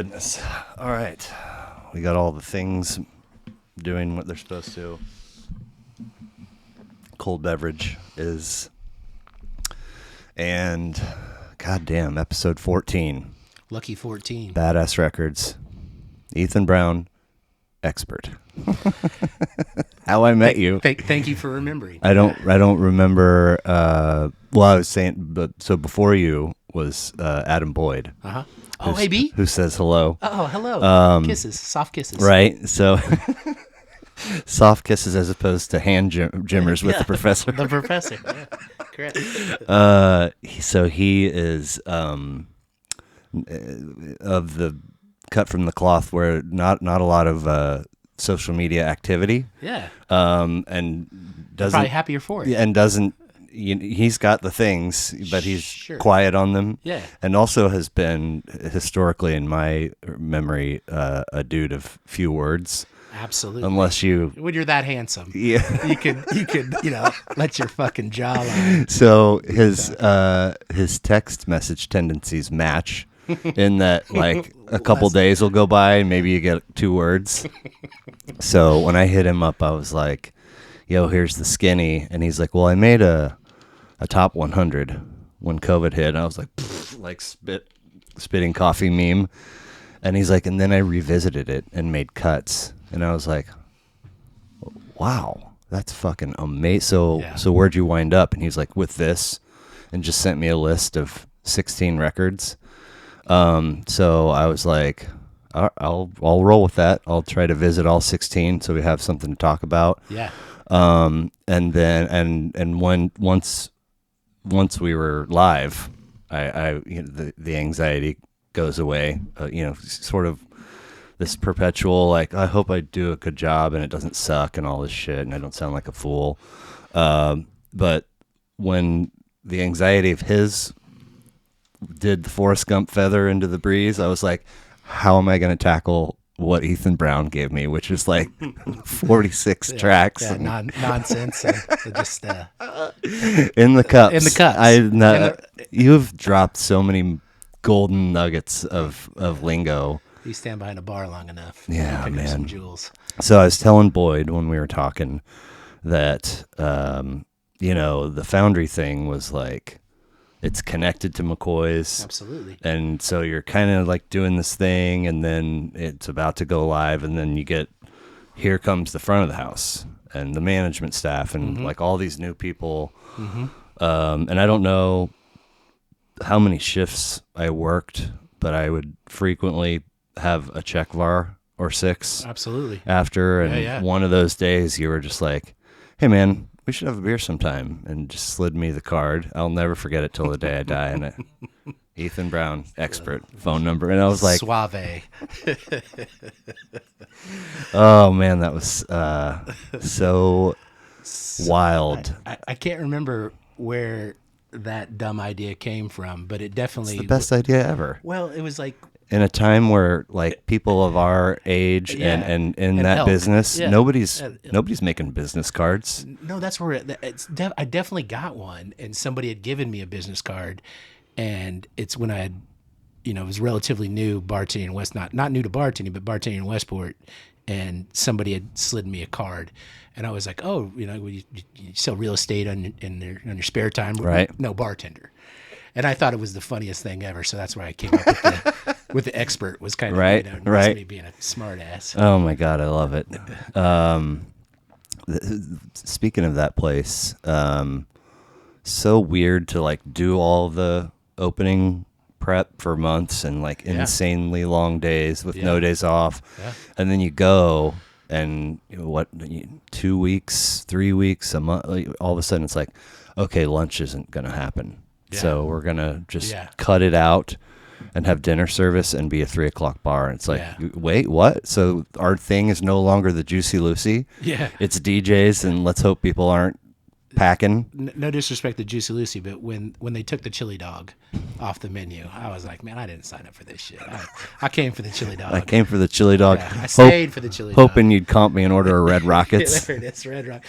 goodness. All right. We got all the things doing what they're supposed to. Cold beverage is. And goddamn, episode 14. Lucky 14. Badass Records. Ethan Brown, expert. How I met you. Thank you for remembering. I don't remember. Well, I was saying, but so before you was Adam Boyd. Uh-huh. Oh, hey, B. Who says hello. Oh, hello. Kisses. Soft kisses. Right. So soft kisses as opposed to hand jimmers with the professor. The professor. Yeah. Correct. So he is of the cut from the cloth where not a lot of social media activity. Yeah. And doesn't probably happier for it. And doesn't. He's got the things, but he's Sure. quiet on them. Yeah. And also has been historically, in my memory, a dude of few words. Absolutely. Unless you, when you're that handsome, yeah, you could, let your fucking jawline. So his text message tendencies match, in that like a couple days will go by and maybe you get 2 words. So when I hit him up, I was like, "Yo, here's the skinny," and he's like, "Well, I made a top 100 when COVID hit," and I was like, like spitting coffee meme, and he's like, and then I revisited it and made cuts. And I was like, wow, that's fucking amazing. So where'd you wind up? And he's like, with this, and just sent me a list of 16 records. So I was like, I'll roll with that. I'll try to visit all 16 so we have something to talk about. Yeah. And then once we were live, the anxiety goes away. Sort of this perpetual, like, I hope I do a good job and it doesn't suck and all this shit and I don't sound like a fool. But when the anxiety of his did the Forrest Gump feather into the breeze, I was like, how am I going to tackle what Ethan Brown gave me, which is like 46 tracks. Yeah, nonsense. Just in the cups. In the cups. You've dropped so many golden nuggets of lingo. You stand behind a bar long enough. Yeah, pick up man. some jewels. So I was telling Boyd when we were talking that, the Foundry thing was like, it's connected to McCoy's. Absolutely. And so you're kind of like doing this thing and then it's about to go live and then you get, here comes the front of the house and the management staff and like all these new people. Mm-hmm. And I don't know how many shifts I worked, but I would frequently have a check var or 6. Absolutely. After. And one of those days you were just like, hey man, we should have a beer sometime, and just slid me the card. I'll never forget it till the day I die. And Ethan Brown, expert, phone number. And I was like, Suave. oh man, that was so wild. I can't remember where that dumb idea came from, but it definitely... It's the best idea ever. Well, it was like... In a time where like people of our age and in that help. business, Yeah. nobody's making business cards. No, that's where I definitely got one, and somebody had given me a business card, and it's when I had, was relatively new bartending in West, not new to bartending, but bartending in Westport, and somebody had slid me a card, and I was like, oh, you sell real estate on your spare time, right? No, bartender. And I thought it was the funniest thing ever, so that's where I came up with the expert. Was kind of right. Me being a smart ass. Oh my god, I love it. Speaking of that place, so weird to like do all the opening prep for months and like insanely long days with no days off, and then you go and 2 weeks, 3 weeks, a month. All of a sudden, it's like, okay, lunch isn't going to happen. Yeah. So we're going to just cut it out and have dinner service and be a 3:00 bar. And it's like, wait, what? So our thing is no longer the Juicy Lucy. Yeah. It's DJs, and let's hope people aren't packing. No disrespect to Juicy Lucy, but when they took the chili dog off the menu, I was like, man, I didn't sign up for this shit. I came for the chili dog. I came for the chili dog. Yeah, I stayed for the chili dog. Hoping you'd comp me and order a Red Rockets. There it is, Red Rock.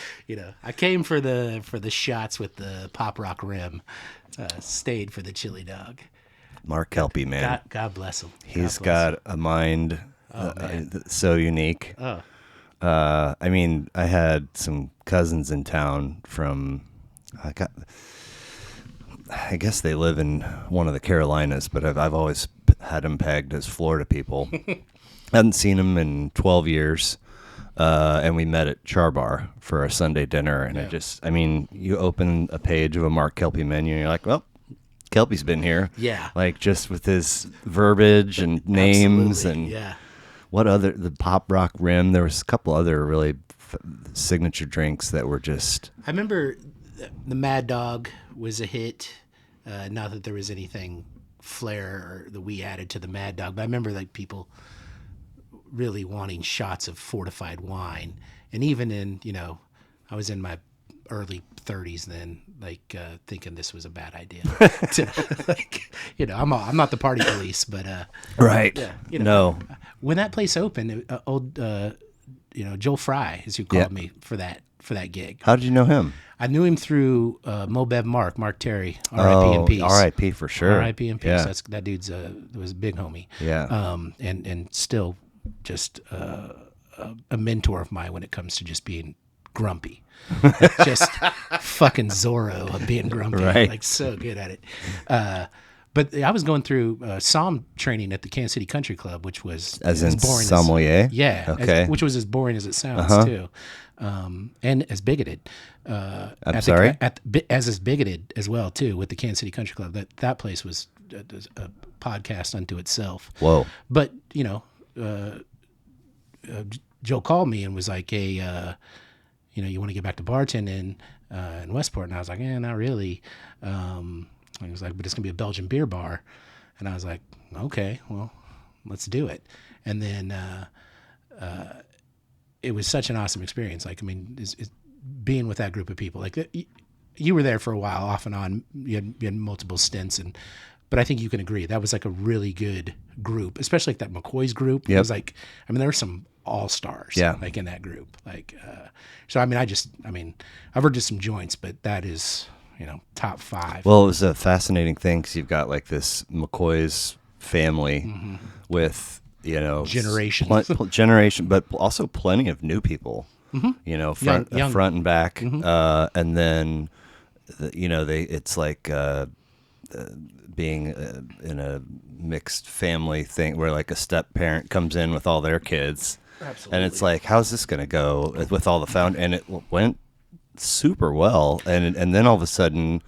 I came for the shots with the pop rock rim. Stayed for the chili dog. Mark Kelpie, man. God bless him. He's got a mind so unique. I mean, I had some cousins in town I guess they live in one of the Carolinas, but I've always had them pegged as Florida people. Hadn't seen them in 12 years. And we met at Char Bar for a Sunday dinner. And you open a page of a Mark Kelpie menu and you're like, well, Kelpie's been here. Yeah. Like just with his verbiage and names and the Pop Rock Rim. There was a couple other really signature drinks that were just. I remember the Mad Dog was a hit. Not that there was anything flair or that we added to the Mad Dog, but I remember like people really wanting shots of fortified wine. And even in, I was in my early 30s then, like thinking this was a bad idea. I'm not the party police, but right. No. When that place opened, Joel Fry is who called me for that gig. How did you know him? I knew him through Mobeb Mark Terry, R.I.P. in peace. R.I.P. for sure. R.I.P. in peace. Yeah. That dude's was a big homie. Yeah. And still just a mentor of mine when it comes to just being grumpy. Just fucking Zorro of being grumpy. Right. Like so good at it. But I was going through somm training at the Kansas City Country Club, which was as in boring sommelier? Okay. Which was as boring as it sounds too. And as bigoted. I'm sorry? As bigoted as well too with the Kansas City Country Club. That place was a podcast unto itself. Whoa. But, Joe called me and was like, hey, you want to get back to bartending in Westport? And I was like, not really. He was like, but it's going to be a Belgian beer bar. And I was like, okay, well, let's do it. And then it was such an awesome experience. Like, I mean, it's being with that group of people. Like, you were there for a while, off and on. You had multiple stints. But I think you can agree that was like a really good group, especially like that McCoy's group. Yep. It was like, I mean, there were some all-stars like in that group. Like, so, I mean, I've heard just some joints, but that is, top 5. Well, it was a fascinating thing because you've got like this McCoy's family with, generation, but also plenty of new people, young. Front and back. And then, it's like, being in a mixed family thing where like a step parent comes in with all their kids. Absolutely. And it's like, how's this going to go with all the and it went super well. And then all of a sudden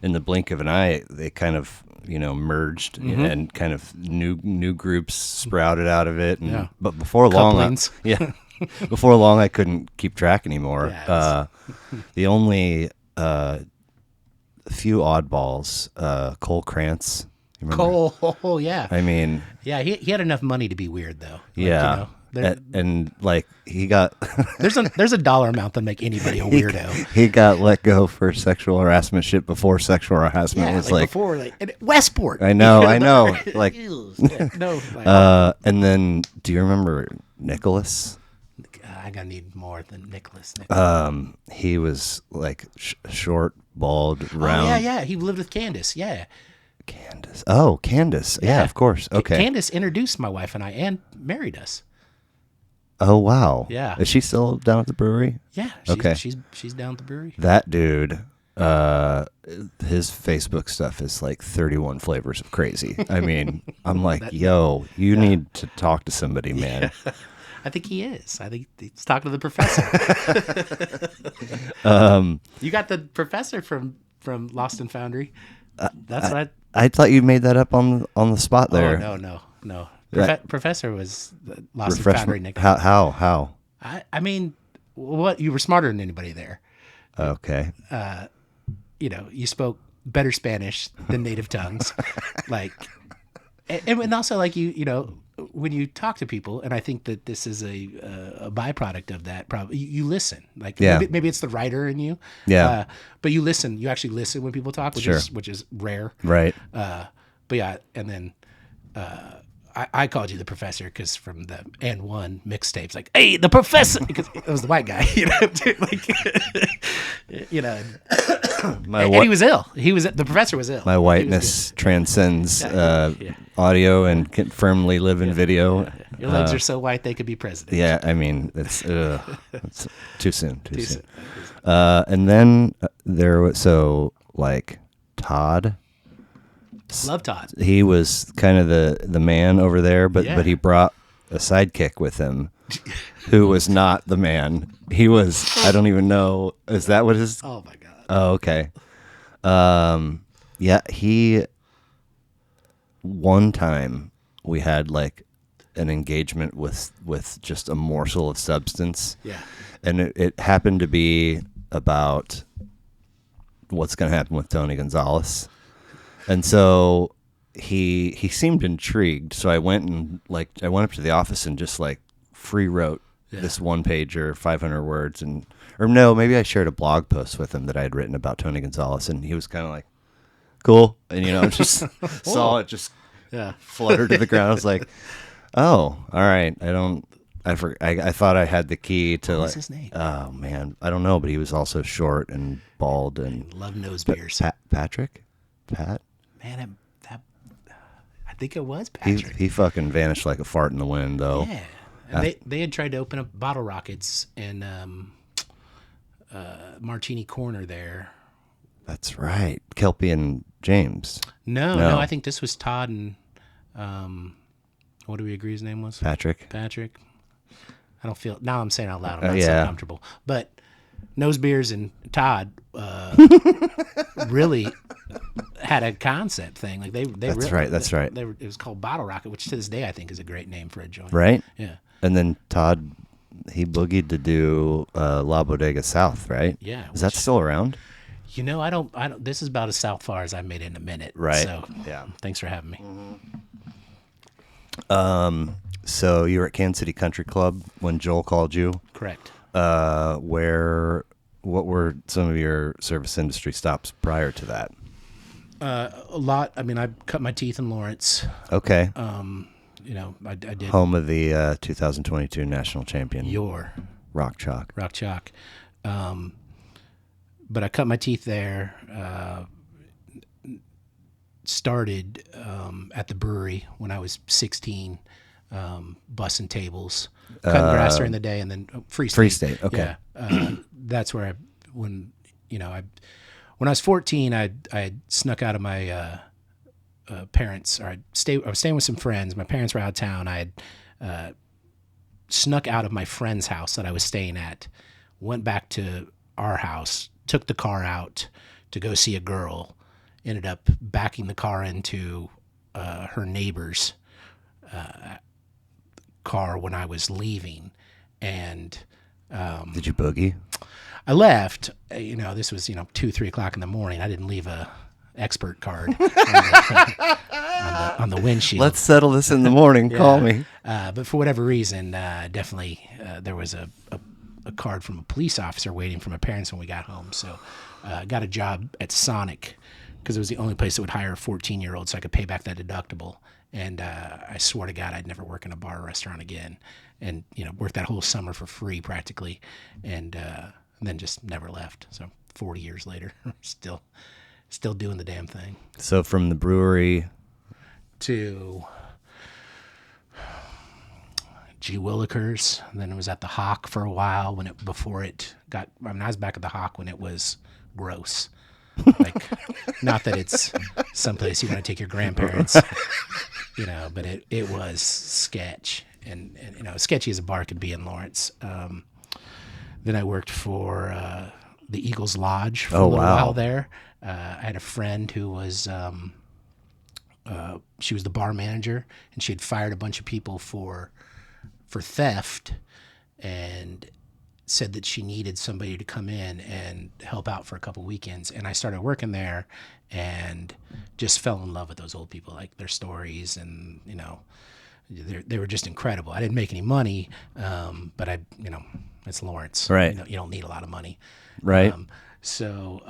in the blink of an eye, they kind of, merged and kind of new groups sprouted out of it. And, but before long, before long, I couldn't keep track anymore. Yeah, the only, few oddballs, Cole Krantz. Cole, yeah. I mean, yeah, he had enough money to be weird though. Yeah, and like he got there's a dollar amount that make anybody a weirdo. He got let go for sexual harassment shit before sexual harassment was like before Westport. I know, like no. And then do you remember Nicholas? I gotta need more than Nicholas. He was like short, bald, round. Oh, yeah. He lived with Candace. Yeah. Candace. Oh, Candace. Yeah, of course. Okay. Candace introduced my wife and I and married us. Oh, wow. Yeah. Is she still down at the brewery? Yeah. Okay. She's down at the brewery. That dude, his Facebook stuff is like 31 flavors of crazy. I mean, I'm like, you need to talk to somebody, man. Yeah. I think he is. I think he's talking to the professor. You got the professor from Lost and Foundry. That's what I thought you made that up on the spot there. Oh, no. Professor was the Lost and Foundry nickname. How? I mean, what? You were smarter than anybody there. Okay. You spoke better Spanish than native tongues, like, and also like when you talk to people, and I think that this is a byproduct of that. Probably you listen, like maybe it's the writer in you, but you listen. You actually listen when people talk, which is rare, right? But yeah, and then I called you the professor because from the and one mixtapes, like, hey, the professor, because it was the white guy, And he was ill. The professor was ill. My whiteness transcends audio and can firmly live in video. Your legs are so white they could be president. Yeah, I mean it's too soon. Too soon. And then there was Todd. Love Todd. He was kind of the man over there, but he brought a sidekick with him, who was not the man. He was. I don't even know. Is that what his? Oh my god. Oh, okay. Yeah. He. One time we had like an engagement with just a morsel of substance. Yeah. And it happened to be about what's going to happen with Tony Gonzalez. And so he seemed intrigued. So I went up to the office and just like free wrote this one pager, 500 words. Maybe I shared a blog post with him that I had written about Tony Gonzalez. And he was kind of like, cool. And, just saw it just flutter to the ground. I was like, oh, all right. I thought I had the key to What's his name? Oh man, I don't know, but he was also short and bald and love nose beers. Patrick? Man, I think it was Patrick. He fucking vanished like a fart in the wind, though. Yeah, and they had tried to open up Bottle Rockets in Martini Corner there. That's right, Kelpie and James. No, I think this was Todd and what do we agree his name was? Patrick. I don't feel now. I'm saying out loud. I'm not so comfortable. But Nose Beers and Todd really had a concept thing. Like they. That's right. It was called Bottle Rocket, which to this day I think is a great name for a joint. Right. Yeah. And then Todd, he boogied to do La Bodega South, right? Yeah. Is that still around? I don't. This is about as south far as I've made it in a minute. Right. So yeah. Thanks for having me. Mm-hmm. So you were at Kansas City Country Club when Joel called you? Correct. What were some of your service industry stops prior to that? A lot. I mean, I cut my teeth in Lawrence. Okay. I did. Home of the 2022 national champion. Your Rock Chalk. But I cut my teeth there. Started at the brewery when I was 16, bussing tables, cutting grass during the day, and then Free State. Okay. Yeah, that's where when I was 14, I had snuck out of my parents, or I was staying with some friends. My parents were out of town. I had snuck out of my friend's house that I was staying at, went back to our house, took the car out to go see a girl, ended up backing the car into her neighbor's car when I was leaving. And did you boogie? I left. This was 2-3 o'clock in the morning. I didn't leave a expert card on the windshield. Let's settle this in the morning. Yeah. Call me. But for whatever reason, definitely there was a card from a police officer waiting for my parents when we got home. So I got a job at Sonic because it was the only place that would hire a 14-year-old so I could pay back that deductible. And I swore to God I'd never work in a bar or restaurant again. And, worked that whole summer for free practically. And then just never left. So 40 years later, still doing the damn thing. So from the brewery to G. Willikers, and then it was at the Hawk for a while I was back at the Hawk when it was gross. Like, not that it's someplace you want to take your grandparents, but it was sketch, and sketchy as a bar could be in Lawrence. Then I worked for the Eagles Lodge for a little while there. I had a friend who was she was the bar manager, and she had fired a bunch of people for theft, and said that she needed somebody to come in and help out for a couple weekends. And I started working there and just fell in love with those old people, like their stories, and they were just incredible. I didn't make any money, but it's Lawrence, right? You don't need a lot of money, right? So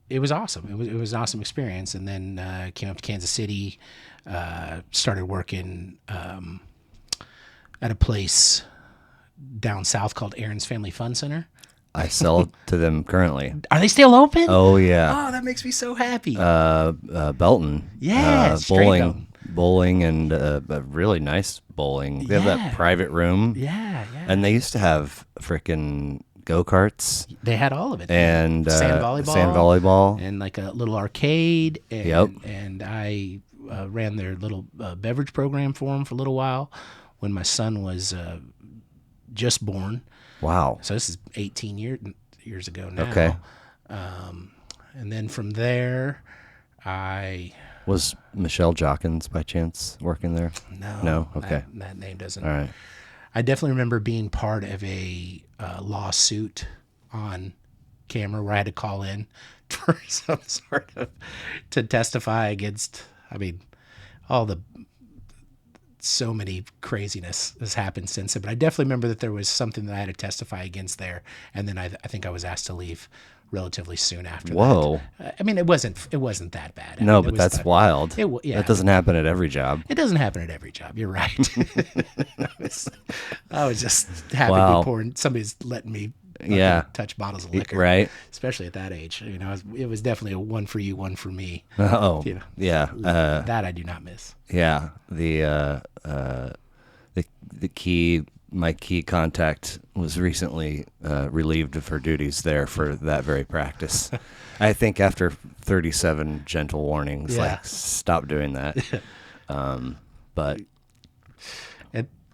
it was awesome. It was an awesome experience. And then came up to Kansas City, started working at a place down south called Erins Fun Center. I sell to them currently. Are they still open? Oh yeah, Oh, that makes me so happy. Belton. Yeah, straight Belton. Bowling, and a really nice bowling. They have that Yeah. private room, Yeah, yeah. and they used to have frickin' go-karts They had all of it. and Sand volleyball. sand volleyball. And like a little arcade. And, Yep. And I ran their little beverage program for them for a little while when my son was just born. Wow. So this is 18 years ago now. Okay. And then from there, I... Was Michelle Jockins by chance working there? No? Okay. That name doesn't... All right. I definitely remember being part of a lawsuit on camera where I had to call in for some sort of... to testify against... I mean, so many craziness has happened since then, but I definitely remember that there was something that I had to testify against there, and then I think I was asked to leave relatively soon after. Whoa. That. I mean, it wasn't that bad. No, but that's wild. Yeah, that doesn't happen at every job. It doesn't happen at every job. You're right. I was just happy to be pouring. Somebody's letting me touch bottles of liquor, right? Especially at that age. You know, it was definitely a one for you, one for me. Oh, you know, yeah. That I do not miss. Yeah. My key contact was recently relieved of her duties there for that very practice. I think after 37 gentle warnings, like stop doing that. But.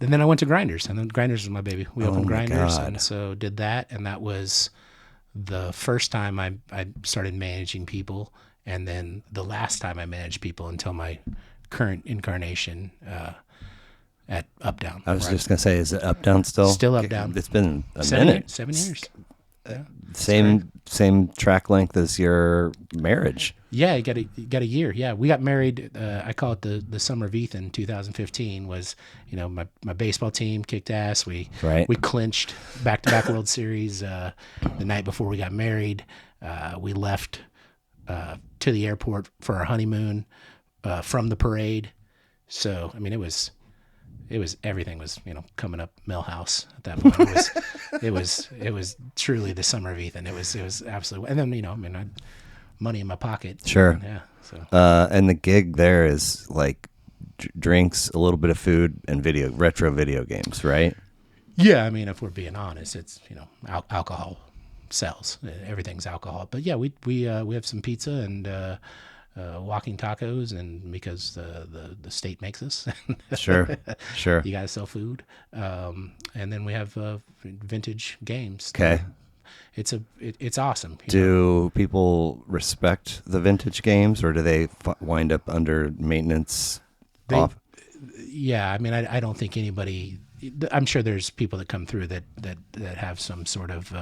And then I went to Grinders, and then Grinders was my baby. We opened Grinders, God. and so did that, and that was the first time I started managing people, and then the last time I managed people until my current incarnation at Up Down. I was just gonna say, is it Up Down still? Still Up Down. It's been a minute. 7 years. Yeah, same track length as your marriage. Yeah, you got a year. Yeah, we got married. I call it the summer of Ethan. 2015 was, my baseball team kicked ass. We clinched back-to-back World Series the night before we got married. We left to the airport for our honeymoon from the parade. So I mean, it was everything was coming up Millhouse at that point. It was truly the summer of Ethan. It was absolutely. And then I had money in my pocket. Sure. Yeah. So. And the gig there is like drinks, a little bit of food, and retro video games, right? Yeah, I mean, if we're being honest, it's alcohol sells. Everything's alcohol. But yeah, we have some pizza and walking tacos, and because the state makes us. Sure. You got to sell food, and then we have vintage games. Okay. It's awesome. Do people respect the vintage games, or do they wind up under maintenance? Yeah, I mean, I don't think anybody. I'm sure there's people that come through that have some sort of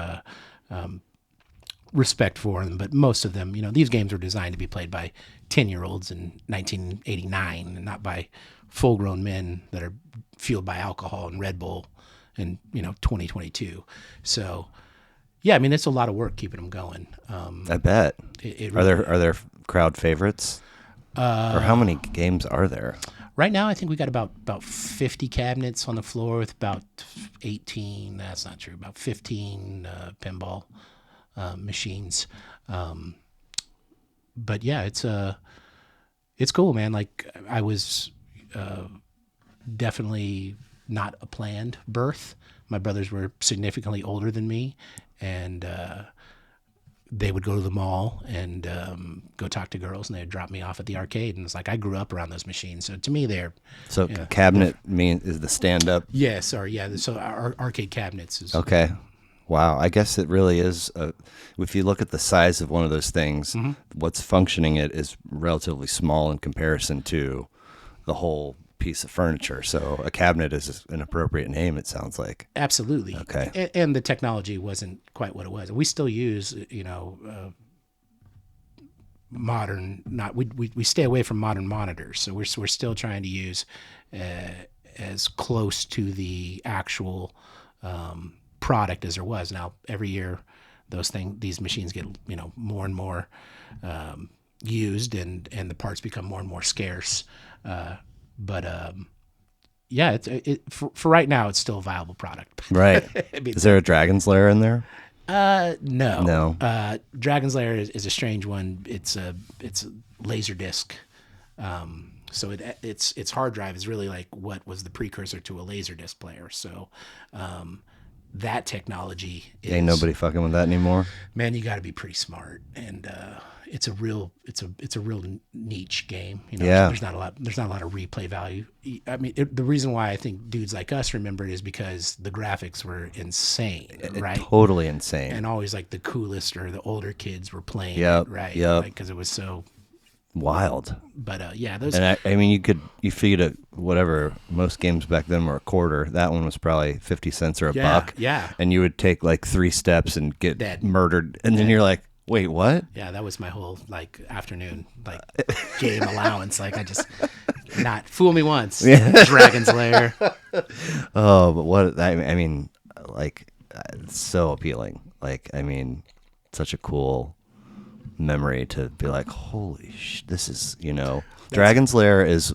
respect for them, but most of them, these games were designed to be played by 10-year-olds in 1989, and not by full-grown men that are fueled by alcohol and Red Bull in 2022. So. Yeah, I mean, it's a lot of work keeping them going. I bet. Really, are there crowd favorites? Or how many games are there? Right now, I think we got about 50 cabinets on the floor with about 18. That's not true. About 15 pinball machines. But yeah, it's cool, man. Like I was definitely not a planned birth. My brothers were significantly older than me, and they would go to the mall and go talk to girls, and they'd drop me off at the arcade. And it's like I grew up around those machines, so to me cabinet is the stand up. Yeah, sorry, yeah. So our arcade cabinets is okay. Wow, I guess it really is. If you look at the size of one of those things, what's functioning it is relatively small in comparison to the whole piece of furniture. So a cabinet is an appropriate name, it sounds like. Absolutely. Okay. And the technology wasn't quite what it was. We still use, modern, we stay away from modern monitors. So we're still trying to use as close to the actual product as there was. Now, every year these machines get, more and more used, and the parts become more and more scarce. But yeah, for right now, it's still a viable product. Right. I mean, is there a Dragon's Lair in there? No. No. Dragon's Lair is a strange one. It's a laser disc. So its hard drive is really like what was the precursor to a laser disc player. So that technology is, Ain't nobody fucking with that anymore. man, you got to be pretty smart, and it's a real niche game. You know, Yeah. there's not a lot of replay value. I mean, the reason why I think dudes like us remember it is because the graphics were insane, right? Totally insane. And always like the coolest or the older kids were playing Yep, it, right? yep. Because it was so. Wild. But yeah, those. And I mean, you feed a whatever, most games back then were a quarter. That one was probably 50 cents or a buck. Yeah. And you would take like 3 steps and get Dead. murdered. And then you're like, wait, what? Yeah, that was my whole like afternoon like game allowance. Like I just not fool me once. Dragon's Lair. Oh, but what, I mean, like, it's so appealing. Like, I mean, such a cool memory to be like, holy this is, Dragon's Lair is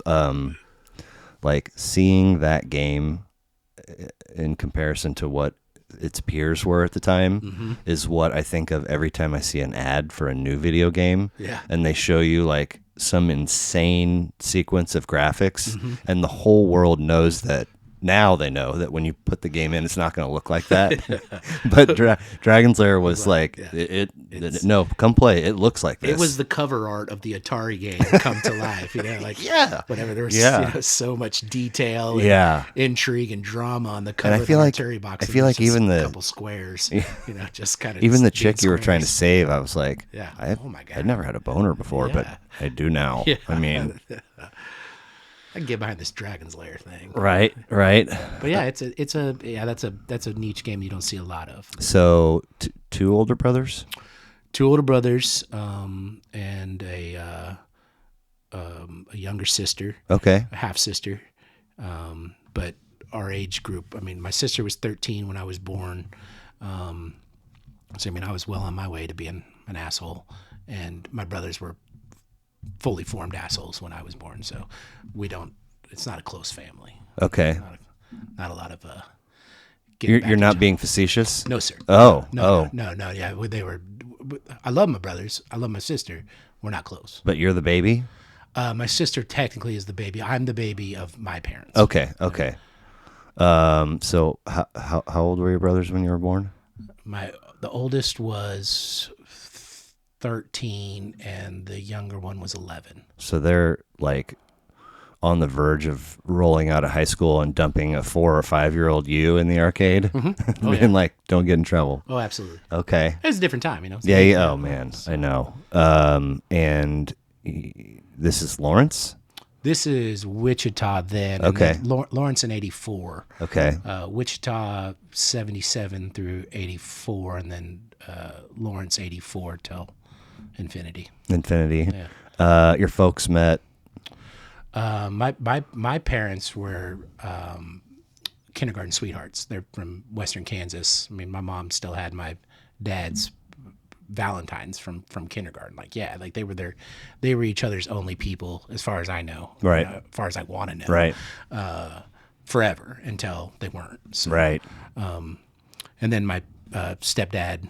like seeing that game in comparison to what its peers were at the time is what I think of every time I see an ad for a new video game. Yeah. And they show you like some insane sequence of graphics and the whole world knows that. Now they know that when you put the game in, it's not going to look like that. But Dragon's Lair was like, no, come play. It looks like this. It was the cover art of the Atari game come to life. Like whatever. There was so much detail, and intrigue and drama on the cover. And I feel of like the Atari box. I feel like even the couple squares, just kind of even the chick you were trying to save. I was like, oh my God, I'd never had a boner before, but I do now. Yeah. I mean. I can get behind this Dragon's Lair thing. Right. But yeah, that's a niche game you don't see a lot of. So 2 older brothers? 2 older brothers, and a younger sister. Okay. A half sister. But our age group, I mean, my sister was 13 when I was born. So I mean, I was well on my way to being an asshole, and my brothers were fully formed assholes when I was born. So it's not a close family. Okay. Not a lot of, you're not being facetious? No, sir. Oh. No. Yeah. They were, I love my brothers. I love my sister. We're not close. But you're the baby? My sister technically is the baby. I'm the baby of my parents. Okay. So how old were your brothers when you were born? The oldest was 13 and the younger one was 11. So they're like on the verge of rolling out of high school and dumping a 4 or 5-year-old you in the arcade and like, don't get in trouble. Oh, absolutely. Okay. It was a different time, So oh man, I know. And this is Lawrence? This is Wichita then. Okay. Lawrence in 84. Okay. Wichita 77 through 84, and then Lawrence 84 till Infinity. Yeah. Your folks met? My parents were kindergarten sweethearts. They're from Western Kansas. I mean, my mom still had my dad's Valentines from kindergarten. Like they were each other's only people as far as I know. Right. As far as I want to know. Right. Forever until they weren't. So, right. And then my stepdad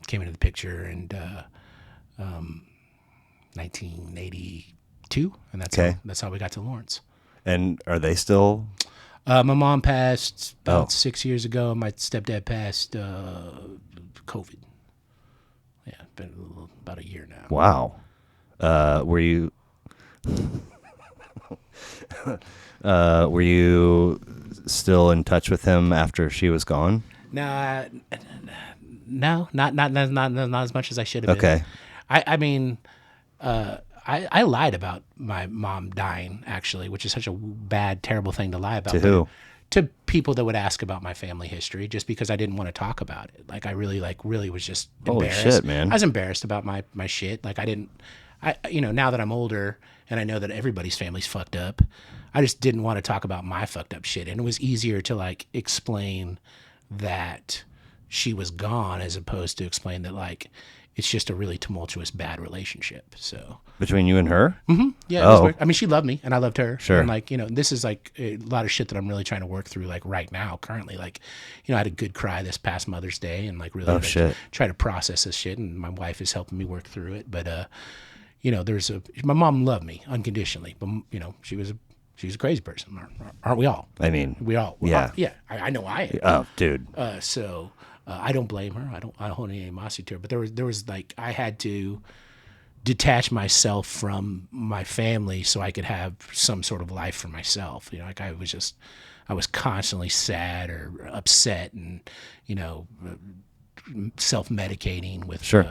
came into the picture in 1982, and that's how we got to Lawrence. And are they still? My mom passed about 6 years ago. My stepdad passed COVID. Yeah, been about a year now. Wow. Were you were you still in touch with him after she was gone? No, not as much as I should have been. Okay. I mean, I lied about my mom dying, actually, which is such a bad, terrible thing to lie about. To who? To people that would ask about my family history, just because I didn't want to talk about it. Like I really was just embarrassed. Holy shit, man! I was embarrassed about my shit. Like now that I'm older and I know that everybody's family's fucked up, I just didn't want to talk about my fucked up shit. And it was easier to like explain that she was gone as opposed to explain that like it's just a really tumultuous, bad relationship. So Between you and her? yeah, it was Oh. weird. I mean, she loved me and I loved her. Sure. And like, this is like a lot of shit that I'm really trying to work through, like right now, currently. Like, I had a good cry this past Mother's Day and like really shit. try to process this shit. And my wife is helping me work through it. But, my mom loved me unconditionally, but she was a crazy person. Aren't we all? I mean, Yeah. I know I am. oh, dude. So I don't blame her. I don't hold any animosity to her. But there was like I had to detach myself from my family so I could have some sort of life for myself. Like I was constantly sad or upset, and self-medicating with Sure.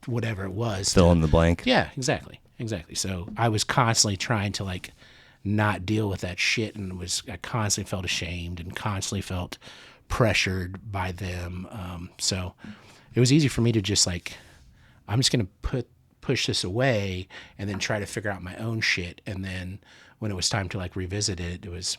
whatever it was. Fill in the blank. Yeah, exactly. So I was constantly trying to like not deal with that shit, and I constantly felt ashamed and constantly felt pressured by them. So it was easy for me to just like, I'm just gonna push this away and then try to figure out my own shit. And then when it was time to like revisit it, it was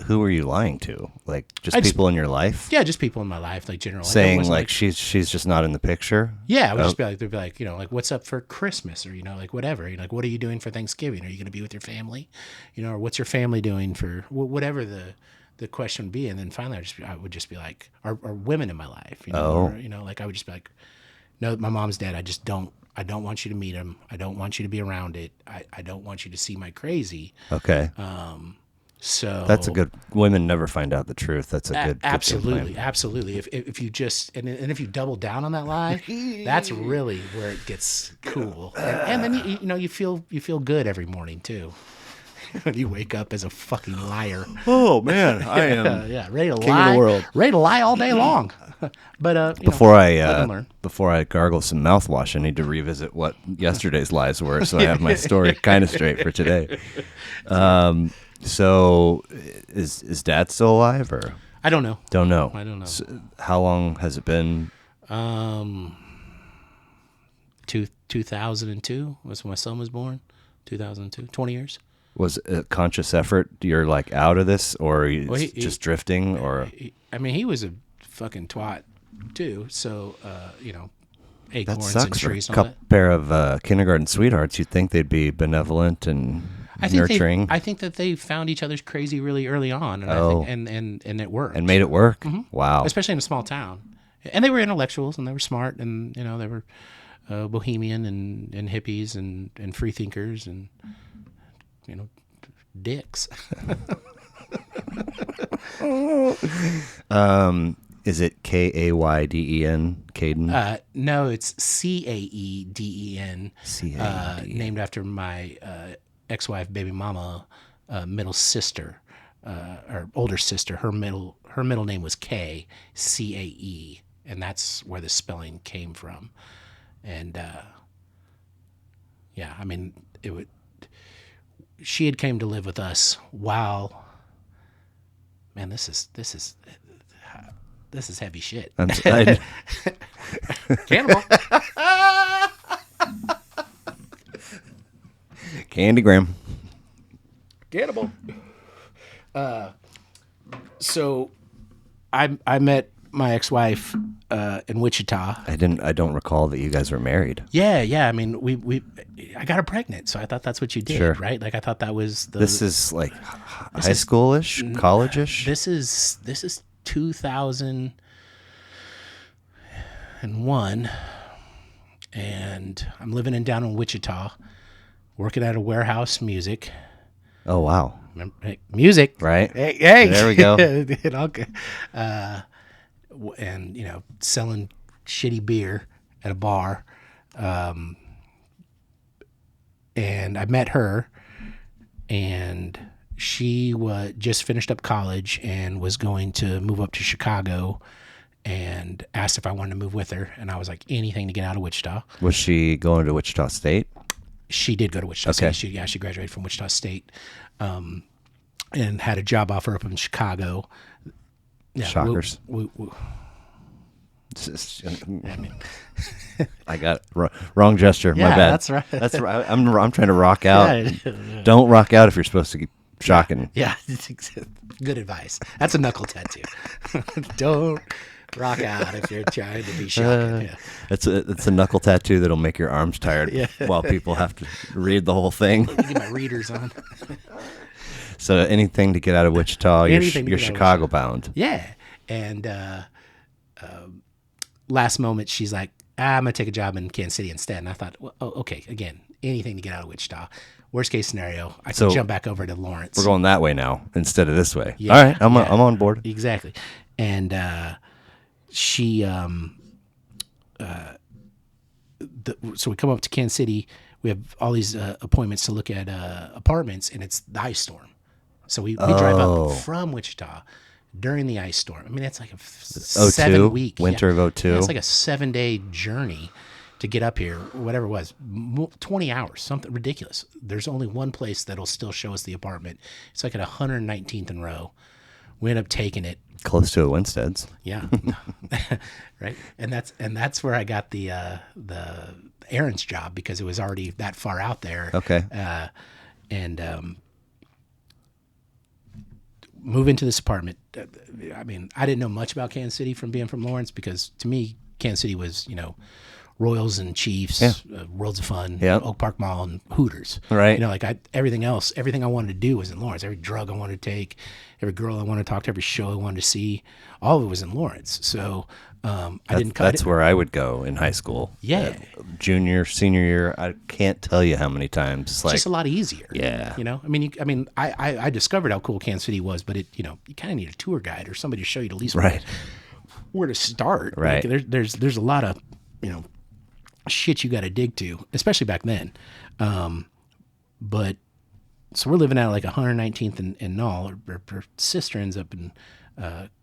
who were you lying to? Like just I people in your life? yeah, just people in my life, like general. Saying Everyone's like she's just not in the picture? yeah, I would just be like, they'd be like, like what's up for Christmas, or like whatever. Like what are you doing for Thanksgiving? Are you going to be with your family? Or what's your family doing for whatever the question would be. And then finally, I would just be like, are women in my life? Or, like I would just be like, no, my mom's dead. I don't want you to meet him. I don't want you to be around it. I don't want you to see my crazy. Okay. So That's a good. Women never find out the truth. That's a good. absolutely, good absolutely. If you just and if you double down on that lie, that's really where it gets cool. And then you feel good every morning too. You wake up as a fucking liar. Oh man, I am. Yeah, ready to king lie. of the world. Ready to lie all day long. But Before learn. I gargle some mouthwash, I need to revisit what yesterday's lies were, so I have my story kind of straight for today. So is Dad still alive, or I don't know. don't know? I don't know. So how long has it been? 2002 was when my son was born. 2002, 20 years. Was it a conscious effort? You're like out of this, or are you just drifting, or He was a fucking twat too. So that acorns and sucks for a trees and all that. pair of kindergarten sweethearts. You'd think they'd be benevolent and nurturing, I think that they found each other's crazy really early on, and Oh. I think and it worked. and made it work. Wow. Especially in a small town. And they were intellectuals, and they were smart, and they were bohemian and hippies and free thinkers and dicks. Is it Kayden? Caden? No, it's Caeden. C-A-E-D. Named after my ex-wife, baby mama, middle sister, or older sister. Her middle name was K, Cae, and that's where the spelling came from. And yeah, I mean, she had came to live with us while. Man, this is heavy shit. Cannibal. Candygram. Cannibal. So I met my ex-wife in Wichita. I don't recall that you guys were married. Yeah. I mean, I got her pregnant, so I thought that's what you did, Sure. right? Like I thought that was the. This is like high schoolish, college-ish. This is 2001, and I'm living down in Wichita, working at a warehouse music. Oh wow! Hey, music, Right? Hey, There we go. And selling shitty beer at a bar. And I met her, and she just finished up college and was going to move up to Chicago, and asked if I wanted to move with her. And I was like, anything to get out of Wichita. Was she going to Wichita State? She did go to Wichita Okay. State. She graduated from Wichita State, and had a job offer up in Chicago. Yeah, Shockers. I got wrong gesture. Yeah, My bad. that's right. That's right. I'm trying to rock out. Yeah. Don't rock out if you're supposed to keep shocking. Yeah, good advice. That's a knuckle tattoo. Don't Rock out if you're trying to be shocking. Yeah. It's a knuckle tattoo that'll make your arms tired Yeah. while people have to read the whole thing. Get my readers on. So anything to get out of Wichita, Anything to you're get out of Chicago bound. Yeah. And last moment, she's like, I'm going to take a job in Kansas City instead. And I thought, well, oh, okay, again, anything to get out of Wichita. Worst case scenario, I can jump back over to Lawrence. We're going that way now instead of this way. Yeah, all right, I'm on board. Exactly. And she, so we come up to Kansas City. We have all these appointments to look at apartments, and it's the ice storm. So we drive up from Wichita during the ice storm. I mean, it's like a 7 week winter of 02. Yeah, it's like a 7-day journey to get up here, whatever it was, 20 hours, something ridiculous. There's only one place that'll still show us the apartment. It's like at 119th and Row. We end up taking it. Close to a Winstead's. Yeah. Right. And that's where I got the Erins job, because it was already that far out there. Okay. Move into this apartment. I mean, I didn't know much about Kansas City from being from Lawrence, because to me, Kansas City was, Royals and Chiefs, Worlds of Fun, Oak Park Mall, and Hooters. Right. Like everything I wanted to do was in Lawrence. Every drug I wanted to take, every girl I wanted to talk to, every show I wanted to see, all of it was in Lawrence. So I didn't cut it. That's where I would go in high school. Yeah. Junior, senior year, I can't tell you how many times. It's just a lot easier. Yeah. I discovered how cool Kansas City was, but you kind of need a tour guide or somebody to show you at least where to start. Right. Like, there's a lot of, shit you got to dig to, especially back then. But so we're living out like 119th and Null. Her sister ends up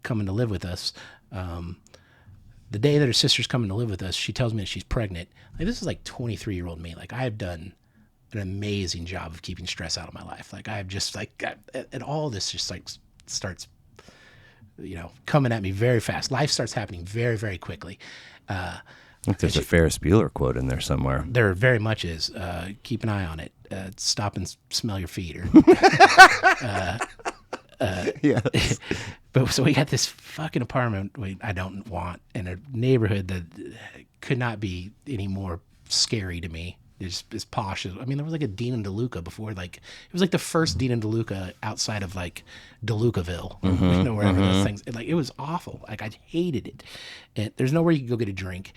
coming to live with us. The day that her sister's coming to live with us, she tells me that she's pregnant. Like, this is like 23-year-old me. Like, I have done an amazing job of keeping stress out of my life. Like, I have just and all this just like starts, coming at me very fast. Life starts happening very, very quickly. I think there's a Ferris Bueller quote in there somewhere. There very much is. Keep an eye on it. Stop and smell your feet. Yes. But so we got this fucking apartment I don't want in a neighborhood that could not be any more scary to me. It's as posh as, there was like a Dean and DeLuca before, like it was like the first Dean and DeLuca outside of like DeLucaville, wherever those things. Like, it was awful. Like, I hated it. And there's nowhere you could go get a drink.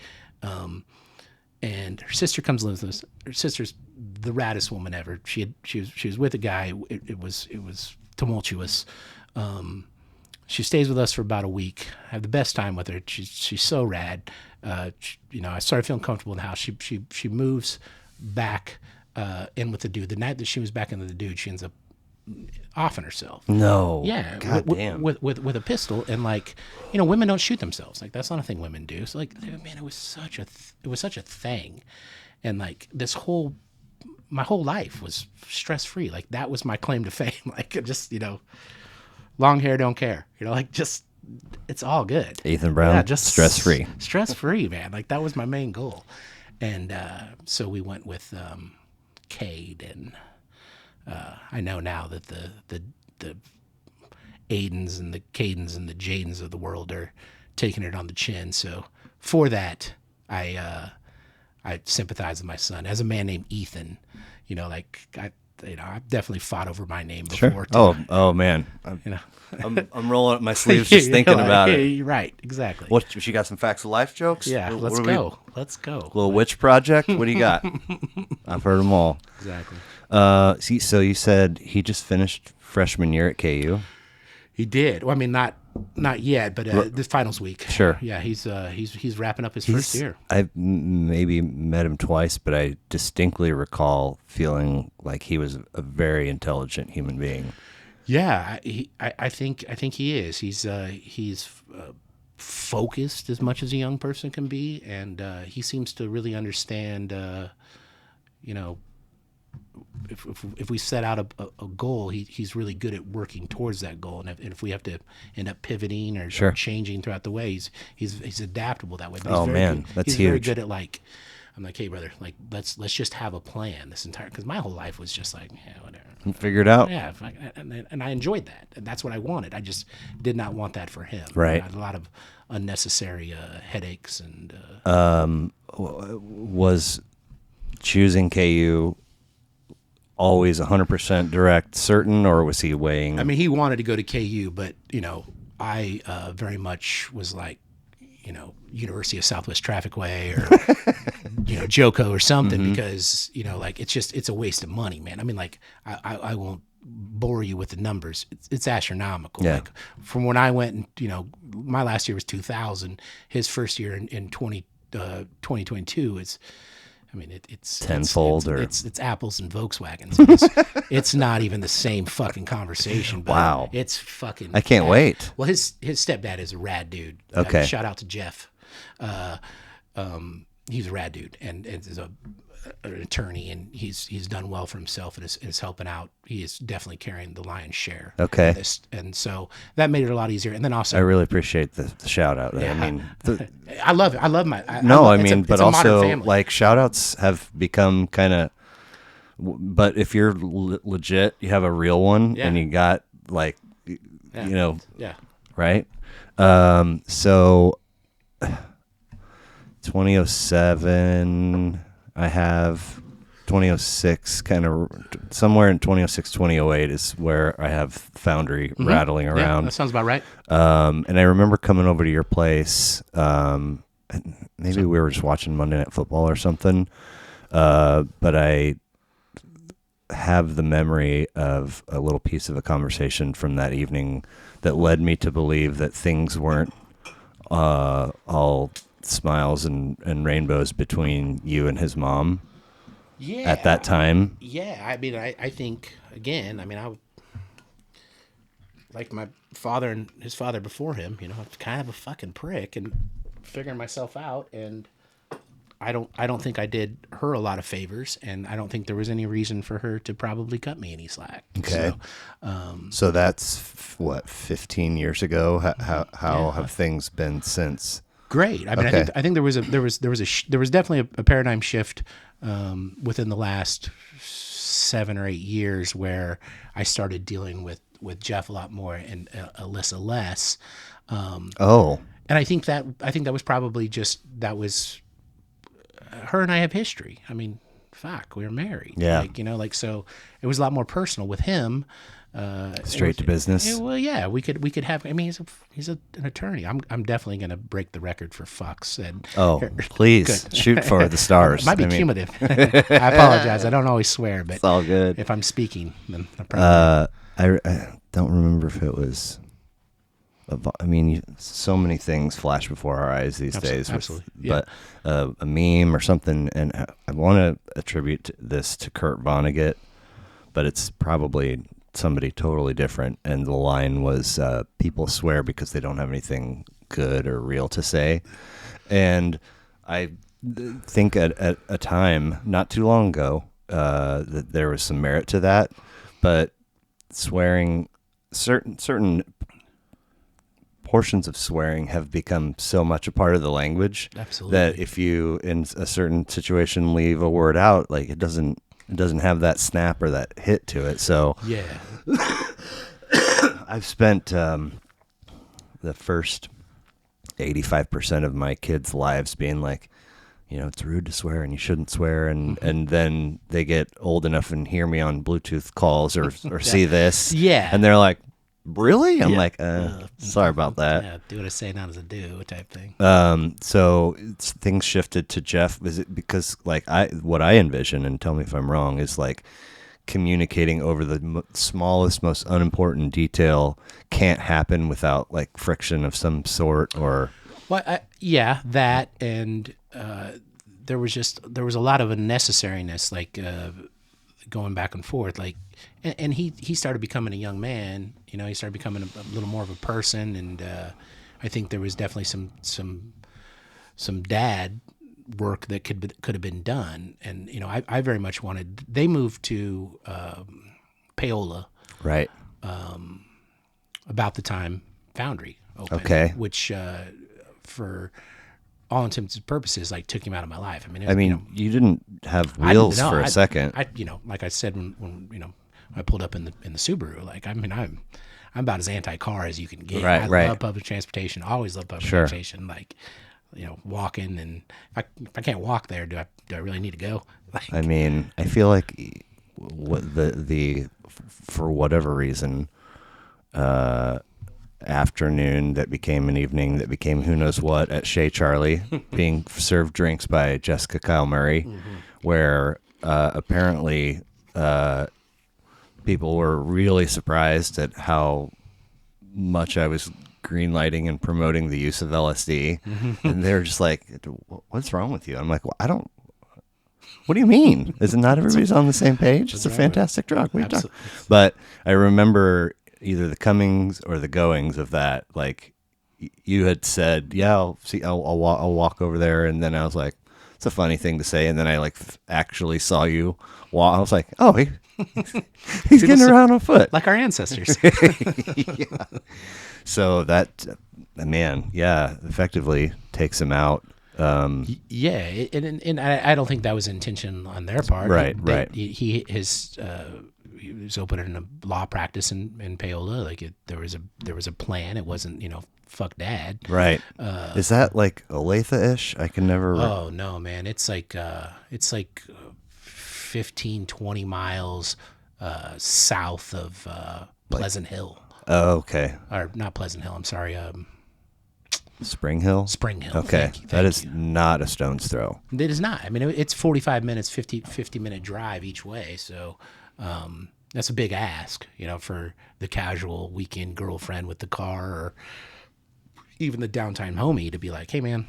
And her sister comes to live with us. Her sister's the raddest woman ever. She was with a guy. It was tumultuous. She stays with us for about a week. I have the best time with her. She's so rad. I started feeling comfortable in the house. She moves back in with the dude. The night that she was back in with the dude, she ends up offing herself. No. Yeah. God damn. With a pistol, and women don't shoot themselves. Like, that's not a thing women do. So man, it was such a thing, and like my whole life was stress free. Like, that was my claim to fame. Like, just long hair, don't care. Just it's all good. Ethan Brown, just stress free. Stress free, man. Like, that was my main goal, and so we went with Cade and. I know now that the Aidens and the Cadens and the Jadens of the world are taking it on the chin. So for that, I sympathize with my son. As a man named Ethan, I've definitely fought over my name before. Sure. Oh man. I'm rolling up my sleeves just thinking about it. You're right. Exactly. What, she got some facts of life jokes? Yeah. Let's go. Let's go. Little witch project. What do you got? I've heard them all. Exactly. So you said he just finished freshman year at KU. He did. Well, not yet, but this finals week. Sure. Yeah, he's wrapping up his first year. I've maybe met him twice, but I distinctly recall feeling like he was a very intelligent human being. Yeah, I think he is. He's focused as much as a young person can be, and he seems to really understand. If we set out a goal, he's really good at working towards that goal. And if we have to end up pivoting or changing throughout the way, he's adaptable that way. But that's he's huge. very good at like I'm like, hey brother, like let's just have a plan this entire, because my whole life was just like, yeah, whatever. Figure it out. Yeah, and I enjoyed that, and that's what I wanted. I just did not want that for him. Right. I had a lot of unnecessary headaches and. Was choosing KU always 100% direct, certain, or was he weighing? I mean, he wanted to go to KU, but I very much was like, University of Southwest Trafficway or JOCO or something, because like it's a waste of money, man. I mean, like I won't bore you with the numbers. It's astronomical. Yeah. Like from when I went, and my last year was 2000. His first year in 2022 is. I mean, it's tenfold, it's apples and Volkswagens. It's not even the same fucking conversation. But Wow, it's fucking. I can't wait. Well, his stepdad is a rad dude. Okay, shout out to Jeff. He's a rad dude and is an attorney, and he's done well for himself and is helping out. He is definitely carrying the lion's share. Okay, of this, and so that made it a lot easier. And then also, I really appreciate the shout out. Yeah, I mean, I love it. I love my. But also like shout outs have become kind of. But if you're legit, you have a real one, and you got like, right. So 2007, I have 2006, kind of somewhere in 2006, 2008 is where I have Foundry rattling around. Yeah, that sounds about right. And I remember coming over to your place. Maybe we were just watching Monday Night Football or something. But I have the memory of a little piece of a conversation from that evening that led me to believe that things weren't all smiles and rainbows between you and his mom. Yeah. At that time. Yeah. I mean, I think, again, I mean, I like my father and his father before him, I'm kind of a fucking prick and figuring myself out. And I don't think I did her a lot of favors, and I don't think there was any reason for her to probably cut me any slack. Okay. So that's 15 years ago. How have things been since? Great. I mean, okay. I think there was definitely a paradigm shift within the last 7 or 8 years where I started dealing with Jeff a lot more and Alyssa less. And I think that was probably her and I have history. I mean, fuck, we were married. Yeah. So it was a lot more personal with him. Straight to business. Well, yeah, we could have. I mean, he's an attorney. I'm definitely going to break the record for fucks. And please shoot for the stars. It might be cumulative. I apologize. I don't always swear, but it's all good. If I'm speaking, then I probably. I don't remember if it was. I mean, so many things flash before our eyes these days. Absolutely. Yeah. But a meme or something, and I want to attribute this to Kurt Vonnegut, but it's probably somebody totally different. And the line was, people swear because they don't have anything good or real to say. And I think at a time not too long ago that there was some merit to that, but swearing, certain portions of swearing have become so much a part of the language. Absolutely. That if you in a certain situation leave a word out, like it doesn't have that snap or that hit to it. So yeah. I've spent the first 85% of my kids' lives being like, it's rude to swear and you shouldn't swear, and then they get old enough and hear me on Bluetooth calls or see this, and they're like, really? I'm like, sorry about that. Yeah, do what I say, not as I do, type thing. So things shifted to Jeff. Is it because what I envision, and tell me if I'm wrong, is like communicating over the smallest, most unimportant detail can't happen without like friction of some sort, or. Well, that, and there was a lot of unnecessariness, like going back and forth, like, and he started becoming a young man. He started becoming a little more of a person, and I think there was definitely some dad work that could have been done. And I very much wanted. They moved to Paola, right, about the time Foundry opened, okay, which for all intents and purposes, like took him out of my life. I mean, it I was, mean, you didn't have wheels for a second. Like I said, when I pulled up in the Subaru, like, I mean, I'm about as anti-car as you can get. Right, I right. love public transportation. Always love public Sure. transportation. Like, walking, and if I can't walk there, do I really need to go? Like, I mean, I feel like what the for whatever reason, afternoon that became an evening that became who knows what at Chez Charlie, being served drinks by Jessica Kyle Murray, where apparently people were really surprised at how much I was greenlighting and promoting the use of LSD, and they're just like, "What's wrong with you?" I'm like, "Well, I don't." What do you mean? Is it not everybody's on the same page? It's a fantastic drug. What are you talking? But I remember either the comings or the goings of that. Like, you had said, "Yeah, I'll walk over there," and then I was like, "It's a funny thing to say." And then I like actually saw you walk. I was like, "Oh, he's getting around on foot like our ancestors." Yeah. So that, man, yeah, effectively takes him out. Yeah, and I don't think that was intention on their part. Right. He was opening a law practice in Paola. Like, there was a plan. It wasn't, fuck dad. Right. Is that like Olathe-ish? I can never. Oh no, man! It's like 15, 20 miles south of Pleasant Hill. Oh, okay. Or not Pleasant Hill. I'm sorry. Spring Hill? Spring Hill. Okay. Thank That is you. not a stone's throw. It is not. I mean, it's 45 minutes, 50-minute drive each way. So that's a big ask, for the casual weekend girlfriend with the car, or even the downtime homie to be like, "Hey, man."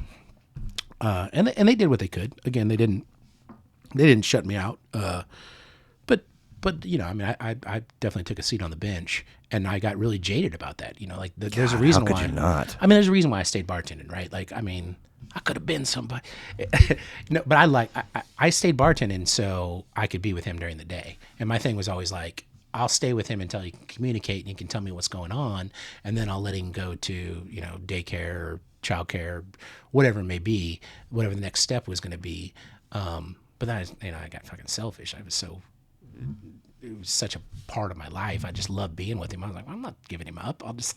And they did what they could. Again, they didn't shut me out. But I mean, I definitely took a seat on the bench, and I got really jaded about that. Like, there's a reason how why. could you not? I mean, there's a reason why I stayed bartending, right? Like, I mean, I could have been somebody. But I stayed bartending so I could be with him during the day. And my thing was always like, I'll stay with him until he can communicate and he can tell me what's going on, and then I'll let him go to daycare or childcare, whatever it may be, whatever the next step was going to be. But then I got fucking selfish. It was such a part of my life. I just loved being with him. I was like, well, I'm not giving him up. I'll just,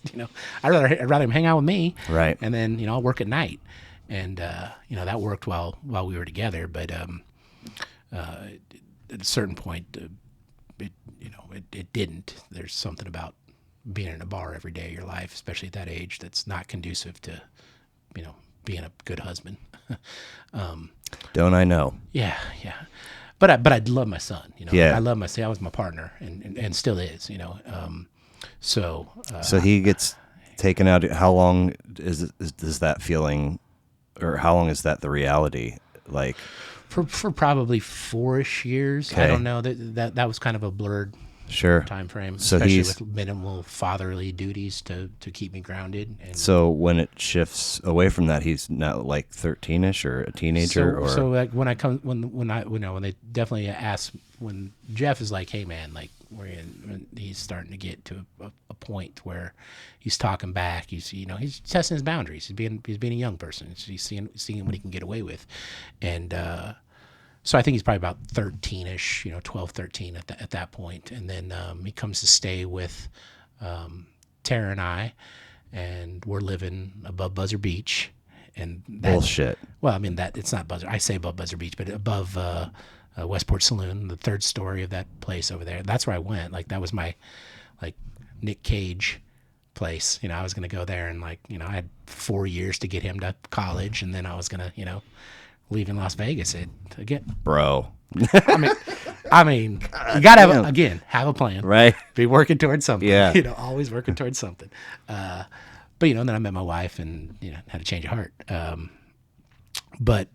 I'd rather him hang out with me. Right. And then, I'll work at night. And, that worked while we were together. But at a certain point, it didn't. There's something about being in a bar every day of your life, especially at that age, that's not conducive to, being a good husband. Don't I know? Yeah. But I love my son, Yeah. I love my son. I was my partner and still is, So he gets taken out. How long is that feeling, or how long is that the reality? Like, for probably 4-ish years. Okay. I don't know, that was kind of a blurred sure. time frame, So especially he's with minimal fatherly duties to keep me grounded. And so when it shifts away from that, he's not like 13ish or a teenager, so like when they definitely ask, when Jeff is like, "Hey, man," like, when he's starting to get to a point where he's talking back, he's testing his boundaries. He's being a young person. He's seeing what he can get away with, and so I think he's probably about 13ish, 12, 13 at that point. And then he comes to stay with Tara and I, and we're living above Buzzard Beach. And bullshit. Well, I mean, that it's not Buzzard. I say above Buzzard Beach, but above Westport Saloon, the third story of that place over there. That's where I went. Like, that was my Nick Cage place. I was going to go there, and I had 4 years to get him to college, and then I was going to, leave in Las Vegas again. Bro. I mean, you got to have a plan. Right. Be working towards something. Yeah. Always working towards something. But, then I met my wife, and, had a change of heart. But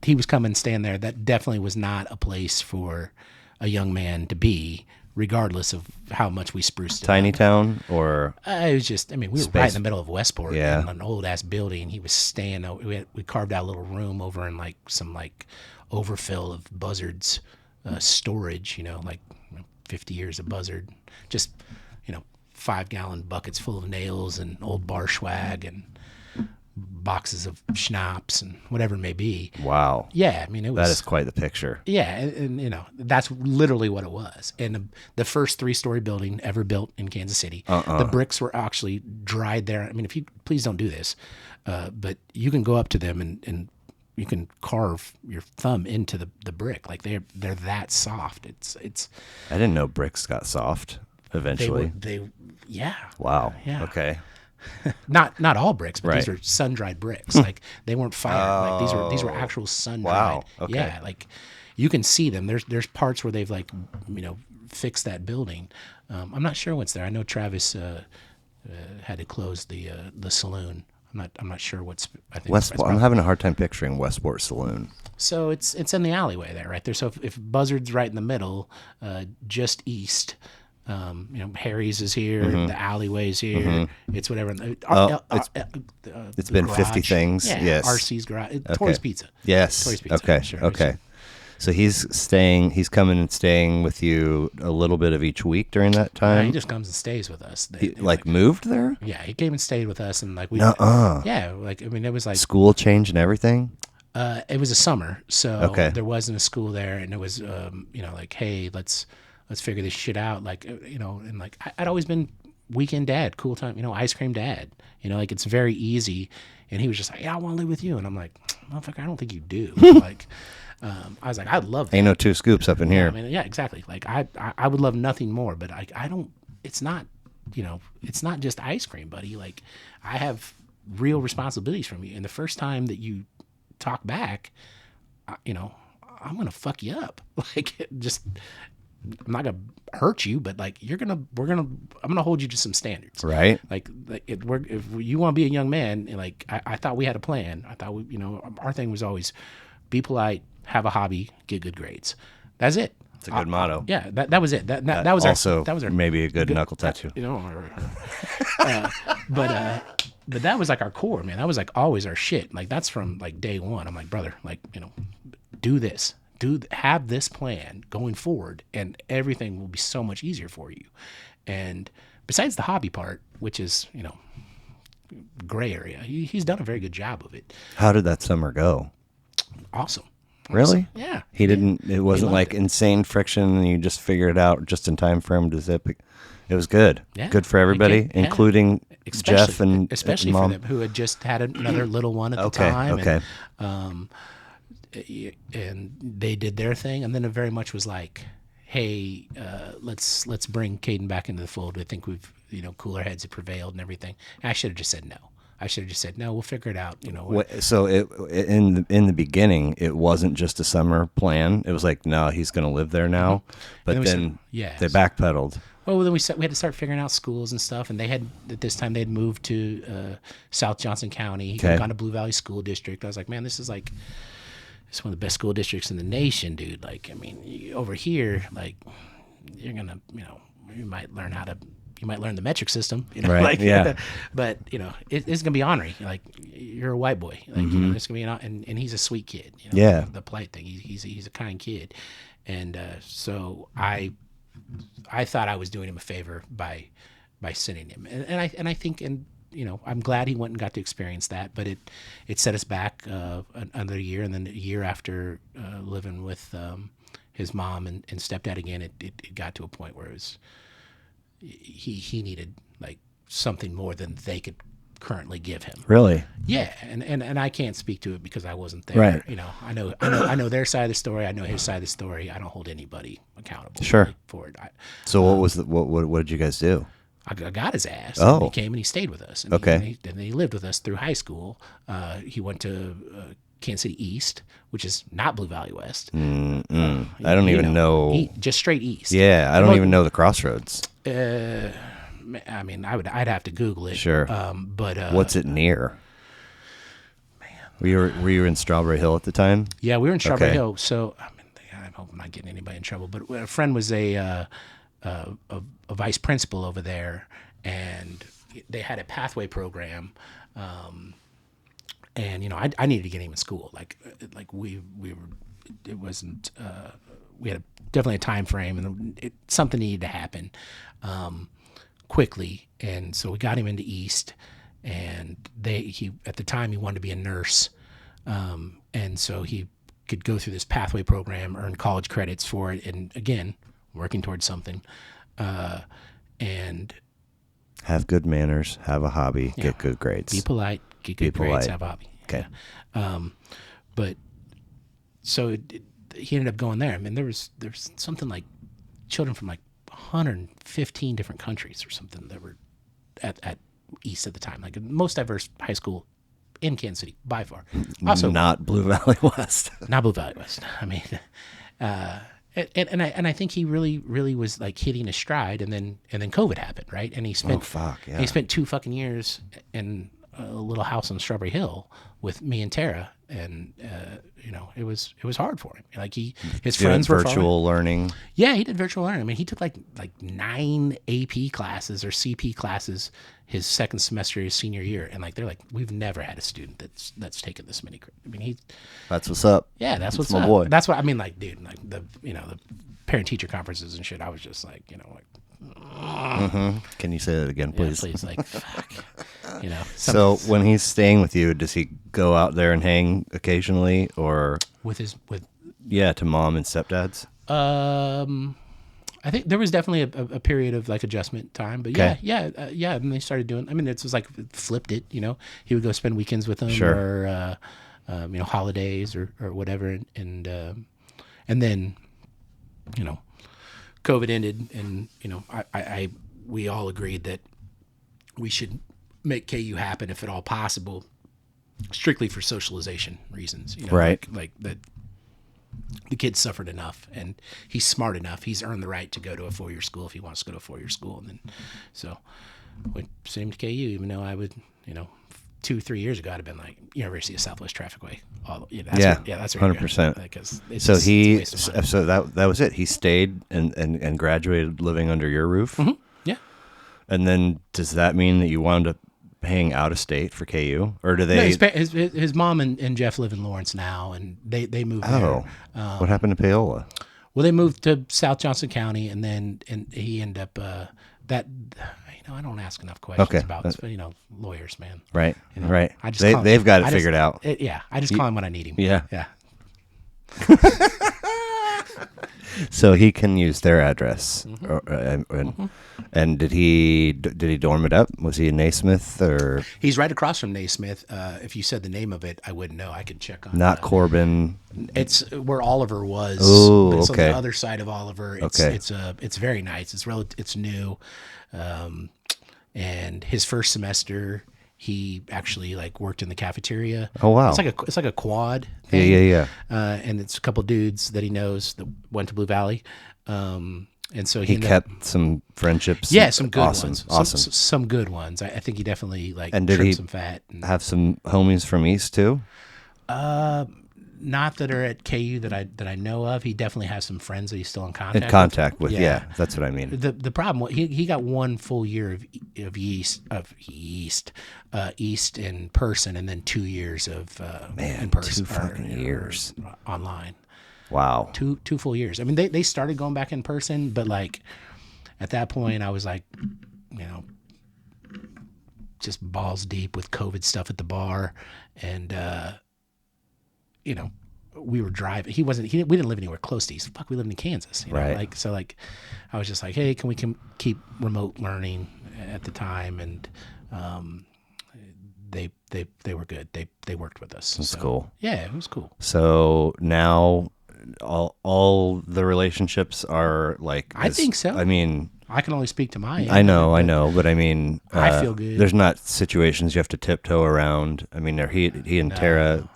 he was coming, staying there. That definitely was not a place for a young man to be, regardless of how much we spruced it Tiny up. town, or It was just, we were Space. right in the middle of Westport, Yeah. in an old ass building. He was staying. We carved out a little room over in some overfill of Buzzard's storage. 50 years of Buzzard, just 5-gallon buckets full of nails and old bar swag, and boxes of schnapps and whatever it may be. Wow. Yeah, I mean, it was. That is quite the picture. Yeah, and that's literally what it was. And the first 3-story building ever built in Kansas City. The bricks were actually dried there. I mean, if you please don't do this, but you can go up to them and you can carve your thumb into the brick. Like they're that soft. It's. I didn't know bricks got soft eventually. Yeah. Wow. Yeah. Okay. Not all bricks, but Right. these are sun dried bricks. Like they weren't fired. Like these were actual sun dried. Wow. Okay. Yeah, like you can see them. There's parts where they've like fixed that building. I'm not sure what's there. I know Travis had to close the saloon. I'm not sure what's. I think I'm having a hard time picturing Westport Saloon. So it's in the alleyway there, right there. So if Buzzard's right in the middle, just east. Harry's is here. The alleyway's here. It's whatever. It's been garage. 50 things. Yeah, Yes. RC's garage. Toys Pizza. Yes. Toys Pizza. Okay. Sure, Okay. So he's coming and staying with you a little bit of each week during that time. He just comes and stays with us. He, moved there? Yeah, he came and stayed with us, and like we. Yeah, like I mean, it was like school change and everything. It was a summer, so Okay. there wasn't a school there, and it was like, hey, let's figure this shit out, like and like I'd always been weekend dad, cool time, ice cream dad, like it's very easy, and he was just like, yeah, I want to live with you, and I'm like, motherfucker, I don't think you do. Like, I was like, I'd love that. Ain't no two scoops up in here. I mean, yeah, exactly. Like I would love nothing more, but I don't. It's not, it's not just ice cream, buddy. Like I have real responsibilities from you, and the first time that you talk back, I'm gonna fuck you up. Like just. I'm not gonna hurt you, but like I'm gonna hold you to some standards, right? Like if you want to be a young man, and like I thought we had a plan. I thought our thing was always be polite, have a hobby, get good grades. That's it. It's a good motto. Yeah, that was it. That was also that was our maybe a good knuckle tattoo. But that was like our core, man. That was like always our shit. Like that's from like day one. I'm like, brother, like do this. Have this plan going forward, and everything will be so much easier for you. And besides the hobby part, which is gray area, he's done a very good job of it. How did that summer go? Awesome. Really? Yeah. He didn't. It wasn't like insane friction, and you just figured it out just in time for him to zip. It was good. Yeah. Good for everybody, including Jeff and especially Mom. for them who had just had another little one at the time. Okay. And they did their thing, and then it very much was like, hey, let's bring Caden back into the fold. I think we've cooler heads have prevailed and everything. And I should have just said no. We'll figure it out. So in the beginning, it wasn't just a summer plan. It was like, no, he's going to live there now. But then they backpedaled. Well, then we had to start figuring out schools and stuff, and they had at this time they'd moved to South Johnson County. He had gone to Blue Valley School District. I was like, man, this is like. It's one of the best school districts in the nation, dude. Like, I mean, over here, like, you're gonna, you might learn the metric system, right? Like, yeah. But it's gonna be ornery. Like, you're a white boy. Like, it's gonna be and he's a sweet kid. Yeah. The polite thing. He's a kind kid, and so I thought I was doing him a favor by sending him, and I think I'm glad he went and got to experience that, but it set us back another year, and then a year after living with his mom and stepdad again, it got to a point where it was he needed like something more than they could currently give him. Really? Yeah, and I can't speak to it because I wasn't there. Right. I know their side of the story. I know his side of the story. I don't hold anybody accountable. Sure. For it. So what did you guys do? I got his ass. Oh. And he came and he stayed with us. And okay. He lived with us through high school. He went to Kansas City East, which is not Blue Valley West. I don't even know. Just straight east. Yeah, I don't even know the crossroads. I mean, I'd have to Google it. Sure. But what's it near? Man, were you in Strawberry Hill at the time? Yeah, we were in Strawberry Hill. So I mean, I hope I'm not getting anybody in trouble. But a friend was a vice principal over there, and they had a pathway program, and I needed to get him in school. Like we were, it wasn't. We had definitely a time frame, and something needed to happen quickly, and so we got him into East, and he at the time he wanted to be a nurse, and so he could go through this pathway program, earn college credits for it, and again, working towards something, and Have good manners, have a hobby, Yeah. get good grades. be polite, get good Be grades, polite. have a hobby. Okay. But so he ended up going there. I mean, there was something like children from like 115 different countries or something that were at East at the time, like the most diverse high school in Kansas City by far. Also, Not Blue Valley West. not Blue Valley West. I mean, and I think he really was like hitting his stride, and then COVID happened, right? And he spent Yeah. he spent 2 fucking years in a little house on Strawberry Hill with me and Tara, and it was hard for him. Like his friends were virtual learning. Yeah, he did virtual learning. I mean, he took like 9 AP classes or CP classes his second semester his senior year, and like they're like, we've never had a student that's taken this many. I mean, That's what's up. yeah, that's what's my up. boy. That's what I mean. Like, dude, like the parent teacher conferences and shit. I was just like, Can you say that again, yeah, please? please, like, fuck, So when he's staying with you, does he go out there and hang occasionally, or with to mom and stepdads? I think there was definitely a period of like adjustment time, but Okay. yeah. And they started doing. I mean, it was like flipped it. He would go spend weekends with them, Sure. or holidays or whatever, and then COVID ended, and we all agreed that we should make KU happen if at all possible, strictly for socialization reasons. Right. Like that. The kid suffered enough, and he's smart enough. He's earned the right to go to a 4-year school if he wants to go to a 4-year school. And then, so we sent him to KU, even though I would, 2-3 years ago, I'd have been like University of Southwest Trafficway. That's 100%. Because So so that was it. He stayed and graduated living under your roof. Mm-hmm. Yeah. And then does that mean that you wound up paying out of state for KU, or do they? No, his mom and Jeff live in Lawrence now, and they moved Oh, there. what happened to Paola? Well, they moved to South Johnson County, and he ended up that. I don't ask enough questions about this, but lawyers, man. Right, right. I just They've got it figured out. I just call him when I need him. Yeah. Yeah. So he can use their address. And did he dorm it up? Was he a Naismith or He's right across from Naismith. If you said the name of it, I wouldn't know. I could check on. not Corbin? It's where Oliver was. Oh, but it's okay. on the other side of Oliver. It's, Okay. It's very nice. It's new, and his first semester he actually like worked in the cafeteria. Oh, wow. It's like a quad thing. Yeah. And it's a couple dudes that he knows that went to Blue Valley. And so He ended kept some friendships. Yeah, some good awesome, ones. Awesome. Some good ones. I think he definitely like And did trimmed he some fat. And, Have some homies from East too. not that are at KU that I know of. He definitely has some friends that he's still in contact In contact with, Yeah. yeah, that's what I mean. The problem he got 1 full year of East in person, and then 2 years of in person. 2 fucking years online. Wow. Two full years. I mean, they started going back in person, but like at that point, I was like, just balls deep with COVID stuff at the bar, and we were driving. We didn't live anywhere close to East. Fuck, we lived in Kansas. Right. I was just like, hey, can we keep remote learning at the time, and they were good. They worked with us. That's cool. Yeah, it was cool. So now all the relationships are like. I think so. I mean, I can only speak to my end. I know, but I mean, I feel good. There's not situations you have to tiptoe around. I mean, he and Tara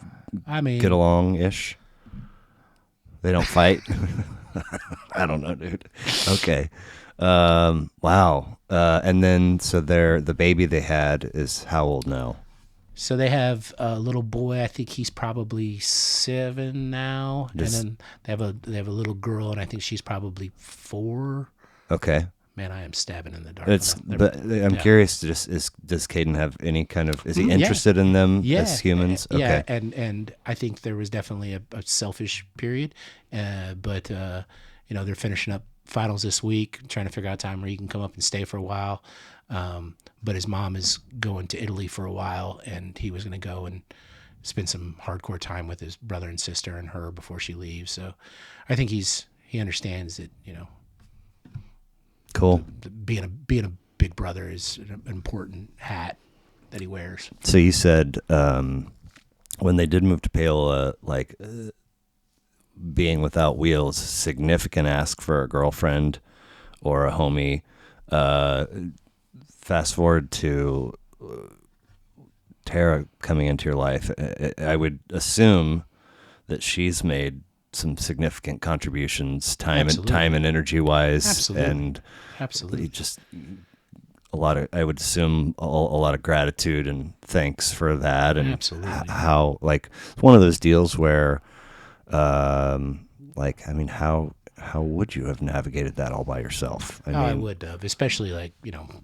get along ish. They don't fight. I don't know, dude. Okay. Wow. And then so the baby they had is how old now? So they have a little boy. I think he's probably 7 now, and then they have a little girl, and I think she's probably 4. Okay. Man, I am stabbing in the dark. But I'm curious. Does Caden have any kind of? Is he interested in them as humans? Okay. Yeah, and I think there was definitely a selfish period, but they're finishing up finals this week, trying to figure out a time where he can come up and stay for a while. But his mom is going to Italy for a while, and he was going to go and spend some hardcore time with his brother and sister and her before she leaves. So I think he understands that, Cool. being a big brother is an important hat that he wears. So you said when they did move to Paola, being without wheels, significant ask for a girlfriend or a homie. Fast forward to Tara coming into your life. I would assume that she's made some significant contributions, time and energy wise, Absolutely. and Absolutely. just a lot of. I would assume a lot of gratitude and thanks for that. And Absolutely. how it's one of those deals where, how would you have navigated that all by yourself? I would have, especially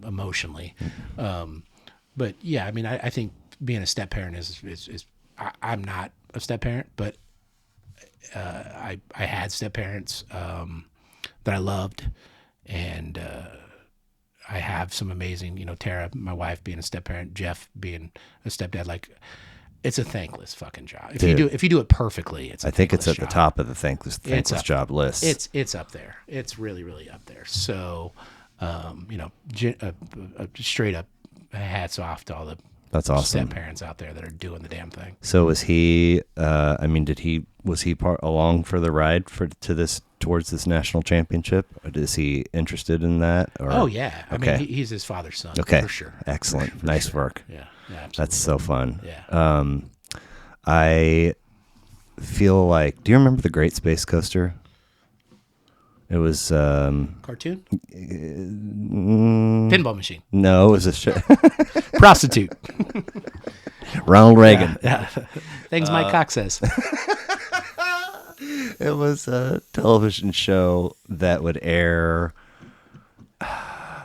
emotionally. But yeah, I mean, I think being a step parent is I'm not a step parent, but I had step parents that I loved, and I have some amazing, Tara, my wife, being a step parent, Jeff being a stepdad. Like, it's a thankless fucking job. If you do it perfectly, I think it's at the top of the thankless job list. It's up there. It's really, really up there. So, straight up hats off to all the That's awesome. step parents out there that are doing the damn thing. So was he? Was he along for the ride towards this national championship? Is he interested in that? Or? Oh yeah, Okay. I mean he's his father's son. Okay, For sure. Excellent, For nice sure. work. Yeah, absolutely. That's so fun. Yeah. I feel like. Do you remember the Great Space Coaster? It was Cartoon. Pinball machine. No, it was a show. Prostitute. Ronald Reagan. Yeah. Things Mike Cox says. It was a television show that would air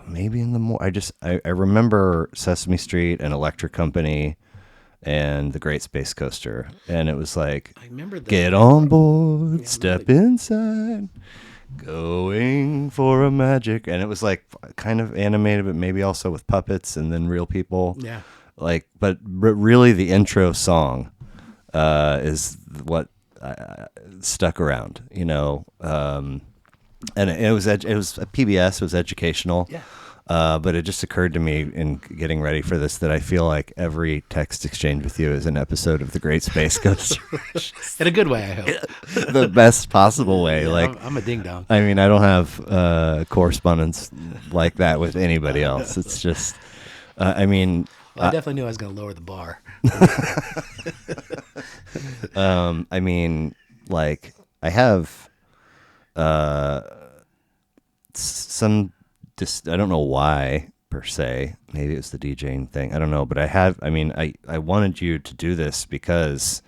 maybe in the morning. I remember Sesame Street and Electric Company and the Great Space Coaster, and it was like, I remember that. Get on board, step inside, going for a magic, and it was like kind of animated, but maybe also with puppets and then real people. Yeah. But really the intro song is what stuck around, and it was a PBS. It was educational. Yeah. But it just occurred to me in getting ready for this that I feel like every text exchange with you is an episode of the Great Space Coaster. In a good way, I hope. The best possible way. Yeah, I'm a ding dong. I mean, I don't have correspondence like that with anybody else. It's just, I definitely knew I was going to lower the bar. I have some. I don't know why per se. Maybe it was the DJing thing. I don't know, but I wanted you to do this because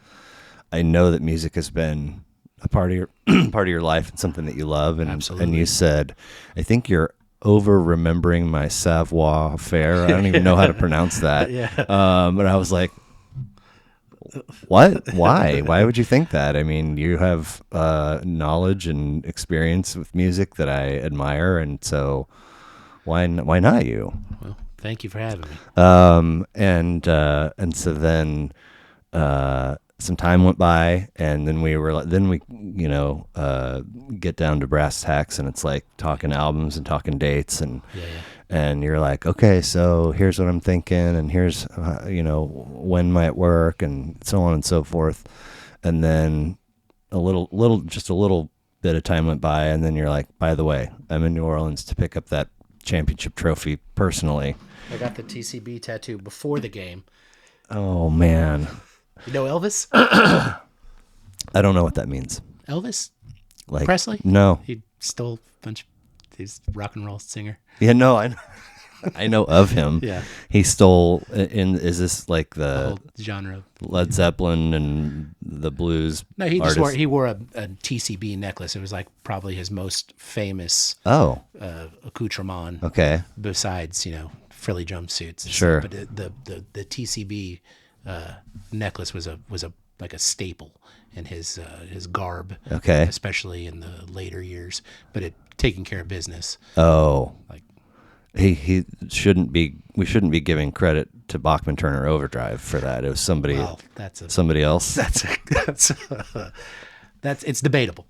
I know that music has been a part of your life and something that you love. And Absolutely. And you said, I think you're over remembering my savoir faire. I don't even know how to pronounce that. Yeah. But I was like, what? Why? Why would you think that? I mean, you have knowledge and experience with music that I admire, and so why not you? Well, thank you for having me. And so then some time went by, and then we get down to brass tacks, and it's like talking albums and talking dates, and Yeah. and you're like, okay, so here's what I'm thinking, and here's when might work, and so on and so forth. And then a little bit of time went by, and then you're like, by the way, I'm in New Orleans to pick up that championship trophy personally. I got the TCB tattoo before the game. Oh man, You know Elvis? I don't know what that means. Elvis Like Presley? No. He stole a bunch. He's a rock and roll singer. Yeah, no, I know of him. Yeah. He stole. Is this like The the whole genre. Led Zeppelin and the blues? No, he just artists? wore a TCB necklace. It was like probably his most famous Oh, accoutrement. okay. Besides, frilly jumpsuits. and Sure. stuff. But the TCB necklace was like a staple in his garb. Okay. Especially in the later years. But it taking care of business. Oh, Like he shouldn't be. We shouldn't be giving credit to Bachman Turner Overdrive for that. It was somebody somebody else. That's it's debatable.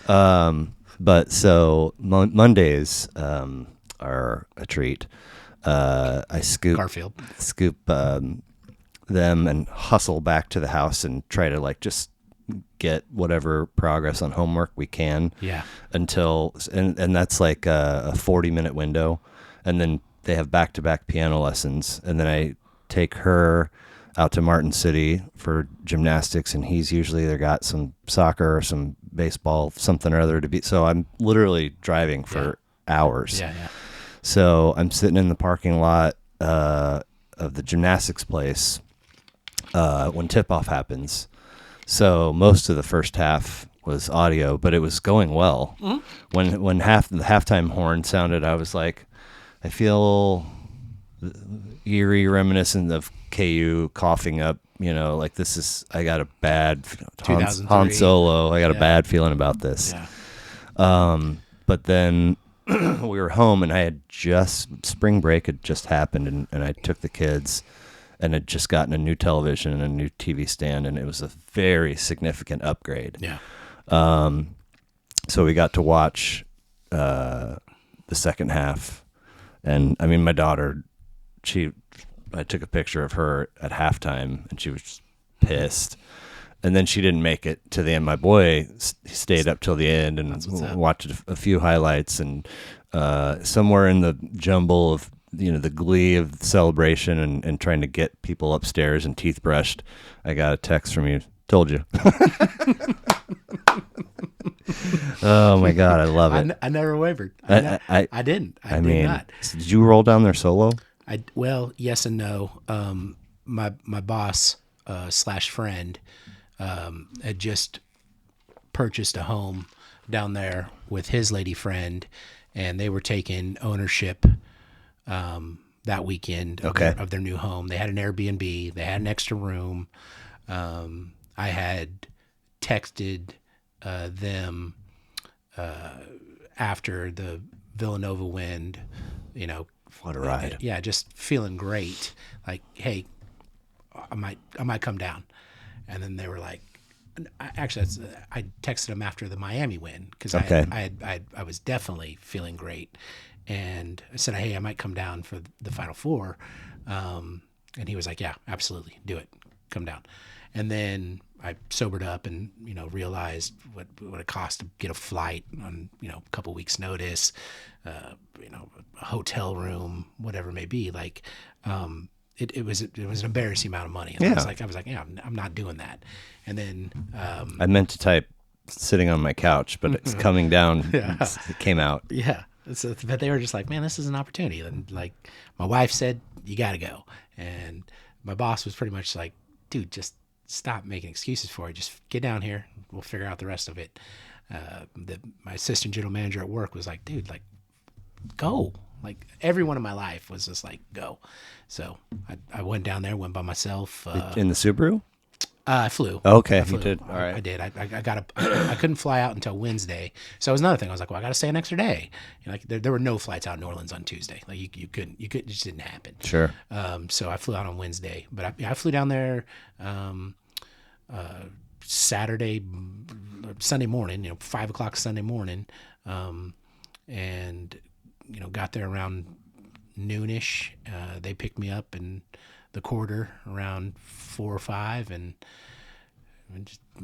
But so Mondays are a treat. I scoop them and hustle back to the house and try to like just get whatever progress on homework we can. Yeah. Until and that's like a 40-minute window, and then they have back-to-back piano lessons, and then I take her out to Martin City for gymnastics, and he's usually either got some soccer or some baseball, something or other to be. So I'm literally driving for hours. Yeah, yeah. So I'm sitting in the parking lot of the gymnastics place when tip-off happens. So most of the first half was audio, but it was going well. Mm-hmm. When the halftime horn sounded, I was like, I feel eerie, reminiscent of KU coughing up. Like this is. I got a bad Han Solo. I got a bad feeling about this. Yeah. But then we were home, and I had spring break had just happened, and I took the kids. And had just gotten a new television and a new TV stand, and it was a very significant upgrade. Yeah. So we got to watch the second half, and I mean, my daughter, I took a picture of her at halftime, and she was pissed. And then she didn't make it to the end. My boy stayed up till the end and watched a few highlights, and somewhere in the jumble of the glee of the celebration and trying to get people upstairs and teeth brushed, I got a text from you. Told you. Oh my God, I love it. I never wavered. I didn't. I did not. Did you roll down there solo? Well, yes and no. My boss / friend had just purchased a home down there with his lady friend, and they were taking ownership that weekend of their new home. They had an Airbnb. They had an extra room. I had texted them after the Villanova win. What a ride! Yeah, just feeling great. Like, hey, I might come down. And then they were like, actually, I texted them after the Miami win because I was definitely feeling great. And I said, hey, I might come down for the Final Four. And he was like, yeah, absolutely. Do it. Come down. And then I sobered up and, realized what it cost to get a flight on, a couple weeks notice, a hotel room, whatever it may be. Like, it was an embarrassing amount of money. And I was like, yeah, I'm not doing that. And then, I meant to type sitting on my couch, but it's coming down. Yeah. It came out. Yeah. But they were just like, man, this is an opportunity. And like my wife said, you got to go. And my boss was pretty much like, dude, just stop making excuses for it. Just get down here. We'll figure out the rest of it. My assistant general manager at work was like, dude, like, go. Like everyone in my life was just like, go. So I went down there, went by myself. In the Subaru? I flew. Okay, I flew. you did. All right. I did. I couldn't fly out until Wednesday. So that was another thing. I was like, well, I got to stay an extra day. There were no flights out of New Orleans on Tuesday. Like you couldn't, it just didn't happen. Sure. So I flew out on Wednesday, but I flew down there, Sunday morning, 5:00 Sunday morning. And, got there around noonish. They picked me up in the quarter around 4 or 5 and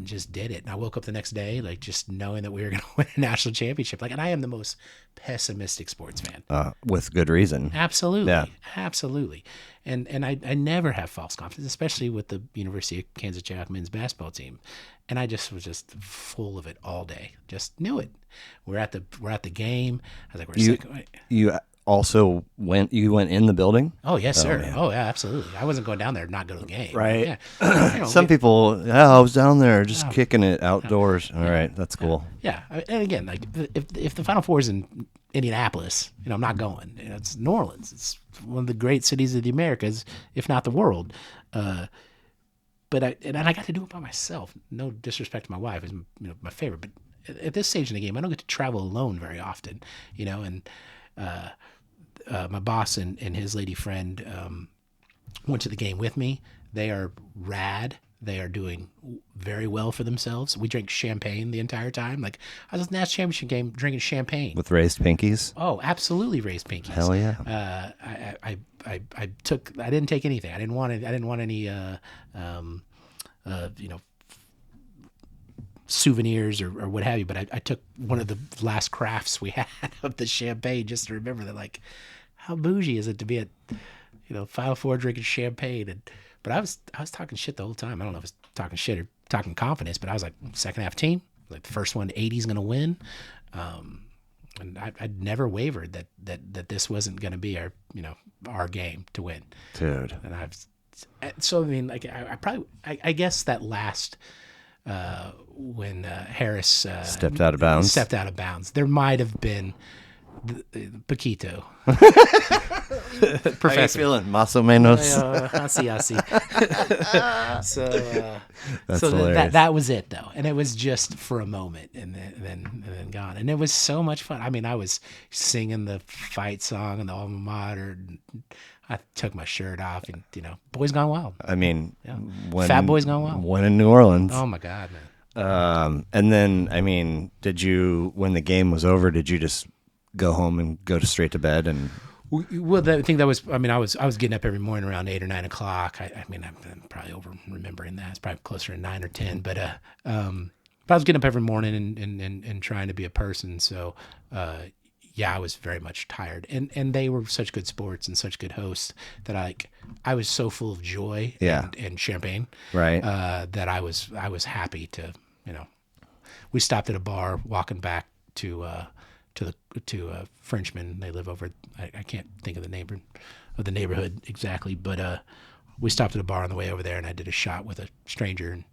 just did it. And I woke up the next day, like just knowing that we were going to win a national championship. Like, and I am the most pessimistic sports fan. With good reason. Absolutely. Yeah. Absolutely. And I never have false confidence, especially with the University of Kansas Jayhawk men's basketball team. And I just was just full of it all day. Just knew it. We're at the game. I was like, you also went in the building? Oh, yes, sir. Man. Oh, yeah, absolutely. I wasn't going down there to not go to the game. Right. Yeah. Some people, I was down there just kicking it outdoors. All right, that's cool. Yeah. And again, like if the Final Four is in Indianapolis, I'm not going. It's New Orleans. It's one of the great cities of the Americas, if not the world. But I got to do it by myself. No disrespect to my wife, is my favorite. But at this stage in the game, I don't get to travel alone very often. And my boss and his lady friend went to the game with me. They are rad. They are doing very well for themselves. We drank champagne the entire time. Like, I was at the national championship game drinking champagne. With raised pinkies? Oh, absolutely raised pinkies. Hell yeah. I didn't take anything. I didn't want it. I didn't want any souvenirs or what have you. But I took one of the last crafts we had of the champagne just to remember that, like, how bougie is it to be at 504 drinking champagne. But I was talking shit the whole time. I don't know if I was talking shit or talking confidence, but I was like, second half team, like the first one, 80's going to win. And I'd never wavered that this wasn't going to be our game to win. Dude. And so, I mean, like, I guess that last, when Harris stepped out of bounds, there might have been Paquito. Professor. How you feeling? Más o menos. Asi. So hilarious. that was it, though. And it was just for a moment and then gone. And it was so much fun. I mean, I was singing the fight song and the alma mater. And I took my shirt off and, Boys Gone Wild. I mean, Fat Boys Gone Wild. When in New Orleans. Oh, my God, man. And then, I mean, when the game was over, did you just go home and go straight to bed? And well, I think that was. I mean, I was getting up every morning around 8 or 9 o'clock. I mean, I'm probably over remembering that. It's probably closer to 9 or 10. But I was getting up every morning and trying to be a person. So yeah, I was very much tired. And they were such good sports and such good hosts that I was so full of joy and champagne, right? That I was happy to. We stopped at a bar walking back to Frenchmen. They live over. I can't think of the name of the neighborhood exactly, but we stopped at a bar on the way over there, and I did a shot with a stranger, and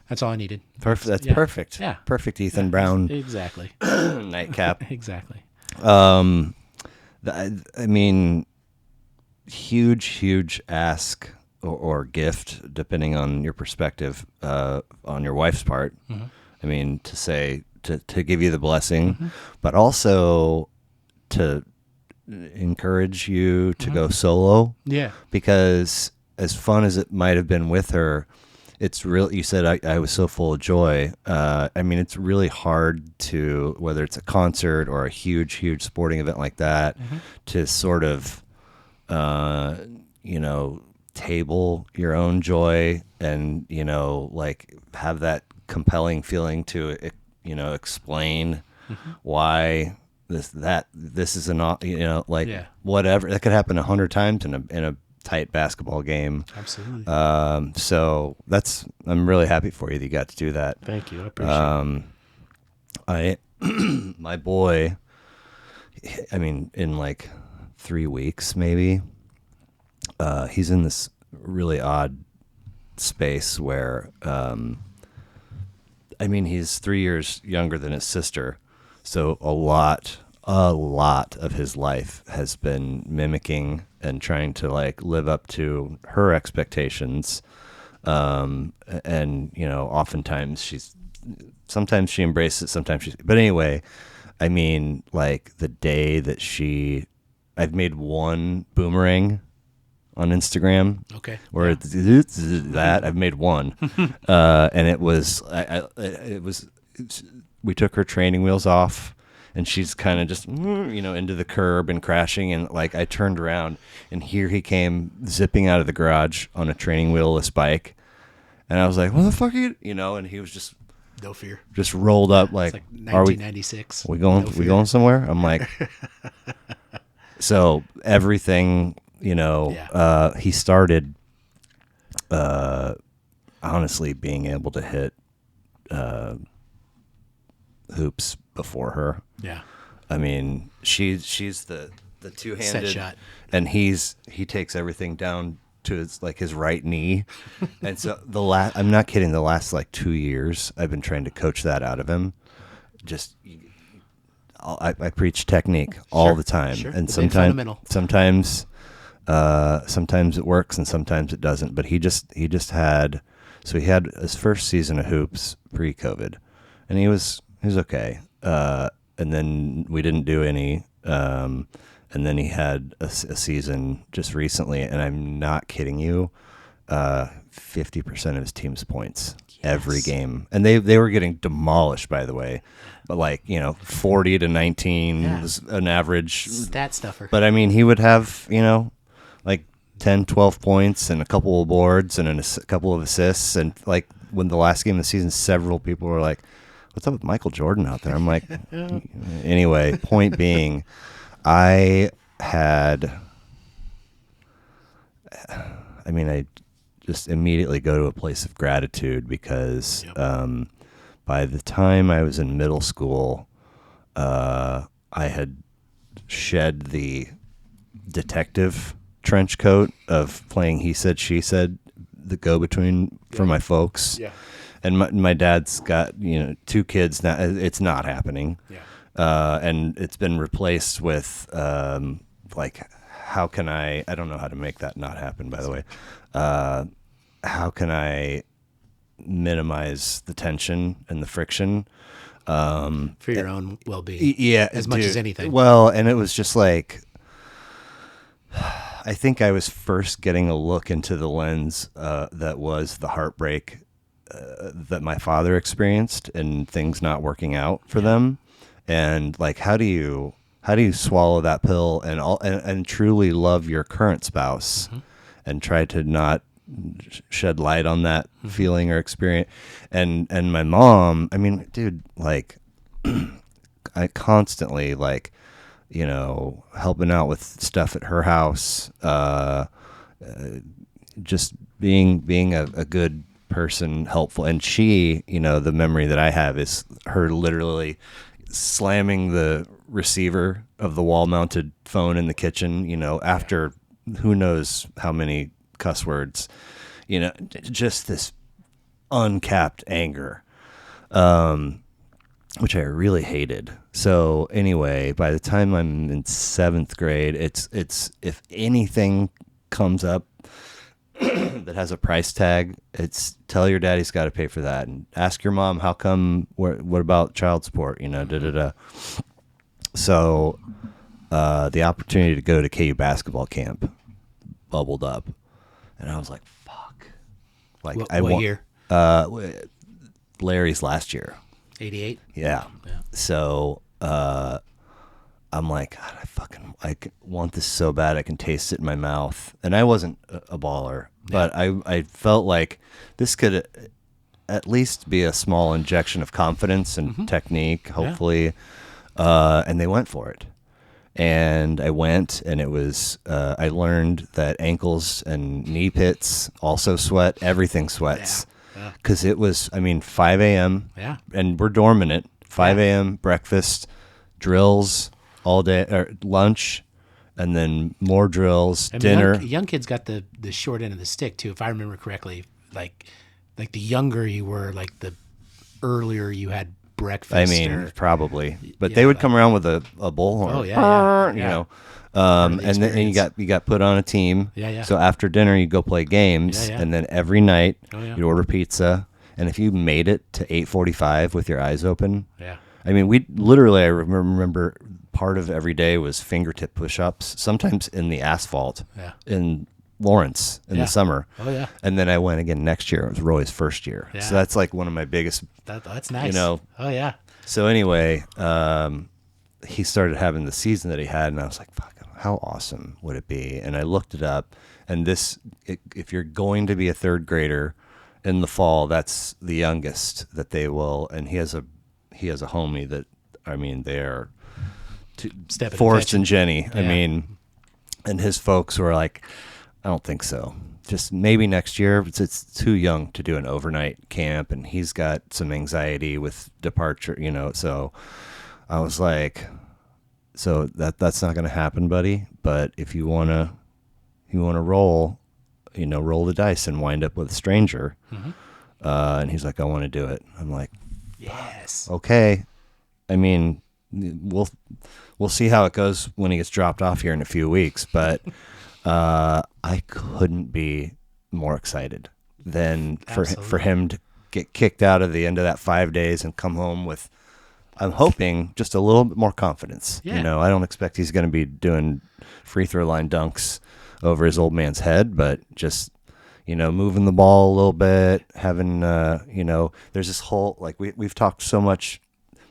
that's all I needed. Perfect. That's perfect. Yeah, perfect. Ethan Brown. Exactly. Nightcap. Exactly. I mean, huge ask or gift, depending on your perspective, on your wife's part. Mm-hmm. I mean, to say. To give you the blessing, mm-hmm. but also to encourage you to go solo. Yeah. Because as fun as it might have been with her, it's real. You said I was so full of joy. I mean, it's really hard to, whether it's a concert or a huge sporting event like that, mm-hmm. to sort of, table your own joy and, like have that compelling feeling to explain mm-hmm. why this is whatever that could happen 100 times in a tight basketball game. Absolutely. So I'm really happy for you that you got to do that. Thank you. I appreciate it. My boy, I mean, in like 3 weeks maybe, he's in this really odd space where I mean, he's 3 years younger than his sister, so a lot of his life has been mimicking and trying to like live up to her expectations. And oftentimes sometimes she embraces it, sometimes but anyway, I mean, like the day that I've made one boomerang on Instagram. Okay. Where it's that I've made one, and it was we took her training wheels off, and she's kind of just into the curb and crashing, and like I turned around, and here he came zipping out of the garage on a training wheelless bike, and I was like, "What the fuck are you?" And he was just no fear, just rolled up like, it's like 1996. We going somewhere? I'm like, so everything. He started honestly being able to hit hoops before her. Yeah. I mean, she's the two-handed set shot, and he takes everything down to his right knee. And so I'm not kidding, the last like 2 years I've been trying to coach that out of him. Just I preach technique all the time. Sure. And sometimes it works and sometimes it doesn't, but he had his first season of hoops pre-COVID, and he was okay, and then we didn't do any, and then he had a season just recently, and I'm not kidding you, 50% of his team's points every game, and they were getting demolished, by the way, but 40 to 19 was an average stat stuffer. But I mean, he would have like 10, 12 points and a couple of boards and a couple of assists, and like when the last game of the season, several people were like, "What's up with Michael Jordan out there?" I'm like, anyway, point being, I just immediately go to a place of gratitude because by the time I was in middle school, I had shed the detective trench coat of playing He Said, She Said, the go-between for my folks. Yeah. And my dad's got 2 kids now. It's not happening. Yeah. And it's been replaced with how can I don't know how to make that not happen, by the way. How can I minimize the tension and the friction For your own well-being. Yeah, As much as anything. Well, and it was just like, I think I was first getting a look into the lens that was the heartbreak that my father experienced and things not working out for them, and like how do you swallow that pill and truly love your current spouse, and try to not shed light on that feeling or experience. And my mom, I mean, dude, like I constantly helping out with stuff at her house, just being a good person, helpful. And she, the memory that I have is her literally slamming the receiver of the wall-mounted phone in the kitchen, after who knows how many cuss words, just this uncapped anger, which I really hated. So anyway, by the time I'm in 7th grade, it's if anything comes up that has a price tag, it's tell your daddy's got to pay for that, and ask your mom how come. What about child support? Da da da. So the opportunity to go to KU basketball camp bubbled up, and I was like, "Fuck!" Like what year? Larry's last year. 88. Yeah. So I'm like, God, I want this so bad. I can taste it in my mouth. And I wasn't a baller, but I felt like this could at least be a small injection of confidence and technique, hopefully. And they went for it. And I went, and it was, I learned that ankles and knee pits also sweat. Everything sweats. Because it was, 5 a.m. Yeah. And we're dormant. 5 a.m., breakfast, drills all day, or lunch, and then more drills, dinner. Young kids got the short end of the stick, too, if I remember correctly. Like the younger you were, like the earlier you had breakfast. Probably. But they would come around with a bullhorn. Oh, yeah. You know. And then you got put on a team. Yeah. So after dinner, you go play games, and then every night you'd order pizza. And if you made it to 8:45 with your eyes open, I remember part of every day was fingertip push-ups, sometimes in the asphalt in Lawrence in the summer. Oh yeah. And then I went again next year. It was Roy's first year, so that's like one of my biggest. That's nice. Oh yeah. So anyway, he started having the season that he had, and I was like, "Fuck, how awesome would it be?" And I looked it up, and if you're going to be a third grader in the fall, that's the youngest that they will. And he has a homie that, they are Forrest and Jenny. And his folks were like, "I don't think so. Just maybe next year. It's too young to do an overnight camp, and he's got some anxiety with departure, So I was like, "So that's not going to happen, buddy. But if you wanna roll, roll the dice and wind up with a stranger." And he's like, "I want to do it." I'm like, "Yes, okay." We'll see how it goes when he gets dropped off here in a few weeks, but I couldn't be more excited than for him to get kicked out of the end of that 5 days and come home with I'm hoping just a little bit more confidence. Yeah. You know, I don't expect he's going to be doing free throw line dunks over his old man's head, but just, you know, moving the ball a little bit, having, you know, there's this whole, like we've talked so much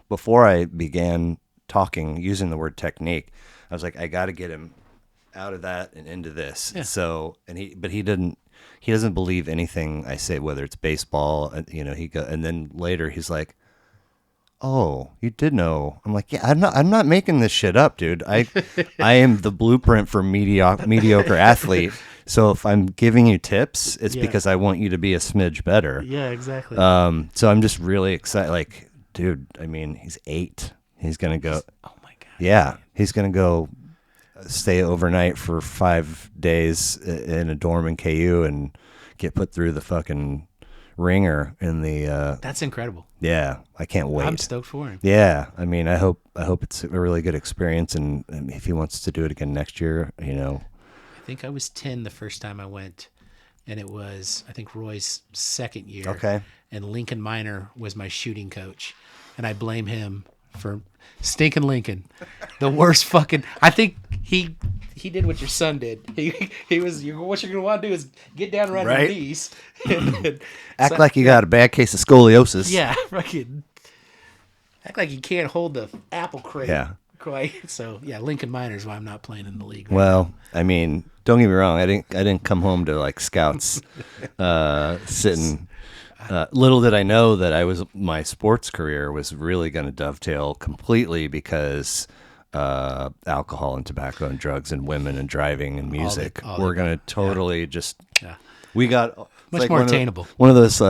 before I began talking, using the word technique. I was like, I got to get him out of that and into this. Yeah. So, but he doesn't believe anything I say, whether it's baseball, you know, and then later he's like, oh, you did know. I'm like, yeah, I'm not making this shit up, dude. I am the blueprint for mediocre athlete. So if I'm giving you tips, it's because I want you to be a smidge better. Yeah, exactly. So I'm just really excited. Like, dude, I mean, he's 8. He's going to go. Oh my God. Yeah. He's going to go stay overnight for 5 days in a dorm in KU and get put through the fucking ringer in the That's incredible. yeah, I can't wait. I'm stoked for him. Yeah, I mean, I hope it's a really good experience, and if he wants to do it again next year, you know. I think I was 10 the first time I went, and it was, I think, Roy's second year. Okay. And Lincoln Miner was my shooting coach, and I blame him for stinking Lincoln. The worst fucking. I think he did what your son did. He was. What you're gonna want to do is get down around your knees. And Act like you got a bad case of scoliosis. yeah, fucking. Act like you can't hold the apple crate. Yeah. Quite. So yeah, Lincoln Miner's why I'm not playing in the league. Right Well, I mean, don't get me wrong. I didn't come home to like scouts, sitting. Little did I know that my sports career was really going to dovetail completely because alcohol and tobacco and drugs and women and driving and music were going to totally just. Yeah. We got Much like more one attainable. One of those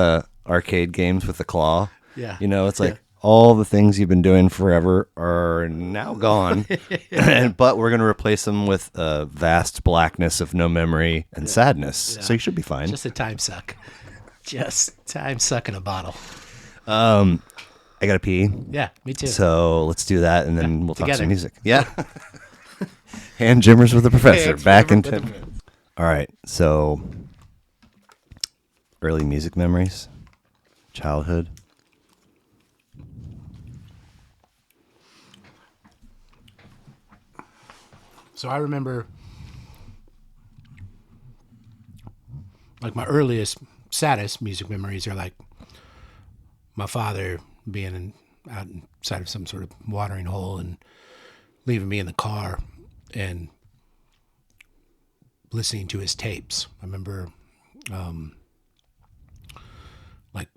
arcade games with the claw. Yeah. You know, it's like all the things you've been doing forever are now gone, but we're going to replace them with a vast blackness of no memory and sadness. So you should be fine. Just a time suck. Just time suck in a bottle. I got to pee. Yeah, me too. So let's do that, and then we'll talk together. some music. Yeah. Hand Jimmers with the Professor. Hands Back in forever 10. All right. So early music memories, childhood. So I remember, like, my earliest, saddest music memories are like my father being out inside of some sort of watering hole and leaving me in the car and listening to his tapes. I remember, like,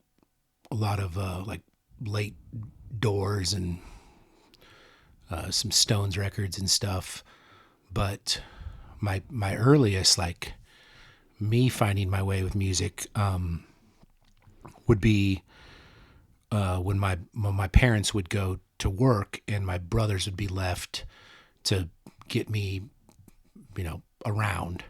a lot of like late Doors and some Stones records and stuff. But my earliest, like, me finding my way with music would be when my parents would go to work and my brothers would be left to get me, you know, around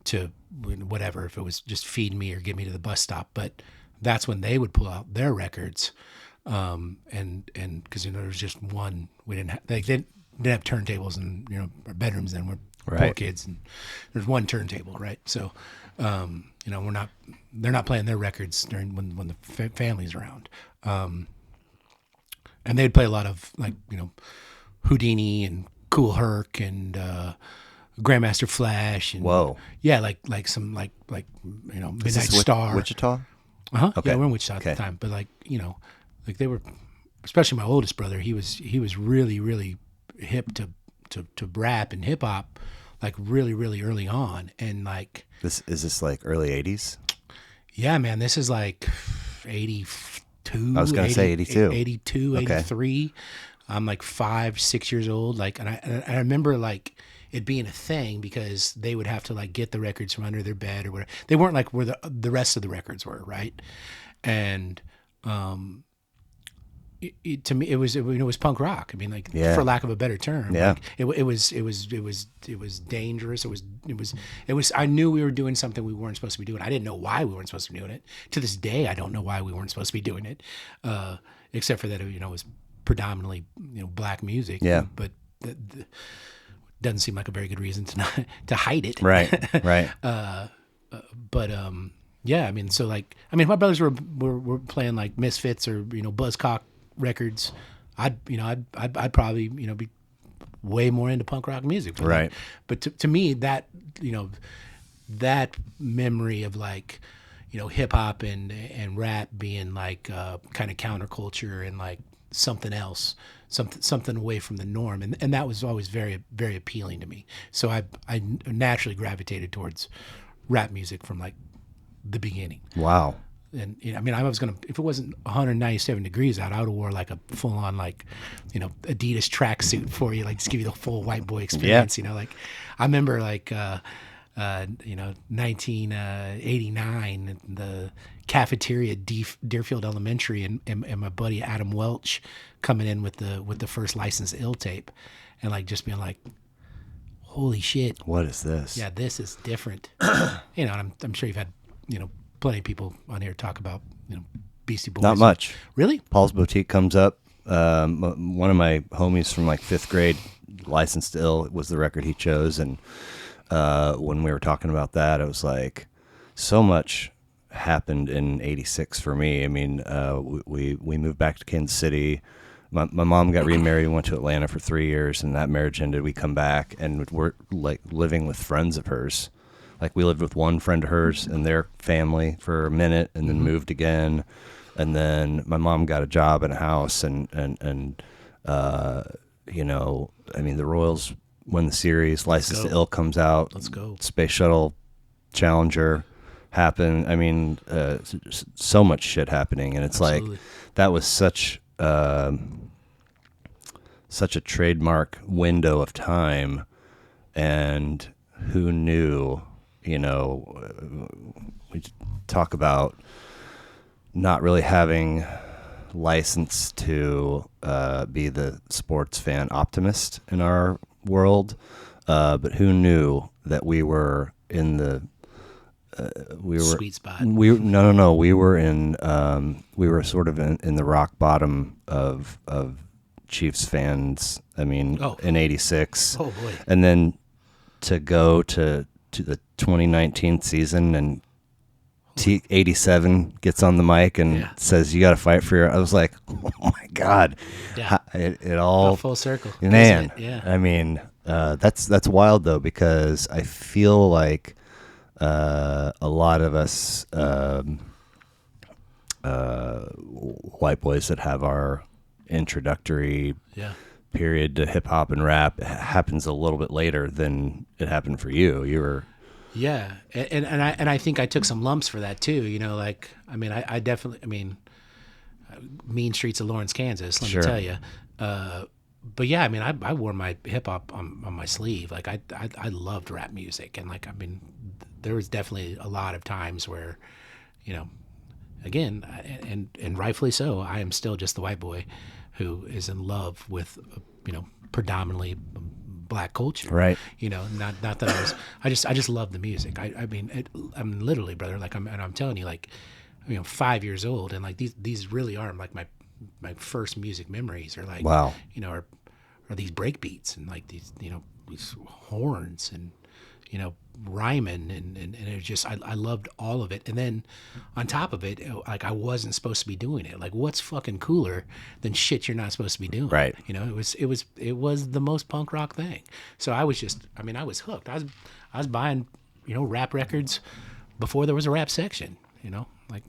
to whatever, if it was just feed me or get me to the bus stop. But that's when they would pull out their records, and because, you know, there was just one. We didn't they didn't have turntables in, you know, our bedrooms then. We're poor Right. kids, and there's one turntable, right? So, you know, they're not playing their records during when the family's around. And they'd play a lot of, like, you know, Houdini and Cool Herc and Grandmaster Flash and Whoa. yeah, like some like you know, Is Midnight this Star. Wichita? Uh-huh. Okay. Yeah, we're in Wichita at the time, but, like, you know, like they were, especially my oldest brother. He was really, really hip to rap and hip hop, like, really, really early on. And, like, This like early 80s? yeah, man, this is like 82. I was gonna say 82. 82, Okay. 83. I'm like 5, 6 years old. Like, and I remember, like, it being a thing because they would have to, like, get the records from under their bed or whatever. They weren't like where the rest of the records were, right? And to me, it was punk rock. I mean, like, Yeah. for lack of a better term. Yeah. Like, it was dangerous. It was. I knew we were doing something we weren't supposed to be doing. I didn't know why we weren't supposed to be doing it. To this day, I don't know why we weren't supposed to be doing it, except for that, you know, it was predominantly, you know, black music. Yeah. But doesn't seem like a very good reason to not to hide it. Right. Right. But yeah, I mean, so, like, I mean, my brothers were playing, like, Misfits or, you know, Buzzcock records, I'd probably be way more into punk rock music. But Right. but to me, that that memory of like hip hop and rap being like kind of counterculture and like something else, something away from the norm, and that was always very very appealing to me. So I naturally gravitated towards rap music from like the beginning. Wow. And I mean, I was gonna, if it wasn't 197 degrees out, I would have wore like a full on like, Adidas tracksuit for you, like just give you the full white boy experience. Like I remember like 1989, the cafeteria at Deerfield Elementary, and my buddy Adam Welch coming in with the first licensed ill tape, and like just being like, holy shit, What is this? yeah, this is different. And I'm sure you've had plenty of people on here talk about Beastie Boys. Not much. Really? Paul's Boutique comes up. One of my homies from like 5th grade, Licensed to Ill, was the record he chose. And when we were talking about that, I was like, so much happened in '86 for me. I mean, we moved back to Kansas City. My mom got remarried, went to Atlanta for 3 years, and that marriage ended. We come back, and we're like living with friends of hers. Like we lived with one friend of hers and their family for a minute, and then moved again. And then my mom got a job in a house, and I mean, the Royals win the series. License to Ill comes out. Let's go. Space Shuttle Challenger happened. I mean, so much shit happening, and it's Absolutely. like that was such a trademark window of time, and who knew? We talk about not really having license to be the sports fan optimist in our world, but who knew that we were in the Sweet spot. We were in we were sort of in the rock bottom of Chiefs fans. I mean, in '86. Oh boy. And then to go to the 2019 season, and 87 gets on the mic and says, "You got to fight for your." I was like, "Oh my god!" Yeah. It all full circle, man. Yeah. I mean, that's wild though, because I feel like a lot of us white boys that have our introductory period to hip hop and rap happens a little bit later than it happened for you. You were, and I think I took some lumps for that too. Like I mean, I definitely, mean streets of Lawrence, Kansas. Let me tell you. But yeah, I mean, I wore my hip hop on my sleeve. Like I loved rap music, and like I mean, there was definitely a lot of times where, again, and rightfully so, I am still just the white boy who is in love with, predominantly black culture. Right. Not that I just love the music. I mean, I'm literally, brother, like I'm telling you, like, 5 years old, and like these really are like my first music memories are like, wow, are these break beats and like these horns and rhyming and it was just I loved all of it. And then on top of it, like I wasn't supposed to be doing it. Like what's fucking cooler than shit you're not supposed to be doing? Right. It was the most punk rock thing. So I was hooked. I was buying rap records before there was a rap section. Like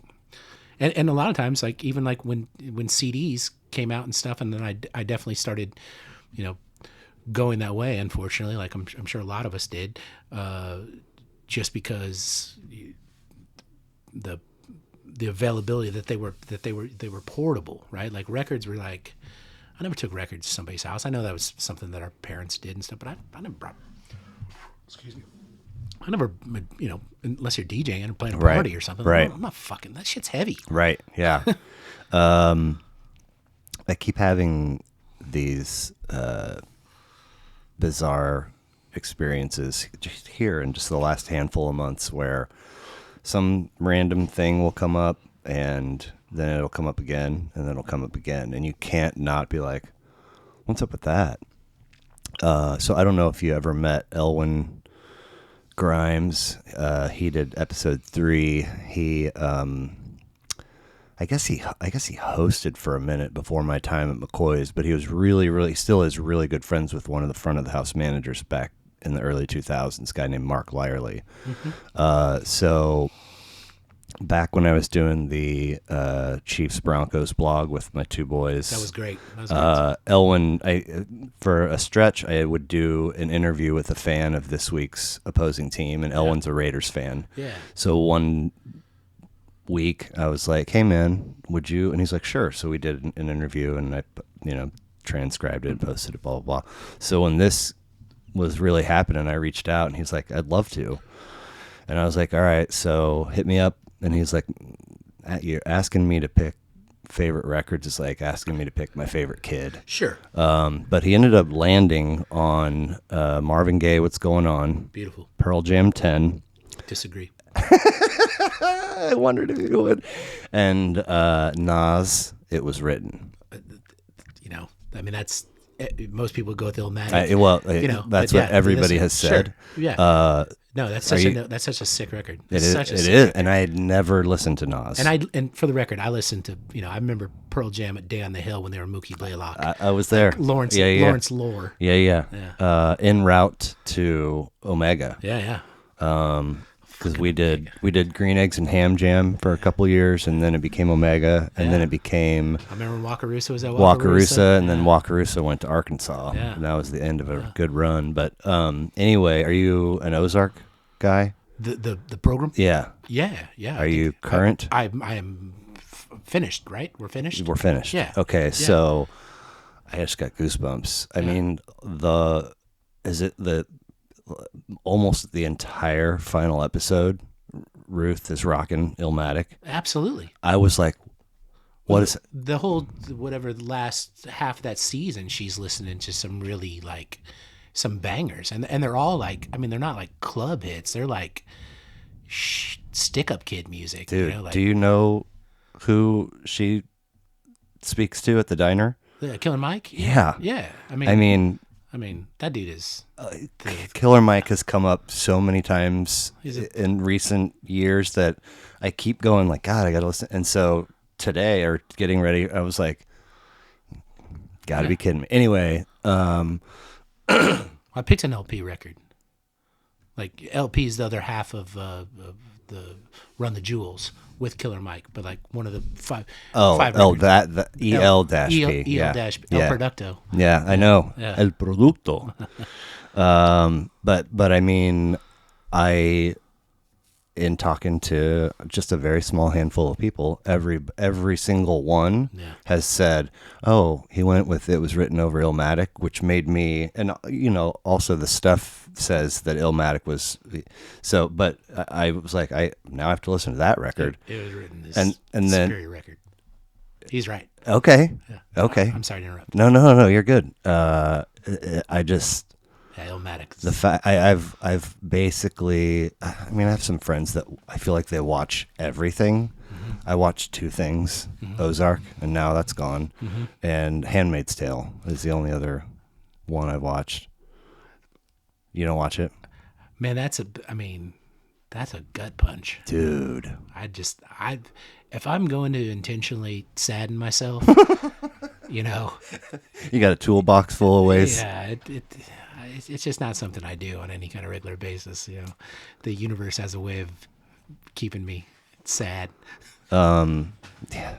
and a lot of times, like even like when CDs came out and stuff, and then I definitely started going that way, unfortunately, like I'm sure a lot of us did, just because the availability that they were portable, right? Like records were like, I never took records to somebody's house. I know that was something that our parents did and stuff, but I never brought, excuse me, I never, unless you're DJing and playing a party or something. Right. I'm not fucking, that shit's heavy. Right. Yeah. I keep having these bizarre experiences just here in just the last handful of months where some random thing will come up, and then it'll come up again, and then it'll come up again, and you can't not be like, what's up with that? So I don't know if you ever met Elwin Grimes. He did episode 3. He I guess he hosted for a minute before my time at McCoy's, but he was really still is really good friends with one of the front of the house managers back in the early 2000s, a guy named Mark Lyerly. So back when I was doing the Chiefs Broncos blog with my two boys, That was great. That was great. Elwin, for a stretch, I would do an interview with a fan of this week's opposing team, and Elwin's a Raiders fan. Yeah. So one week I was like, "Hey man, would you?" And he's like, "Sure." So we did an interview, and I, transcribed it and posted it, blah blah blah. So when this was really happening, I reached out, and he's like, "I'd love to." And I was like, "All right, so hit me up." And he's like, "You're asking me to pick favorite records is like asking me to pick my favorite kid." Sure. But he ended up landing on Marvin Gaye, "What's Going On," Beautiful. Pearl Jam 10. Disagree. I wondered if you would. And Nas, "It Was Written." I mean, that's most people go with Illmatic. That's what everybody has said. Sure. Yeah. No, that's such a sick record. It is. And I had never listened to Nas. And for the record, I listened to I remember Pearl Jam at Day on the Hill when they were Mookie Blaylock. I was there. Lawrence Lore. Yeah. En route to Omega. Yeah. Because we did Green Eggs and Ham Jam for a couple years, and then it became Omega, and then it became I remember when Wakarusa was at Wakarusa, and then Wakarusa went to Arkansas. Yeah. And that was the end of a good run. But anyway, are you an Ozark guy? The program? Yeah. Yeah. Are you current? I am finished, right? We're finished? We're finished. Yeah. Okay, Yeah. so I just got goosebumps. I mean, almost the entire final episode, Ruth is rocking Illmatic. Absolutely. I was like, what is it? The whole, whatever, the last half of that season, she's listening to some really, some bangers. And they're all they're not like club hits. They're like stick-up kid music. Dude, do you know who she speaks to at the diner? Killer Mike? Yeah. Yeah. I mean, that dude is... Killer Mike has come up so many times in recent years that I keep going like, God, I got to listen. And so today, or getting ready, I was like, gotta be kidding me. Anyway. I picked an LP record. Like, LP is the other half of the Run the Jewels with Killer Mike, but one of the five records. that EL-P. El Producto. Yeah, I know. Yeah. El Producto. But I mean, in talking to just a very small handful of people, every single one has said, "Oh, he went with It Was Written over Illmatic," which made me, and also the stuff says that Illmatic was so. But I was like, I now have to listen to that record. It Was Written this and then superior record. He's right. Okay, Yeah. okay. I'm sorry to interrupt. No, you're good. I just. Yeah, Illmatic. The fact I've basically, I have some friends that I feel like they watch everything. Mm-hmm. I watched two things, Ozark, and now that's gone. Mm-hmm. And Handmaid's Tale is the only other one I watched. You don't watch it? Man, that's a gut punch. Dude. If I'm going to intentionally sadden myself, You got a toolbox full of ways. Yeah, it's just not something I do on any kind of regular basis. The universe has a way of keeping me sad. Yeah.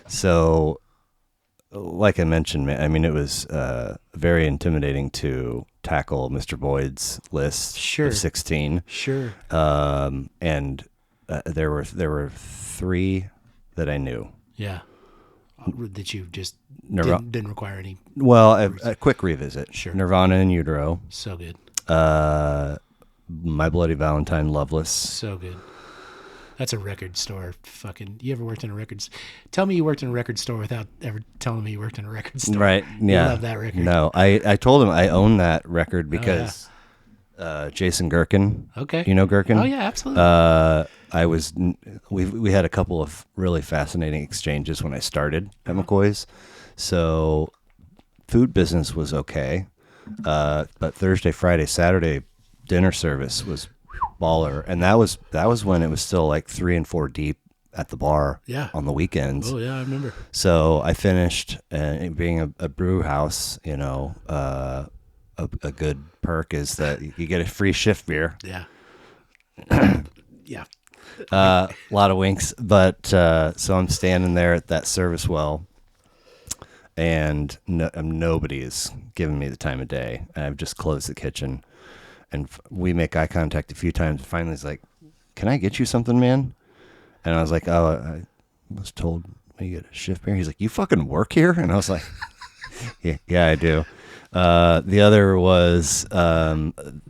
So, like I mentioned, it was very intimidating to tackle Mr. Boyd's list of 16. Sure. And there were 3 that I knew. Yeah. That you just didn't require any. Well, a quick revisit. Sure. Nirvana in Utero. So good. My Bloody Valentine, Loveless. So good. That's a record store. You ever worked in a record? Tell me you worked in a record store without ever telling me you worked in a record store. Right. Yeah. I love that record. No, I told him I own that record because Jason Gherkin. Okay. You know Gherkin? Oh yeah, absolutely. We had a couple of really fascinating exchanges when I started at McCoy's. So food business was okay. But Thursday, Friday, Saturday dinner service was baller. And that was when it was still like 3 and 4 deep at the bar Yeah. on the weekends. Oh yeah, I remember. So I finished, and being a brew house, a good perk is that you get a free shift beer. Yeah. Yeah. A lot of winks, but so I'm standing there at that service well, and nobody is giving me the time of day. I've just closed the kitchen, and we make eye contact a few times. Finally, he's like, "Can I get you something, man?" And I was like, "Oh, I was told me to get a shift beer." He's like, "You fucking work here?" And I was like, "Yeah, I do." The other was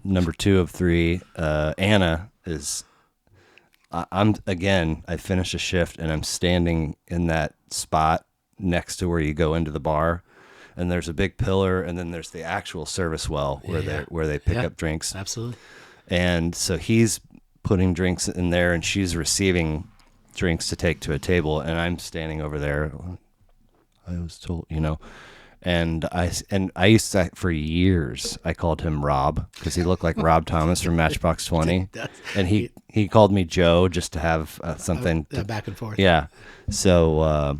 number 2 of 3. Anna is. I finished a shift and I'm standing in that spot next to where you go into the bar, and there's a big pillar, and then there's the actual service well where they pick up drinks. Absolutely. And so he's putting drinks in there, and she's receiving drinks to take to a table, and I'm standing over there. I was told, and I used to, for years, I called him Rob because he looked like Rob Thomas from Matchbox 20, and he called me Joe just to have something back and forth. Yeah. So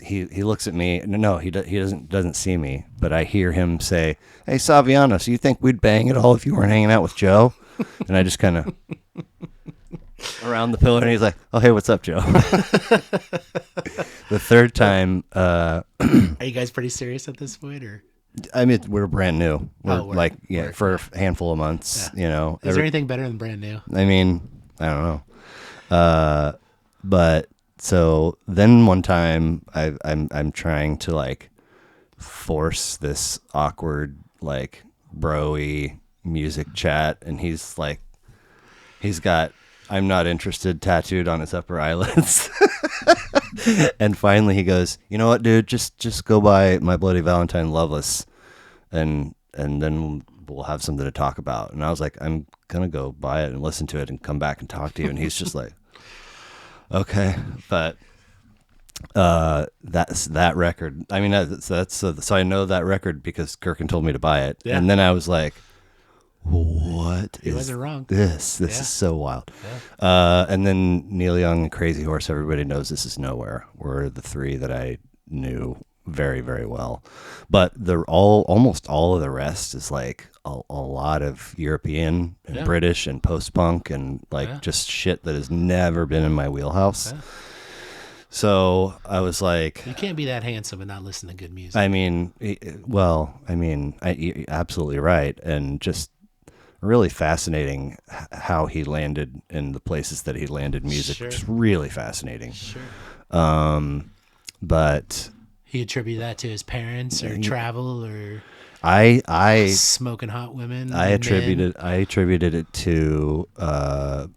he looks at me. No, he doesn't see me, but I hear him say, "Hey, Saviano, so you think we'd bang at all if you weren't hanging out with Joe?" And I just kind of around the pillar, and he's like, "Oh, hey, what's up, Joe?" The third time, Are you guys pretty serious at this point, or? I mean, we're brand new. We're we're- for a handful of months, Is there anything better than brand new? I mean, I don't know. But so then one time I'm trying to like force this awkward like bro-y music chat, and he's got "I'm not interested" tattooed on his upper eyelids. And finally he goes, "You know what, dude, just go buy My Bloody Valentine Loveless, and then we'll have something to talk about." And I was like, "I'm gonna go buy it and listen to it and come back and talk to you." And he's just like, "Okay." But that's that record. I mean, that's so I know that record because Kirkin told me to buy it. Yeah. And then I was like, "What He is wasn't wrong. this? This Yeah. is so wild." Yeah. And then Neil Young and Crazy Horse, everybody knows This Is Nowhere, were the 3 that I knew very, very well. But almost all of the rest is like a lot of European and British and post-punk and just shit that has never been in my wheelhouse. Yeah. So I was like, You can't be that handsome and not listen to good music. I mean, you're absolutely right. And just really fascinating how he landed in the places that he landed music. Sure. Just really fascinating. Sure. But He attributed that to his parents or travel or I smoking hot women. I and men. attributed it to I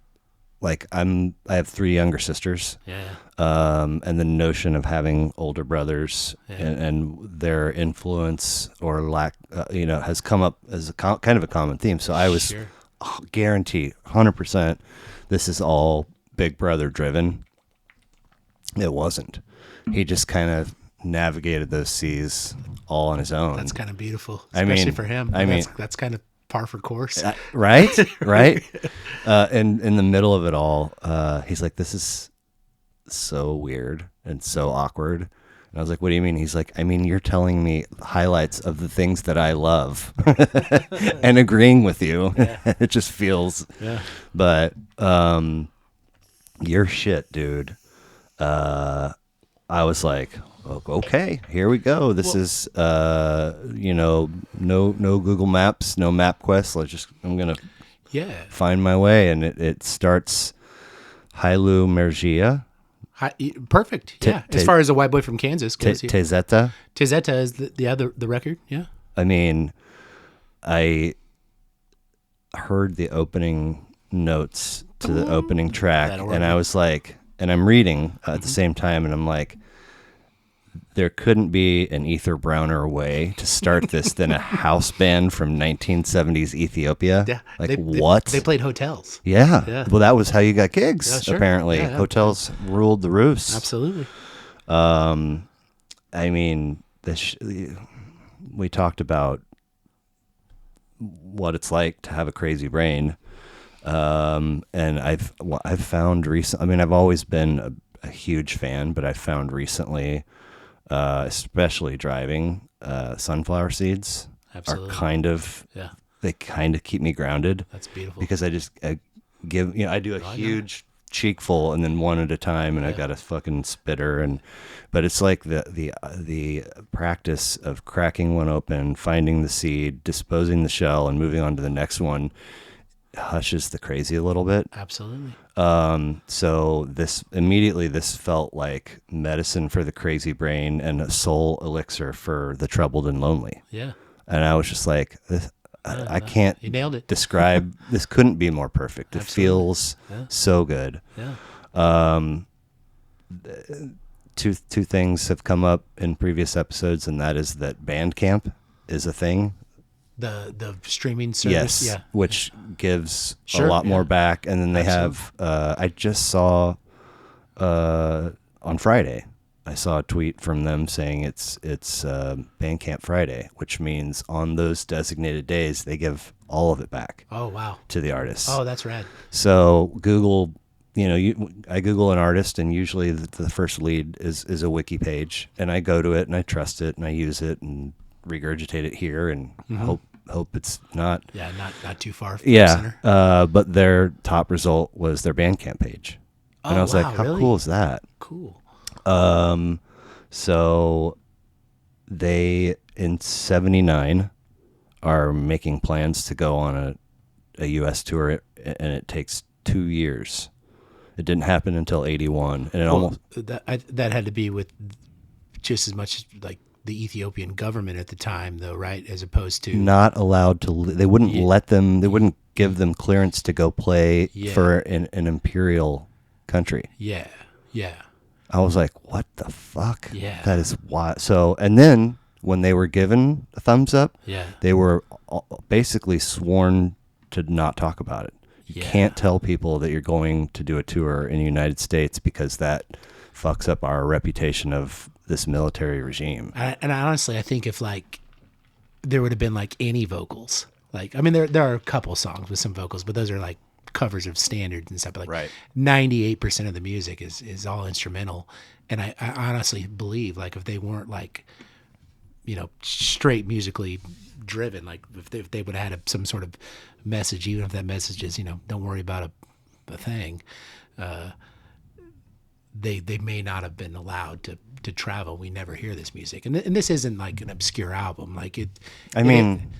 have 3 younger sisters. Yeah. And the notion of having older brothers and their influence or lack, has come up as kind of a common theme. So I was guarantee 100% this is all Big Brother driven. It wasn't. He just kind of navigated those seas all on his own. That's kind of beautiful, I especially mean- for him. I mean- That's kind of par for course. Right? Right? And in the middle of it all, he's like, "This is so weird and so awkward." And I was like, "What do you mean?" He's like, "I mean, you're telling me highlights of the things that I love and agreeing with you." It just feels, but your shit, dude. I was like, "Okay, here we go. This is, no Google Maps, no MapQuest. I'm going to find my way." And it starts Hailu Mergia. Perfect. Yeah. As far as a white boy from Kansas goes, Tezeta. Tizeta is the record. Yeah. I mean, I heard the opening notes to the opening track, and I was like, and I'm reading at the same time, and I'm like, there couldn't be an Ether Browner way to start this than a house band from 1970s Ethiopia. Yeah. What? They played hotels. Yeah. Well, that was how you got gigs, Yeah, sure. apparently. Yeah. Hotels ruled the roost. Absolutely. I mean, we talked about what it's like to have a crazy brain. And I've found recent. I mean, I've always been a huge fan, but I found recently, especially driving, sunflower seeds are Absolutely. kind of Yeah. they kind of keep me grounded That's beautiful. because I give I do a I know. huge cheekful and then one at a time, and I Yeah. got a fucking spitter, but it's like the practice of cracking one open, finding the seed, disposing the shell, and moving on to the next one hushes the crazy a little bit. Absolutely. So this felt like medicine for the crazy brain and a soul elixir for the troubled and lonely. Yeah. And I was just like, I can't You nailed it. describe. This couldn't be more perfect. It Absolutely. feels Yeah. so good. Yeah. Two things have come up in previous episodes, and that is that Bandcamp is a thing. The streaming service. Yes, Yeah. which gives Sure, a lot more yeah. back. And then they have, I just saw on Friday, I saw a tweet from them saying it's Bandcamp Friday, which means on those designated days, they give all of it back Oh wow. to the artists. Oh, that's rad. So Google, I Google an artist, and usually the first lead is a wiki page, and I go to it and I trust it and I use it and regurgitate it here and hope it's not. Yeah. Not too far from the Yeah, center. but their top result was their Bandcamp page, and Oh, I was wow, like, how really? cool is that? Cool. So they in '79 are making plans to go on a U.S. tour, and it takes 2 years. It didn't happen until '81, and Well, that had to be with just as much like the Ethiopian government at the time, though, right? As opposed to not allowed to. They wouldn't let them. They wouldn't give them clearance to go play Yeah. for an imperial country. yeah, yeah, I was like, what the fuck? Yeah. That is why. So, and then when they were given a thumbs up, yeah. they were basically sworn to not talk about it. You Yeah. can't tell people that you're going to do a tour in the United States because that fucks up our reputation of this military regime. And I honestly, I think if like there would have been like any vocals, like I mean, there are a couple songs with some vocals, but those are like covers of standards and stuff. But like Right. 98% of the music is all instrumental, and I honestly believe like if they weren't like straight musically driven, like if they would have had some sort of message, even if that message is don't worry about a thing. They may not have been allowed to travel. We never hear this music, and this isn't like an obscure album. Like it. I mean,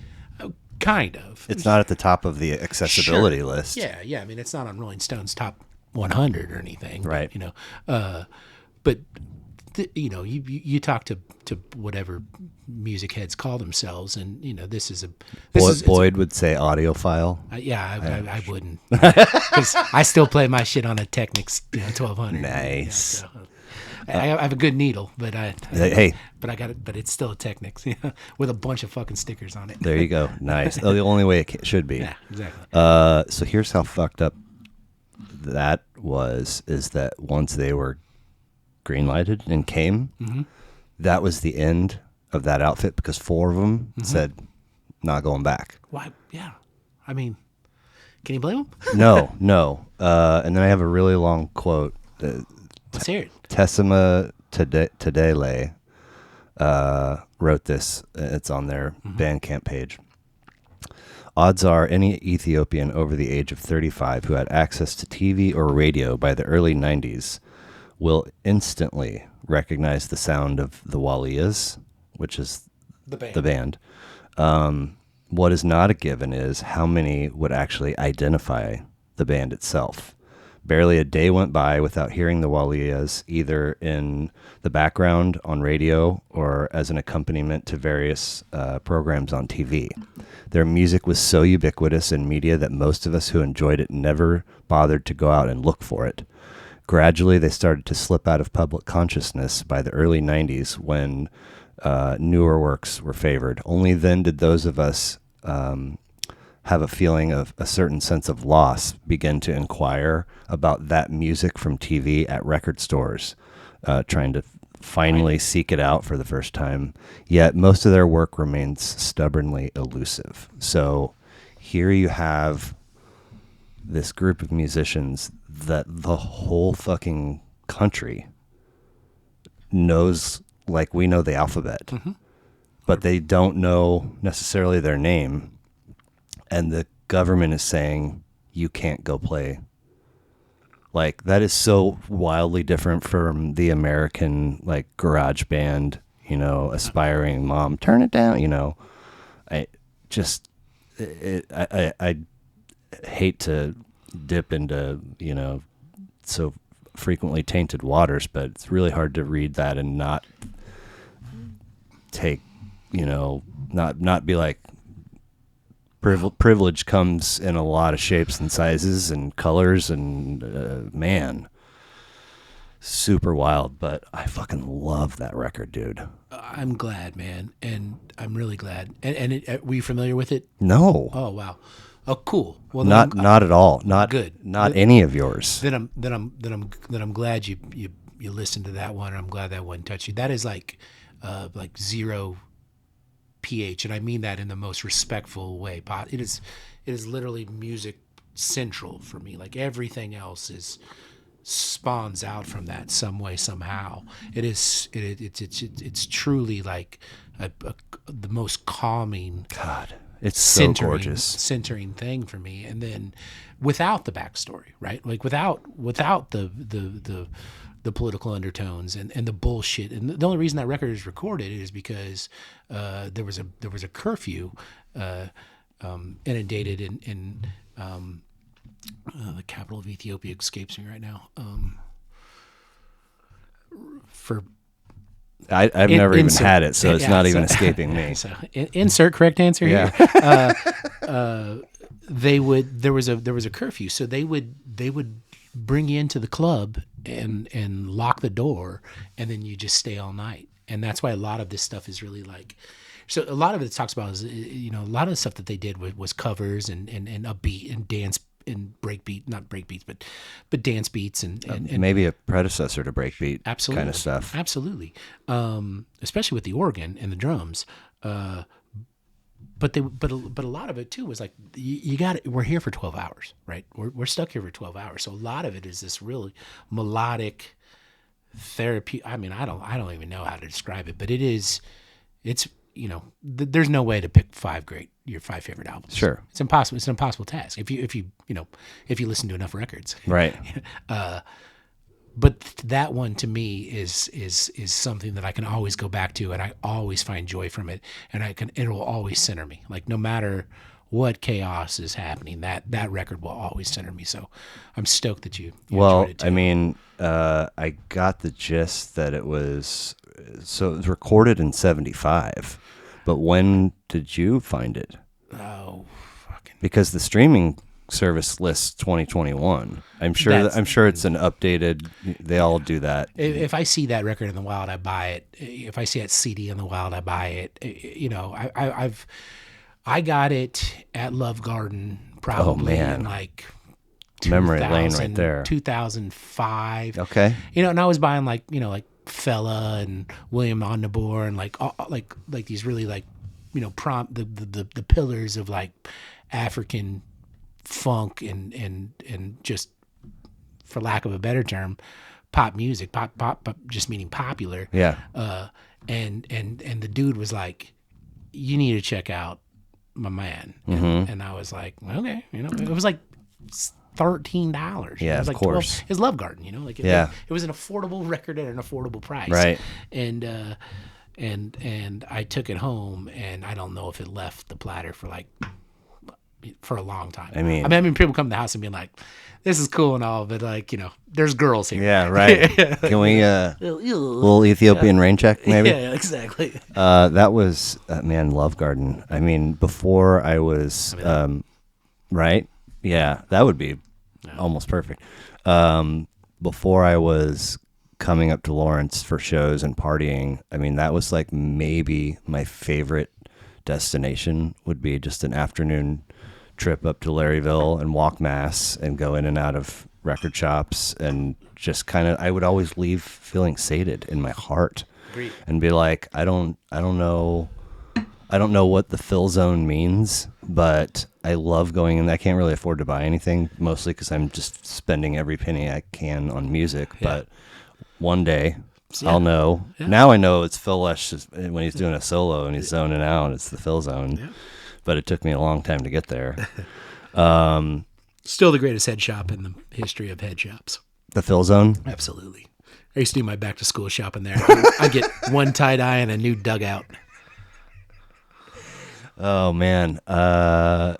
Kind of. it's not at the top of the accessibility Sure. list. Yeah, yeah. I mean, it's not on Rolling Stone's top 100 or anything. Right. But you talk to whatever music heads call themselves, and this is Boyd would say audiophile. I wouldn't, because I still play my shit on a Technics 1200. Nice. I have a good needle, but Hey, but I got it. But it's still a Technics with a bunch of fucking stickers on it. there you go. Nice. Oh, the only way it should be. Yeah, exactly. So here's how fucked up that is that once they were green lighted and came, that was the end of that outfit because 4 of them said not going back. Why? Yeah. I mean, can you blame them? No. And then I have a really long quote. Let's hear it. Tessima Tadele wrote this. It's on their Bandcamp page. Odds are any Ethiopian over the age of 35 who had access to TV or radio by the early 90s will instantly recognize the sound of the Waliyas, which is The band. the band. What is not a given is how many would actually identify the band itself. Barely a day went by without hearing the Waliyas either in the background on radio or as an accompaniment to various programs on TV. Their music was so ubiquitous in media that most of us who enjoyed it never bothered to go out and look for it. Gradually, they started to slip out of public consciousness by the early 90s when newer works were favored. Only then did those of us have a feeling of a certain sense of loss begin to inquire about that music from TV at record stores, trying to finally seek it out for the first time. Yet most of their work remains stubbornly elusive. So here you have this group of musicians that the whole fucking country knows, like we know the alphabet, but they don't know necessarily their name. And the government is saying, you can't go play. Like, that is so wildly different from the American, like, garage band, you know, aspiring mom, turn it down, you know. I hate to dip into, you know, so frequently tainted waters, but it's really hard to read that and not take, you know, not be like, privilege comes in a lot of shapes and sizes and colors, and man, super wild. But I fucking love that record, dude. I'm glad, man, and I'm really glad. Were you familiar with it? No. Oh wow. Oh cool. Well, Not at all. Not good. Not any of yours. Then I'm glad you listened to that one. I'm glad that one touched you. That is like zero pH, and I mean that in the most respectful way. It is literally music central for me. Like everything else spawns out from that some way, somehow. It's truly like the most calming, God, it's so gorgeous, centering thing for me. And then without the backstory, right? Like without the political undertones and the bullshit. And the only reason that record is recorded is because there was a curfew inundated in the capital of Ethiopia escapes me right now. I've never even had it, so it's not even escaping me. So insert correct answer here. There was a curfew, so they would bring you into the club and lock the door, and then you just stay all night. And that's why a lot of this stuff is really like, so a lot of it talks about is, you know, a lot of the stuff that they did was covers and upbeat and dance and breakbeat, not breakbeats, but dance beats and maybe a predecessor to breakbeat absolutely kind of stuff. Absolutely. Especially with the organ and the drums. But a lot of it too was like, you got it. We're here for 12 hours, right? We're stuck here for 12 hours. So a lot of it is this really melodic therapy. I mean, I don't even know how to describe it, but it's, you know, there's no way to pick your five favorite albums. Sure. It's impossible. It's an impossible task if you listen to enough records. Right. But that one to me is something that I can always go back to, and I always find joy from it, and it will always center me. Like no matter what chaos is happening, that record will always center me. So I'm stoked that you enjoyed it too. I mean, I got the gist that it was recorded in 1975, but when did you find it? Oh, fucking. Because the streaming service lists 2021. I'm sure it's an updated. They all do that. If I see that record in the wild, I buy it. If I see that CD in the wild, I buy it. You know, I got it at Love Garden probably in like memory lane right there. 2005. Okay. You know, and I was buying like Fella and William Onneborn and like these really like, you know, the pillars of like African funk and just, for lack of a better term, pop music, pop just meaning popular. Yeah. And the dude was like, you need to check out my man. Mm-hmm. And I was like, okay, you know, it was like $13. Yeah, it was of like course. 12. It's Love Garden, you know, like it was an affordable record at an affordable price. Right. And I took it home, and I don't know if it left the platter for a long time. I mean, people come to the house and be like, this is cool and all, but like, you know, there's girls here. Yeah, right. Can we little Ethiopian rain check maybe? Yeah, exactly. That was man, Love Garden. I mean, before I was right? Yeah, that would be almost perfect. Before I was coming up to Lawrence for shows and partying, I mean, that was like maybe my favorite destination would be just an afternoon trip up to Larryville and walk Mass and go in and out of record shops and just kind of, I would always leave feeling sated in my heart. Agreed. And be like, I don't know I don't know what the fill zone means, but I love going in. I can't really afford to buy anything, mostly because I'm just spending every penny I can on music. Yeah. But one day Yeah. I'll know. Yeah. Now I know it's Phil Lesh when he's doing a solo and he's zoning out. It's the fill zone. Yeah. But it took me a long time to get there. Still the greatest head shop in the history of head shops. The fill zone. Absolutely. I used to do my back to school shopping there. I get one tie-dye and a new dugout. Oh man, I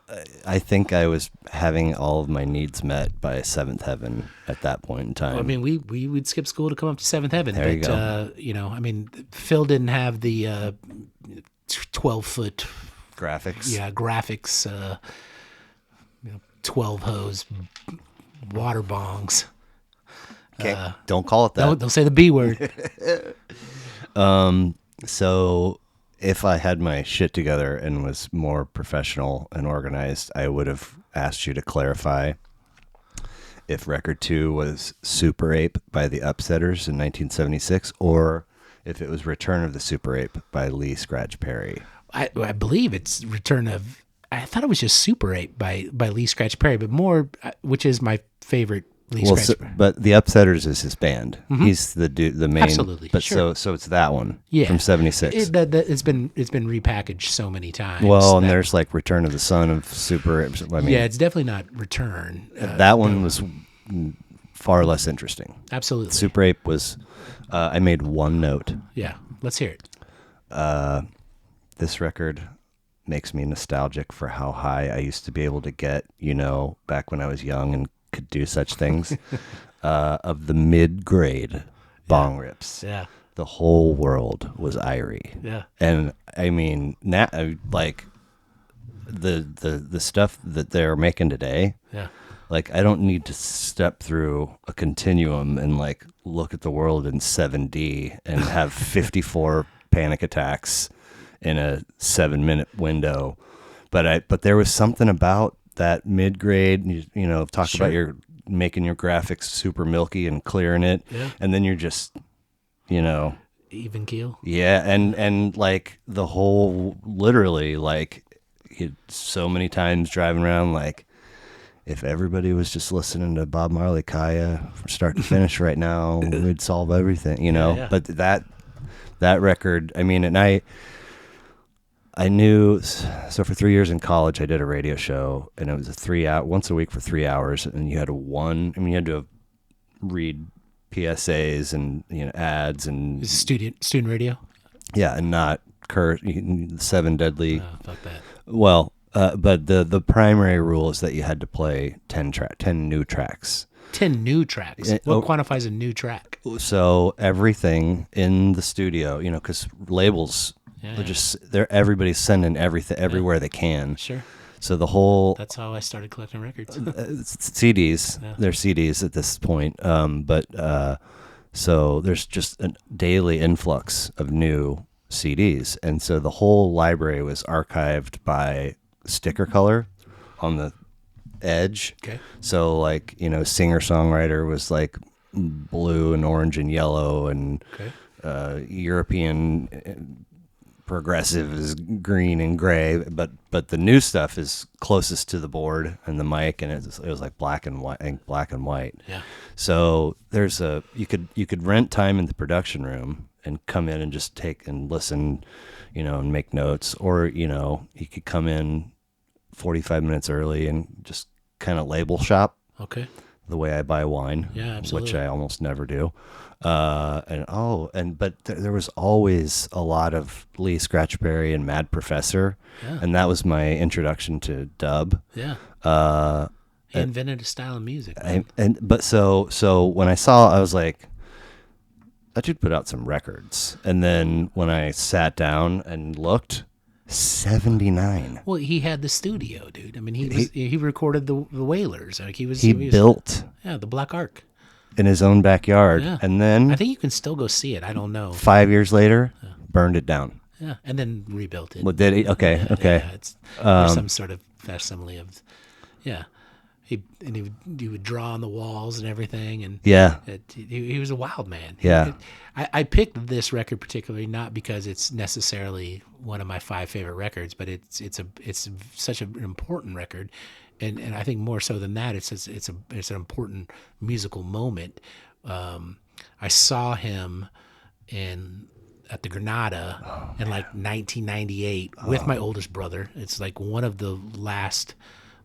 think I was having all of my needs met by Seventh Heaven at that point in time. Well, I mean, we would skip school to come up to Seventh Heaven. There you go. I mean, Phil didn't have the 12-foot Graphics. graphics, 12 hose, water bongs. Don't call it that. Don't say the B word. So if I had my shit together and was more professional and organized, I would have asked you to clarify if record 2 was Super Ape by the Upsetters in 1976 or if it was Return of the Super Ape by Lee Scratch Perry. I believe it's Return of. I thought it was just Super Ape by Lee Scratch Perry, but more, which is my favorite Lee Scratch Perry. But the Upsetters is his band. He's the dude, the main. Absolutely, But sure. so it's that one. Yeah. From 76. It's been repackaged so many times. Well, and there's like Return of the Son of Super Ape. I mean, yeah, it's definitely not Return. that one was far less interesting. Absolutely. Super Ape was. I made one note. Yeah, let's hear it. This record makes me nostalgic for how high I used to be able to get, back when I was young and could do such things, of the mid-grade bong rips. Yeah. The whole world was Irie. Yeah. And I mean, like the stuff that they're making today, Yeah. like I don't need to step through a continuum and like look at the world in 7D and have 54 panic attacks in a 7-minute window. But there was something about that mid-grade, talk Sure. about your making your graphics super milky and clearing it. Yeah. And then you're just, Even keel. yeah. And like the whole, literally like so many times driving around, like if everybody was just listening to Bob Marley Kaya from start to finish right now, we'd solve everything, Yeah. But that record, I mean, and I knew, so for 3 years in college, I did a radio show, and it was once a week for 3 hours, and you had to read PSAs and ads and Is it student radio? yeah, and not curse. 7 deadly. Oh, fuck that. Well, but the primary rule is that you had to play 10 new tracks. 10 new tracks. What quantifies a new track? So everything in the studio, because labels. Yeah, They're just everybody's sending everything everywhere they can. Sure. So the whole That's how I started collecting records. CDs, Yeah. they're CDs at this point. So there's just a daily influx of new CDs, and so the whole library was archived by sticker color on the edge. Okay. So like singer songwriter was like blue and orange and yellow, and Okay. European progressive is green and gray, but the new stuff is closest to the board and the mic, and it was like black and white. Yeah. So there's you could rent time in the production room and come in and just take and listen, and make notes, or you could come in 45 minutes early and just kind of label shop Okay. the way I buy wine, Yeah, absolutely. which I almost never do. But there was always a lot of Lee Scratch Perry and Mad Professor, Yeah. and that was my introduction to dub. Yeah. He invented a style of music. So when I saw, I was like, that dude put out some records. And then when I sat down and looked, 79. Well, he had the studio, dude. I mean, he recorded the Wailers. Like he was Built the Black Ark. in his own backyard, Yeah. and then I think you can still go see it. I don't know. 5 years later, burned it down. Yeah, and then rebuilt it. Well, did he? Okay, okay. Yeah, it's there's some sort of facsimile of, yeah. He would draw on the walls and everything, and Yeah. he was a wild man. Yeah. I picked this record particularly not because it's necessarily one of my 5 favorite records, but it's such an important record, and I think more so than that, it's an important musical moment. I saw him at the Granada in like 1998 with my oldest brother. It's like one of the last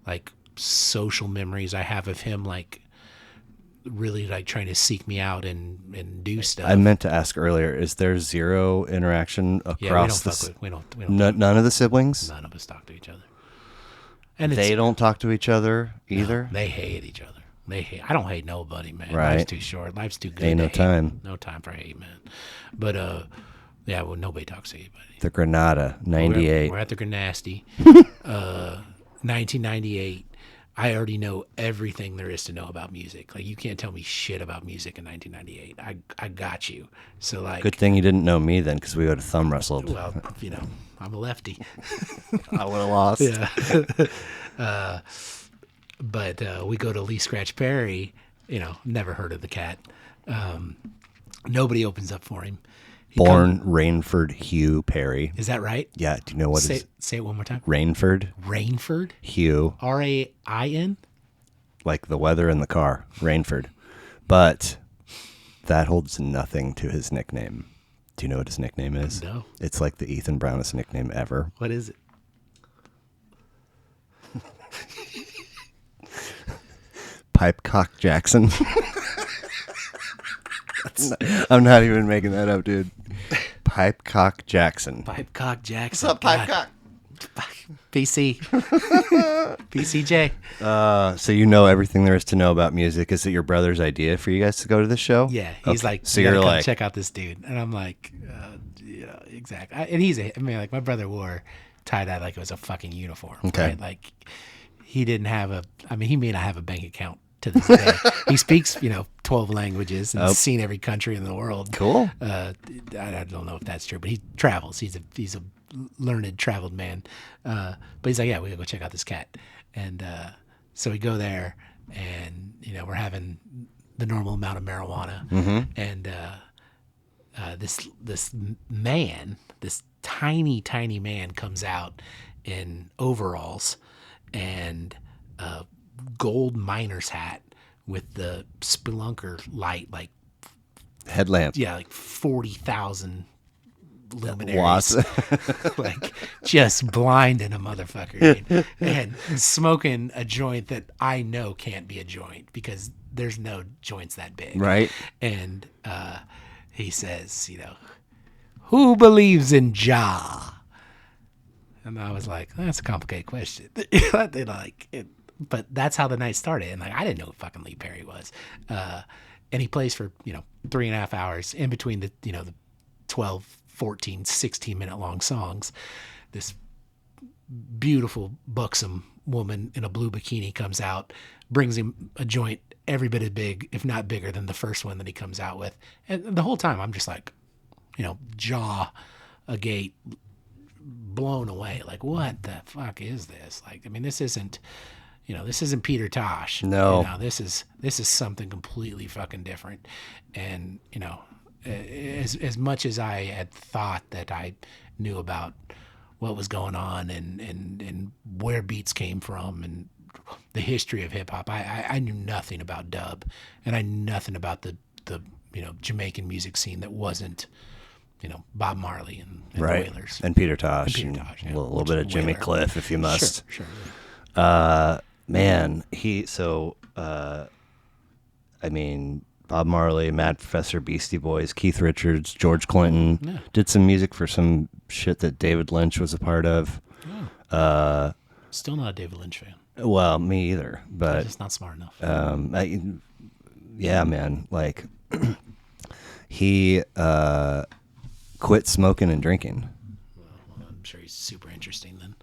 like social memories I have of him, like really like trying to seek me out and do stuff. I meant to ask earlier, is there zero interaction across we don't none of the siblings? none of us talk to each other. And They don't talk to each other either? No, they hate each other. I don't hate nobody, man. Right. Life's too short. Life's too good. Ain't no time. No time for hate, man. But yeah, well, nobody talks to anybody. The Granada, 98. We're at the Granasty, 1998. I already know everything there is to know about music. Like, you can't tell me shit about music in 1998. I got you. So like, Good thing you didn't know me then, because we would have thumb wrestled. well, I'm a lefty. I would have lost. Yeah. But we go to Lee Scratch Perry. Never heard of the cat. Nobody opens up for him. Born Rainford Hugh Perry. Is that right? Yeah. Do you know what Say it one more time. Rainford Rainford? Hugh, Rain? like the weather in the car, Rainford. But that holds nothing to his nickname. Do you know what his nickname is? No. It's like the Ethan Brownest nickname ever. What is it? Pipecock Jackson. I'm not even making that up, dude. Pipecock Jackson. Pipecock Jackson. What's up, Pipecock? PC. PCJ. So you know everything there is to know about music. Is it your brother's idea for you guys to go to this show? Yeah. He's Okay. like, so you you're gotta come like, check out this dude. And I'm like, yeah, exactly. And like my brother wore tie-dye like it was a fucking uniform. Okay. Right? Like, he didn't have he may not have a bank account to this day. He speaks, 12 languages and seen every country in the world. Cool. I don't know if that's true, but he travels. He's a learned, traveled man. But he's like, yeah, we gotta go check out this cat. And so we go there, and we're having the normal amount of marijuana, and this man, this tiny man, comes out in overalls and a gold miner's hat with the spelunker light, like Headlamp. like 40,000 luminaries, Watts. like just blinding a motherfucker, dude. And smoking a joint that I know can't be a joint because there's no joints that big, Right. And he says, who believes in Jah? And I was like, that's a complicated question. But that's how the night started. And like, I didn't know who fucking Lee Perry was. And he plays for, 3.5 hours in between the 12, 14, 16-minute long songs. This beautiful, buxom woman in a blue bikini comes out, brings him a joint every bit as big, if not bigger than the first one that he comes out with. And the whole time I'm just like, jaw agape, blown away. Like, what the fuck is this? Like, I mean, this isn't Peter Tosh. No. This is something completely fucking different. And, as much as I had thought that I knew about what was going on and where beats came from and the history of hip hop, I knew nothing about dub, and I knew nothing about the Jamaican music scene that wasn't, Bob Marley and Right. the Wailers. And Peter Tosh. And Peter Tosh, yeah. A little bit of Jimmy Wailer. Cliff, if you must. Sure. Man, Bob Marley, Mad Professor, Beastie Boys, Keith Richards, George Clinton, did some music for some shit that David Lynch was a part of. Still not a David Lynch fan. Well, me either, but I'm just not smart enough. yeah, man, like he quit smoking and drinking. Well, I'm sure he's super interesting then.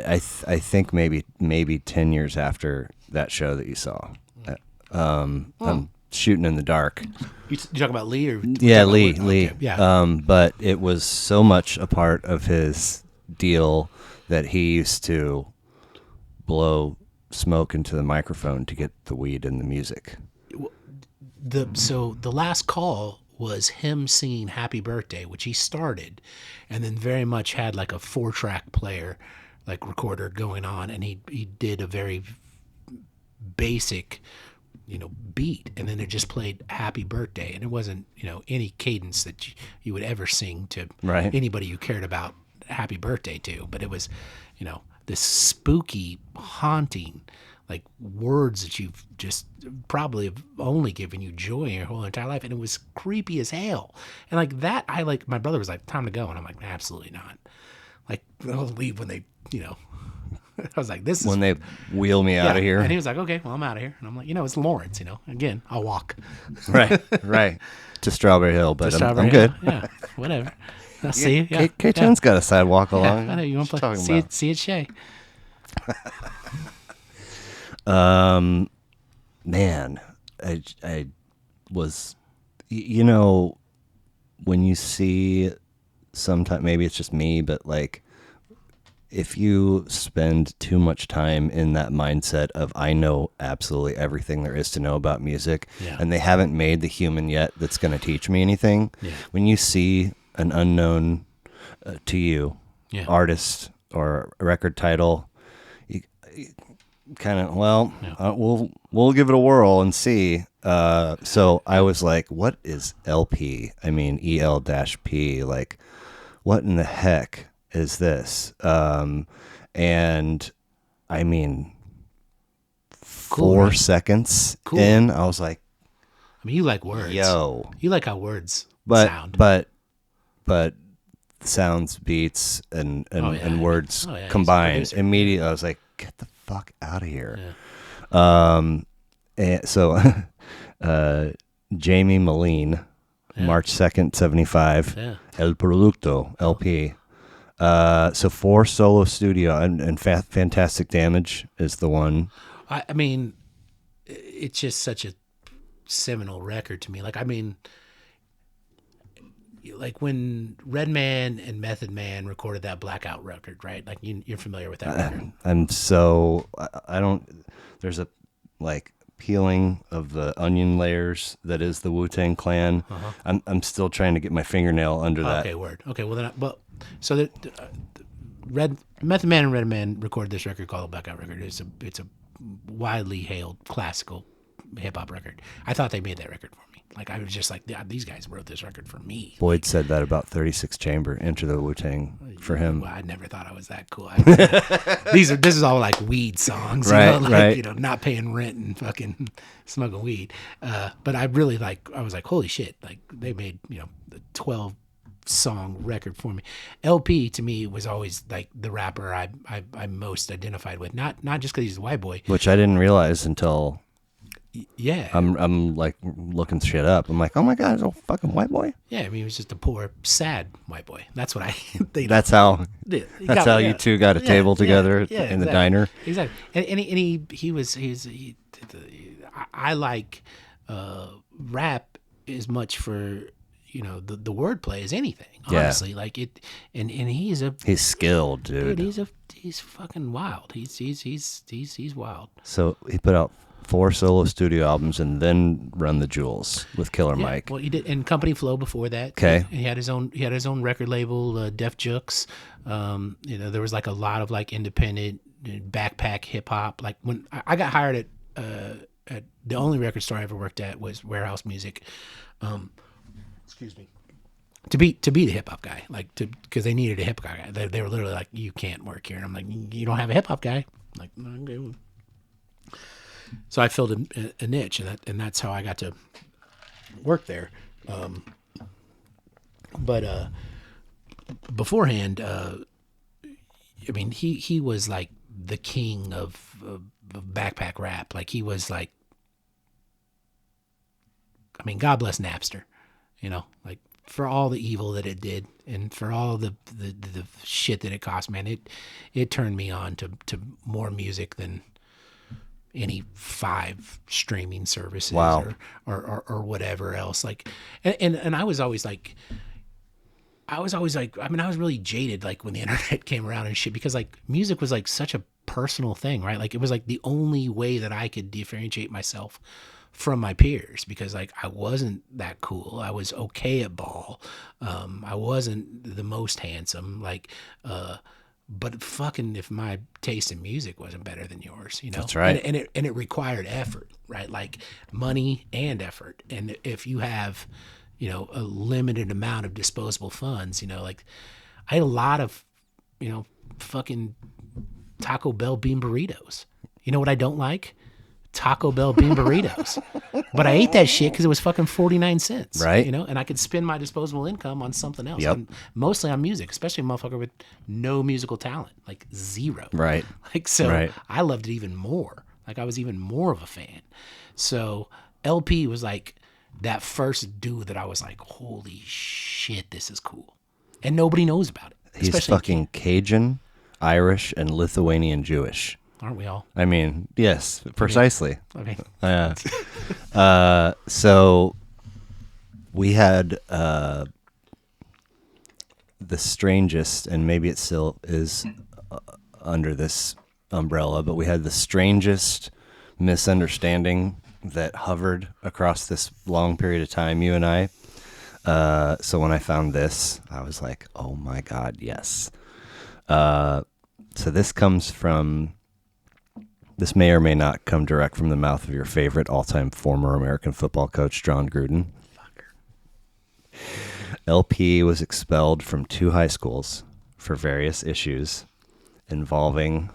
I think maybe 10 years after that show that you saw. I'm shooting in the dark. You talk about Lee or Yeah, Lee. Okay, yeah. But it was so much a part of his deal that he used to blow smoke into the microphone to get the weed in the music. So the last call was him singing Happy Birthday, which he started, and then very much had like a 4-track player, like recorder going on, and he did a very basic, beat, and then it just played Happy Birthday, and it wasn't, any cadence that you would ever sing to Right. anybody you cared about Happy Birthday to, but it was, this spooky, haunting, like words that you've just probably have only given you joy in your whole entire life, and it was creepy as hell. And like that, my brother was like, "Time to go," and I'm like, "Absolutely not." Like, I'll leave when they, I was like, "This is When they wheel me out of here. And he was like, "Okay, well, I'm out of here." And I'm like, it's Lawrence, Again, I'll walk. Right. To Strawberry Hill, but Strawberry I'm good. Hill. Yeah, whatever. I'll see you. Yeah. K-Town's got a sidewalk along. Yeah, I know you want to What play. you talking See it, Shay. Man, I was, when you see, sometimes maybe it's just me, but like, if you spend too much time in that mindset of I know absolutely everything there is to know about music, and they haven't made the human yet that's going to teach me anything, when you see an unknown to you artist or a record title, you kind of, we'll give it a whirl and see. So I was like, what is LP? I mean, EL-P, like, what in the heck is this? And I mean, 4 seconds in, I was like, I mean, you like words. Yo. You like how words sound. But sounds, beats, and words combined. Immediately, I was like, get the fuck out of here. Yeah. And so, Jamie Moline, March 2nd, 75, El Producto, LP. So 4 solo studio, and Fantastic Damage is the one. I mean, it's just such a seminal record to me. Like, I mean, like when Redman and Method Man recorded that Blackout record, right? Like, you're familiar with that record. I don't, there's a, like, peeling of the onion layers that is the Wu-Tang Clan. I'm still trying to get my fingernail under that. Okay, word. Okay, well then, so the Method Man and Redman recorded this record called the Blackout record. It's a widely hailed classical hip hop record. I thought they made that record for me. Like, I was just like, yeah, these guys wrote this record for me. Boyd said that about 36 Chamber, Enter the Wu-Tang for him. Well, I never thought I was that cool. This is all like weed songs, right? Not paying rent and fucking smoking weed. But I really I was like, holy shit! Like, they made the 12-song record for me. LP to me was always like the rapper I most identified with. Not just because he's a white boy, which I didn't realize until. Yeah, I'm like looking shit up. I'm like, oh my god, it's a fucking white boy. Yeah, I mean, he was just a poor, sad white boy. That's what I think. That's how you two got a table together in the diner. Exactly, and I like rap as much for the wordplay as anything. Honestly, like it, and he's skilled, dude. He's fucking wild. He's wild. So he put out 4 solo studio albums and then Run the Jewels with Killer Mike. Well, he did, and Company Flow before that. Okay. He had his own record label, Def Jux. There was like a lot of like independent backpack hip hop. Like when I got hired at the only record store I ever worked at was Warehouse Music. Excuse me. To be the hip hop guy, because they needed a hip hop guy. They were literally like, you can't work here, and I'm like, you don't have a hip hop guy. I'm like, okay. Well. So I filled a niche, and that's how I got to work there. But beforehand, I mean, he was like the king of backpack rap. Like, he was like, I mean, God bless Napster, like, for all the evil that it did and for all the shit that it cost, man. It turned me on to more music than any 5 streaming services. Wow. or whatever else. Like, and I was always like, I mean, I was really jaded, like, when the internet came around and shit, because like music was like such a personal thing, right? Like it was like the only way that I could differentiate myself from my peers, because like I wasn't that cool. I was okay at ball. I wasn't the most handsome. Like, but fucking if my taste in music wasn't better than yours, you know, That's right. And it required effort, right? Like money and effort. And if you have, you know, a limited amount of disposable funds, you know, like I had a lot of, you know, fucking Taco Bell bean burritos. You know what I don't like? Taco Bell bean burritos. But I ate that shit because it was fucking 49 cents. Right. You know, and I could spend my disposable income on something else. Yep. Mostly on music, especially a motherfucker with no musical talent, like zero. Right. Like, so Right. I loved it even more. Like, I was even more of a fan. So LP was like that first dude that I was like, holy shit, this is cool. And nobody knows about it. He's especially fucking Cajun, Irish, and Lithuanian Jewish. aren't we all? I mean, yes, precisely. Okay. So we had the strangest, and maybe it still is under this umbrella, but we had the strangest misunderstanding that hovered across this long period of time, you and I. So when I found this, I was like, oh my God, yes. So this comes from, this may or may not come direct from the mouth of your favorite all-time former American football coach, John Gruden. LP was expelled from 2 high schools for various issues involving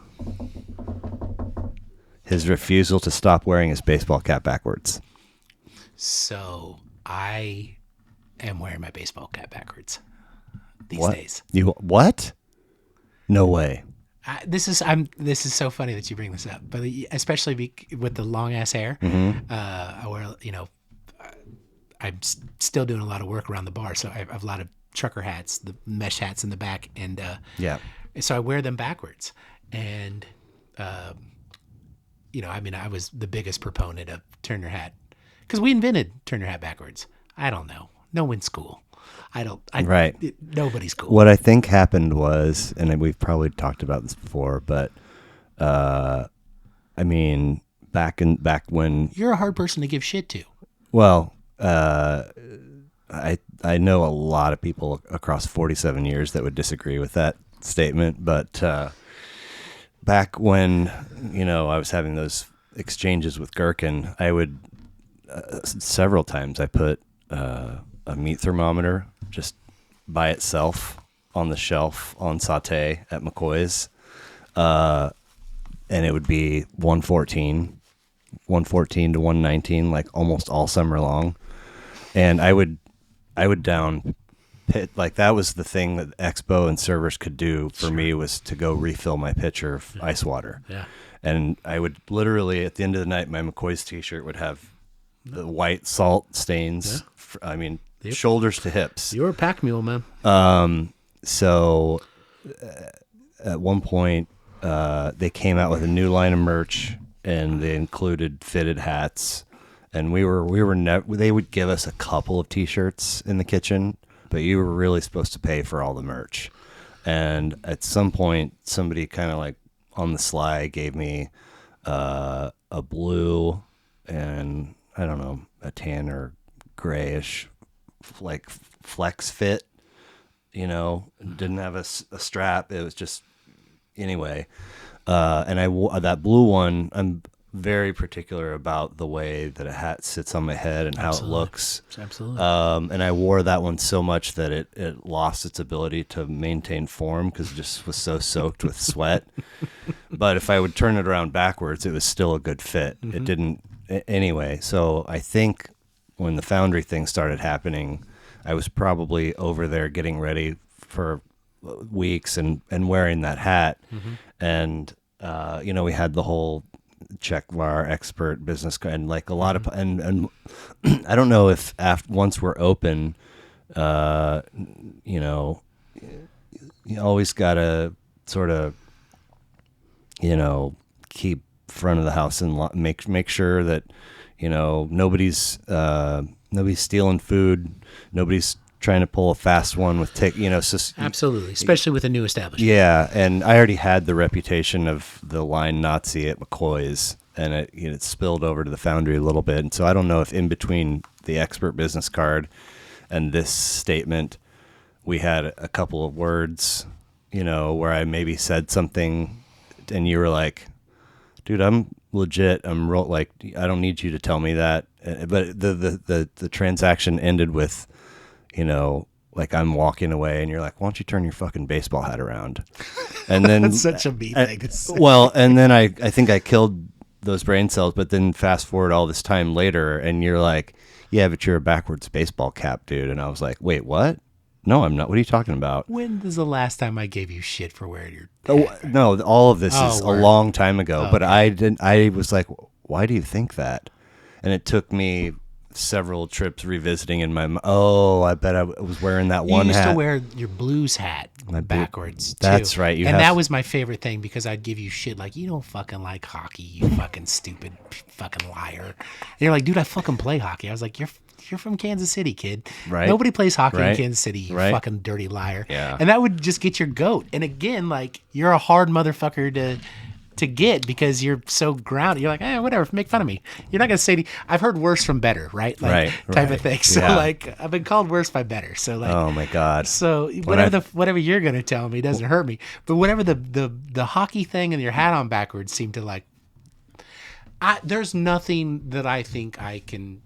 his refusal to stop wearing his baseball cap backwards. So I am wearing my baseball cap backwards these What? days. You what? No way. This is so funny that you bring this up, but especially with the long ass hair. I wear, you know, I'm still doing a lot of work around the bar, so I have a lot of trucker hats, the mesh hats in the back, and Yeah. so I wear them backwards. And you know, I mean, I was the biggest proponent of turn your hat because we invented turn your hat backwards. I don't know. No one's cool. Right. Nobody's cool. What I think happened was, and we've probably talked about this before, but I mean, back when, You're a hard person to give shit to. well, I know a lot of people across 47 years that would disagree with that statement, but back when, you know, I was having those exchanges with Gherkin, I would several times I put a meat thermometer just by itself on the shelf on saute at McCoy's, and it would be 114 to 119 like almost all summer long, and I would down pit, like that was the thing that Expo and servers could do for me, was to go refill my pitcher of ice water. Yeah. And I would literally, at the end of the night, my McCoy's t-shirt would have the white salt stains. I mean, shoulders to hips. You're a pack mule, man. So at one point, they came out with a new line of merch, and they included fitted hats. And they would give us a couple of t-shirts in the kitchen, but you were really supposed to pay for all the merch. And at some point, somebody kind of like on the sly gave me a blue and I don't know, a tan or grayish like flex fit, you know, didn't have a strap. It was just, anyway. And I wore that blue one. I'm very particular about the way that a hat sits on my head and how it looks. Absolutely. And I wore that one so much that it lost its ability to maintain form because it just was so soaked with sweat. But if I would turn it around backwards, it was still a good fit. Mm-hmm. It didn't, anyway. So I think when the Foundry thing started happening, I was probably over there getting ready for weeks and wearing that hat. Mm-hmm. And, you know, we had the whole Checkvar expert business and like a lot of, and I don't know if once we're open, you know, you always gotta sort of, you know, keep front of the house and make sure that, you know, nobody's stealing food, nobody's trying to pull a fast one with Absolutely, especially with a new establishment. Yeah, and I already had the reputation of the line Nazi at McCoy's, and it spilled over to the Foundry a little bit. And so I don't know if in between the expert business card and this statement, we had a couple of words, where I maybe said something, and you were like, "Dude, I'm legit. I'm real. Like, I don't need you to tell me that." But the transaction ended with, like I'm walking away, and you're like, "Why don't you turn your fucking baseball hat around?" And then That's such a me thing to say. well, and then I think I killed those brain cells. But then fast forward all this time later, and you're like, "Yeah, but you're a backwards baseball cap, dude." And I was like, "Wait, what? No, I'm not. What are you talking about?" When was the last time I gave you shit for wearing your No, all of this is word. a long time ago. Oh, but okay. I was like, "Why do you think that?" And it took me several trips revisiting in my. I bet I was wearing that one You used hat. to wear your blues hat backwards, too. That's right. That was my favorite thing because I'd give you shit like, you don't fucking like hockey, you fucking stupid fucking liar. And you're like, dude, I fucking play hockey. I was like, you're from Kansas City, kid. Right. Nobody plays hockey in Right. Kansas City, you Right. fucking dirty liar. Yeah. And that would just get your goat. And again, like, you're a hard motherfucker to get because you're so grounded. You're like, whatever, make fun of me. You're not gonna say I've heard worse from better, right? Like, Right, type right. of thing. So Yeah. like I've been called worse by better. So like Oh my God. so whatever you're gonna tell me doesn't hurt me. But whatever the hockey thing and your hat on backwards seem to like there's nothing that I think I can.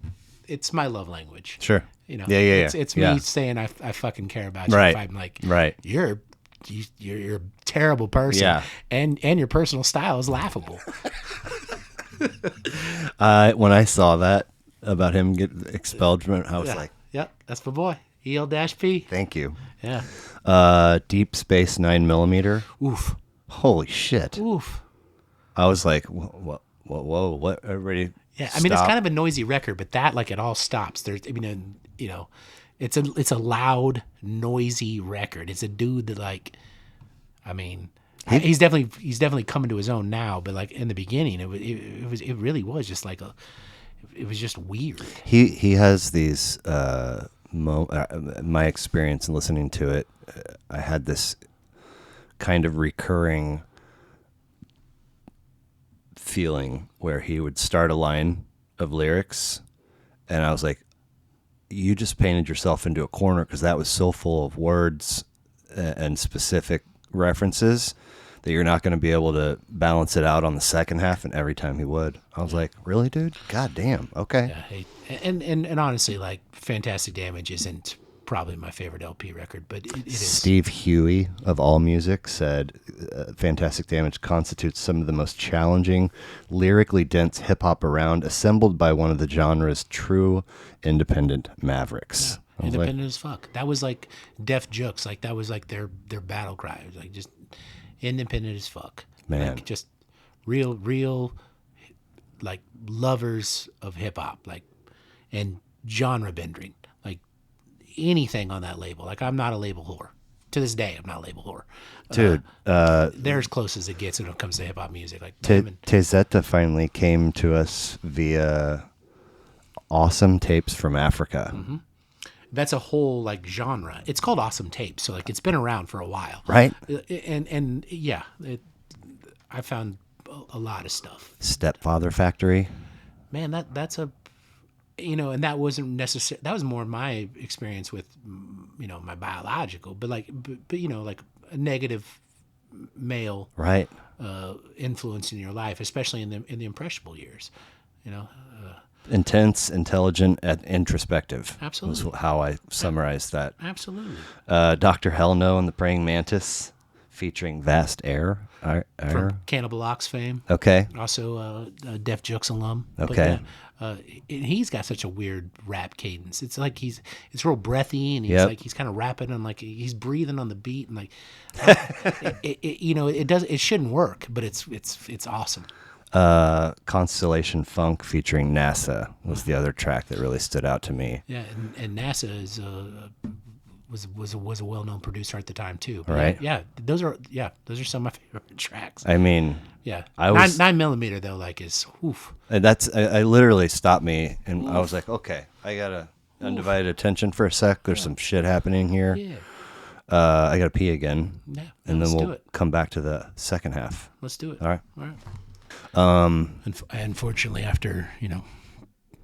It's my love language. Sure. Yeah. Yeah. It's Yeah. me saying I fucking care about you. Right. If I'm like, Right. you're a terrible person. Yeah. And your personal style is laughable. When I saw that about him get expelled from it, I was like, Yep, that's my boy. EL-P. "Thank you." Yeah. Deep Space 9mm. Oof. Holy shit! Oof. I was like, "Whoa, what? Everybody." Yeah, I mean it's stop. kind of a noisy record, but that like it all stops. It's a loud, noisy record. It's a dude that like, I mean, he's definitely coming to his own now, but like in the beginning, it really was just like it was just weird. He has these. My experience in listening to it, I had this kind of recurring feeling where he would start a line of lyrics, and I was like, you just painted yourself into a corner because that was so full of words and specific references that you're not going to be able to balance it out on the second half. And every time he would, I was like, really, dude? God damn. Okay. Yeah, and honestly, like Fantastic Damage isn't probably my favorite LP record, but it is. Steve Huey of All Music said Fantastic Damage constitutes some of the most challenging, lyrically dense hip-hop around, assembled by one of the genre's true independent mavericks. Yeah, independent as fuck. That was like Def Jux. Like that was like their battle cry. It was like just independent as fuck. Man. Like just real like lovers of hip-hop, like, and genre bending. Like anything on that label. Like I'm not a label whore. To this day, I'm not a label whore. Dude, They're as close as it gets when it comes to hip-hop music. Like Tezetta finally came to us via Awesome Tapes from Africa. Mm-hmm. That's a whole like genre. It's called Awesome Tapes, so like it's been around for a while, Right? And yeah, I found a lot of stuff. Stepfather Factory. Man, that's a, and that wasn't necessary. That was more my experience with, my biological, but like a negative male Right. influence in your life, especially in the impressionable years, Intense, intelligent, and introspective. Absolutely. Was how I summarized that. Absolutely. Dr. Hellno and the Praying Mantis, featuring Vast Air. From Cannibal Ox fame. Okay. Also, Def Jux alum. Okay. But, he's got such a weird rap cadence. It's like it's real breathy, and he's kind of rapping and like he's breathing on the beat, and like it shouldn't work, but it's awesome. Constellation Funk featuring NASA was the other track that really stood out to me. Yeah, and NASA is was a well-known producer at the time too. But right. Yeah, those are some of my favorite tracks. I mean, yeah, I was 9mm though, like is oof. And I literally stopped me, and I was like, okay, I gotta. undivided attention for a sec. There's some shit happening here. Yeah. I got to pee again. Yeah. And let's then do we'll it. come back to the second half. Let's do it. All right. All right. Unfortunately, after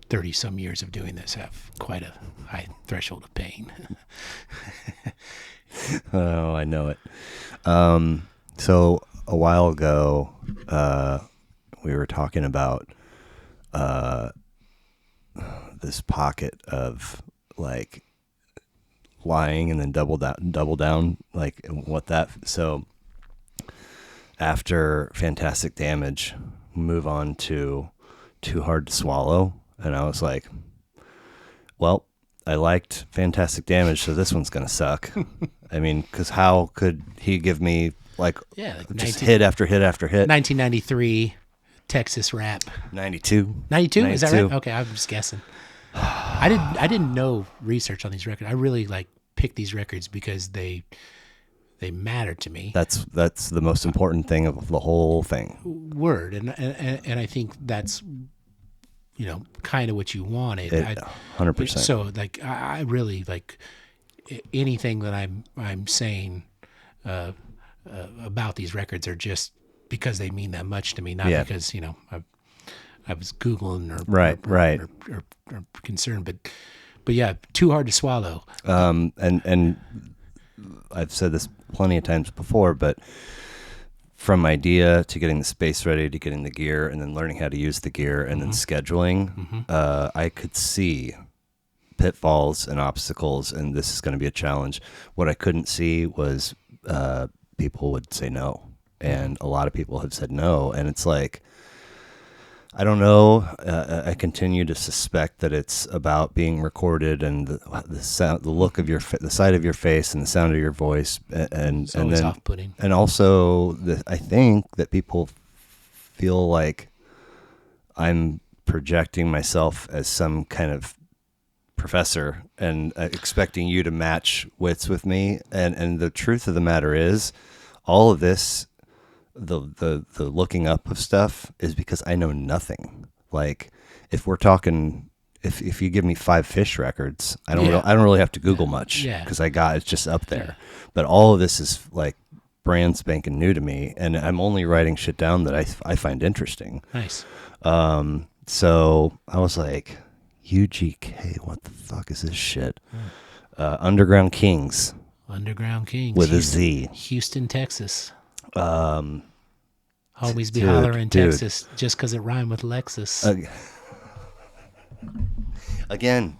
30 some years of doing this, I have quite a high threshold of pain. Oh, I know it. So a while ago, we were talking about this pocket of like lying and then double down, like what that. So after Fantastic Damage, move on to Too Hard to Swallow, and I was like, well, I liked Fantastic Damage, so this one's gonna suck. I mean, because how could he give me like just hit after hit after hit? 1993 Texas rap. 92. 92? Is that right? Okay, I'm just guessing. I didn't know research on these records. I really like picked these records because they matter to me. That's the most important thing of the whole thing. Word, and I think that's kind of what you wanted. 100%. So like I really like anything that I'm saying about these records are just because they mean that much to me, not because I was Googling or concerned, but yeah, Too Hard to Swallow. And I've said this plenty of times before, but from idea to getting the space ready to getting the gear and then learning how to use the gear and then scheduling, I could see pitfalls and obstacles, and this is going to be a challenge. What I couldn't see was people would say no, and a lot of people have said no, and it's like, I don't know. I continue to suspect that it's about being recorded and the sound, the look of the side of your face, and the sound of your voice, and then off-putting. And also, I think that people feel like I'm projecting myself as some kind of professor and expecting you to match wits with me. And the truth of the matter is, all of this. The looking up of stuff is because I know nothing. Like if we're talking, if you give me 5 Fish records, I don't really have to Google much because it's just up there. But all of this is like brand spanking new to me, and I'm only writing shit down that I find interesting. Nice. So I was like, UGK, what the fuck is this shit? Underground Kings. Underground Kings with Houston, a Z. Houston, Texas. Homies be hollering Texas just because it rhymed with Lexus. Again,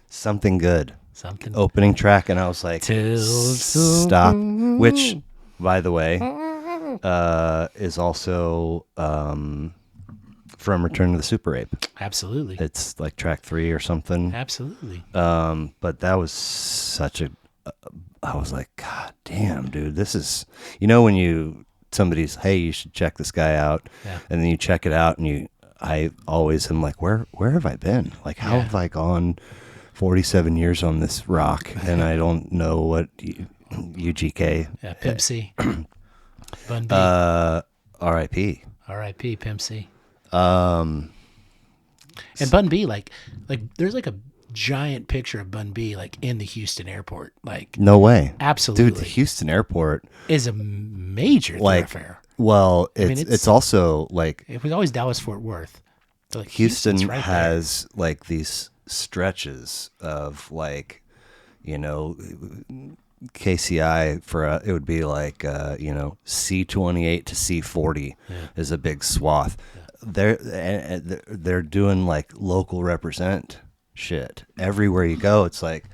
something good. Something. Opening track, and I was like, stop. Which, by the way, is also from Return to the Super Ape. Absolutely. It's like track 3 or something. Absolutely. But that was such a... I was like, God damn, dude, this is... when somebody's, hey, you should check this guy out, and then you check it out, and I always am like, where have I been? Like, how have I gone 47 years on this rock, and I don't know what UGK... Yeah, Pimp C. Bun B. R.I.P. R.I.P. Pimp C. And Bun B, like there's like a giant picture of Bun B like in the Houston airport. Like, no way. Absolutely. Dude, the Houston airport is a major thoroughfare. Well, it's also like, it was always Dallas Fort Worth. So like Houston has like these stretches of like, KCI it would be like C28 to C40 is a big swath. They're doing like local represent shit everywhere you go. It's like,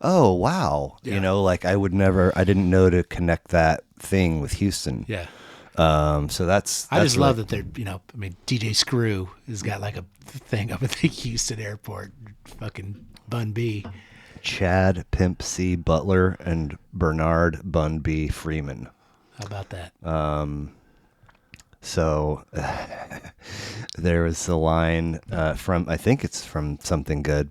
oh wow, like I didn't know to connect that thing with Houston. So that's I just love that they're DJ Screw has got like a thing up at the Houston airport. Fucking Bun B, Chad Pimp C Butler and Bernard Bun B Freeman. How about that? So there was a line from, I think it's from Something Good.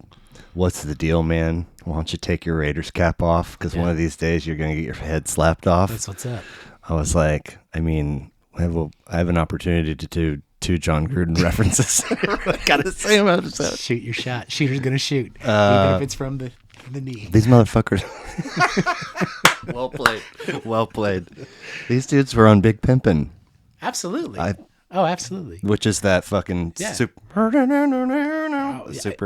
What's the deal, man? Why don't you take your Raiders cap off? Because one of these days you're going to get your head slapped off. That's what's up. I was like, I have an opportunity to two John Gruden references. Got the same episode. Shoot your shot. Shooter's gonna shoot, even if it's from the knee. These motherfuckers. Well played. Well played. These dudes were on Big Pimpin'. Absolutely. Absolutely. Which is that fucking super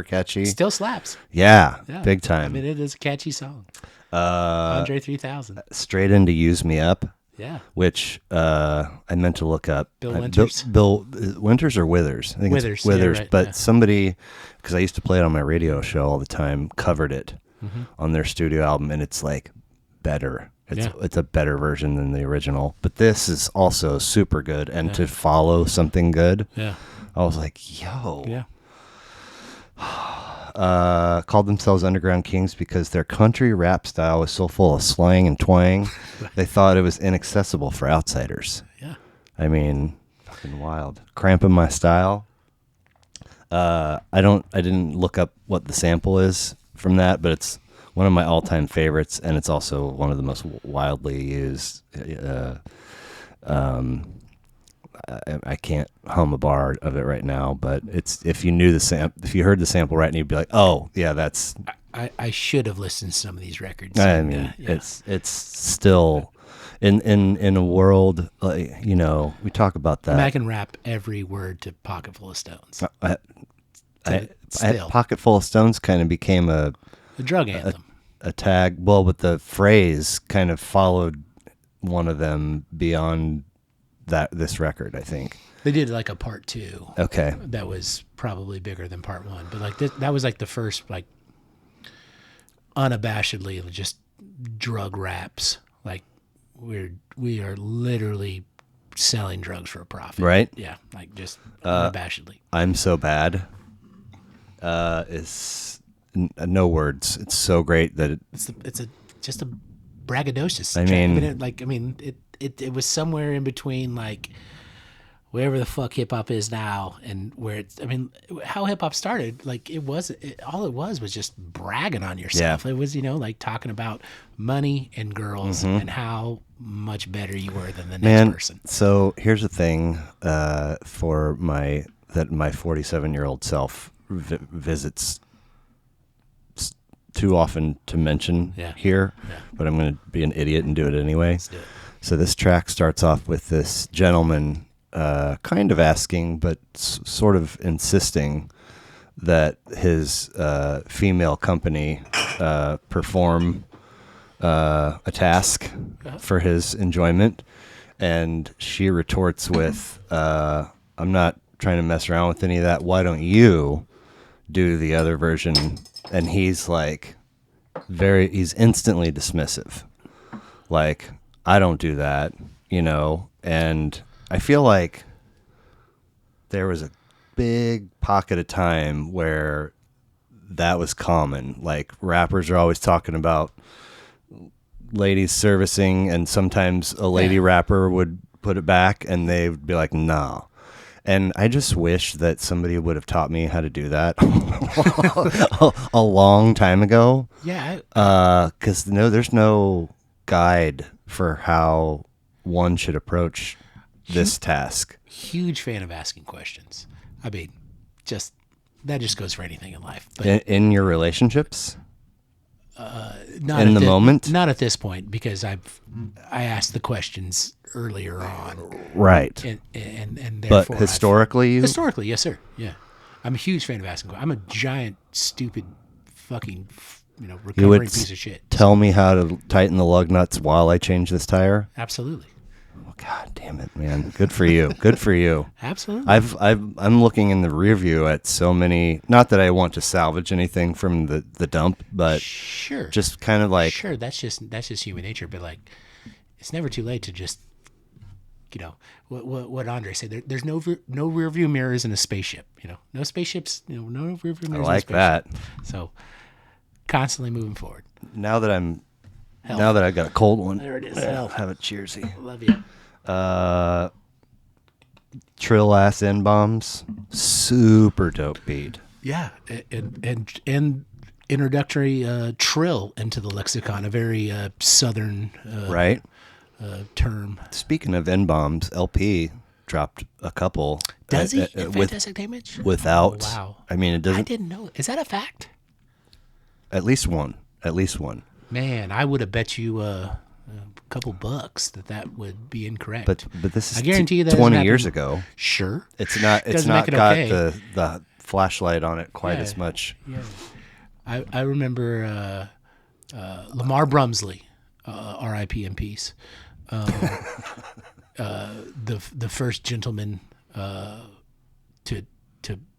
catchy. Still slaps. Yeah, big time. I mean, it is a catchy song. Andre 3000. Straight into Use Me Up. Yeah. Which I meant to look up. Bill Winters. Bill Winters or Withers? I think Withers. it's Withers. Yeah, right, but somebody, because I used to play it on my radio show all the time, covered it on their studio album, and it's like better. It's a better version than the original. But this is also super good. And to follow something good, I was like, yo. Yeah. Called themselves Underground Kings because their country rap style was so full of slang and twang, they thought it was inaccessible for outsiders. Yeah. I mean, fucking wild. Cramping my style. I didn't look up what the sample is from that, but it's one of my all-time favorites, and it's also one of the most wildly used. I can't hum a bar of it right now, but it's if you heard the sample right, and you'd be like, "Oh, yeah, that's." I should have listened to some of these records. I mean, it's still in a world, we talk about that. I can rap every word to "Pocketful of Stones." Pocketful of Stones kind of became a drug anthem, a tag. Well, but the phrase kind of followed one of them beyond this record, I think. They did like a part 2. Okay. That was probably bigger than part 1, but like that was like the first like unabashedly just drug raps. Like we are literally selling drugs for a profit. Right? Yeah, like just unabashedly. I'm So Bad is no words. It's so great that it's just a braggadocious. I mean, it was somewhere in between like wherever the fuck hip hop is now and where it's. I mean, how hip hop started, like all it was just bragging on yourself. Yeah. It was like talking about money and girls and how much better you were than the next person. So here's the thing, for my 47-year-old self visits too often to mention here, but I'm going to be an idiot and do it anyway. Let's do it. So this track starts off with this gentleman kind of asking, but sort of insisting that his female company perform a task for his enjoyment. And she retorts with, I'm not trying to mess around with any of that. Why don't you do the other version? And he's like, he's instantly dismissive. Like, I don't do that, and I feel like there was a big pocket of time where that was common. Like, rappers are always talking about ladies servicing, and sometimes a lady rapper would put it back and they would be like, no. And I just wish that somebody would have taught me how to do that a long time ago. Yeah. Because there's no guide for how one should approach this task. Huge fan of asking questions. I mean, that just goes for anything in life. But in your relationships? Not in the moment? Not at this point, because I asked the questions earlier on. Right. And but therefore historically? Historically, yes, sir. Yeah. I'm a huge fan of asking questions. I'm a giant, stupid, fucking, recovering piece of shit. Tell me how to tighten the lug nuts while I change this tire? Absolutely. Oh, God damn it, man. Good for you. Good for you. Absolutely. I'm looking in the rear view at so many, not that I want to salvage anything from the dump, but sure, just kind of like, sure, that's just human nature. But like, it's never too late to just, what Andre said. There's no rear view mirrors in a spaceship. No spaceships. No rear view mirrors. I like in a that. So constantly moving forward. Now that I've got a cold one, there it is. Have a cheersy. Love you. Trill ass N bombs, super dope beat. Yeah, and introductory trill into the lexicon, a very southern right term. Speaking of N bombs, LP dropped a couple. Does he in Fantastic Damage? Without. Oh, wow. I mean, it doesn't. I didn't know. Is that a fact? At least one. At least one. Man, I would have bet you a couple bucks that would be incorrect. But this is I guarantee you that 20 years ago. Sure. It's not Doesn't got make it okay. the flashlight on it quite Yeah. as much. Yeah. I remember Lamar Brumsley, R.I.P. in peace. The first gentleman to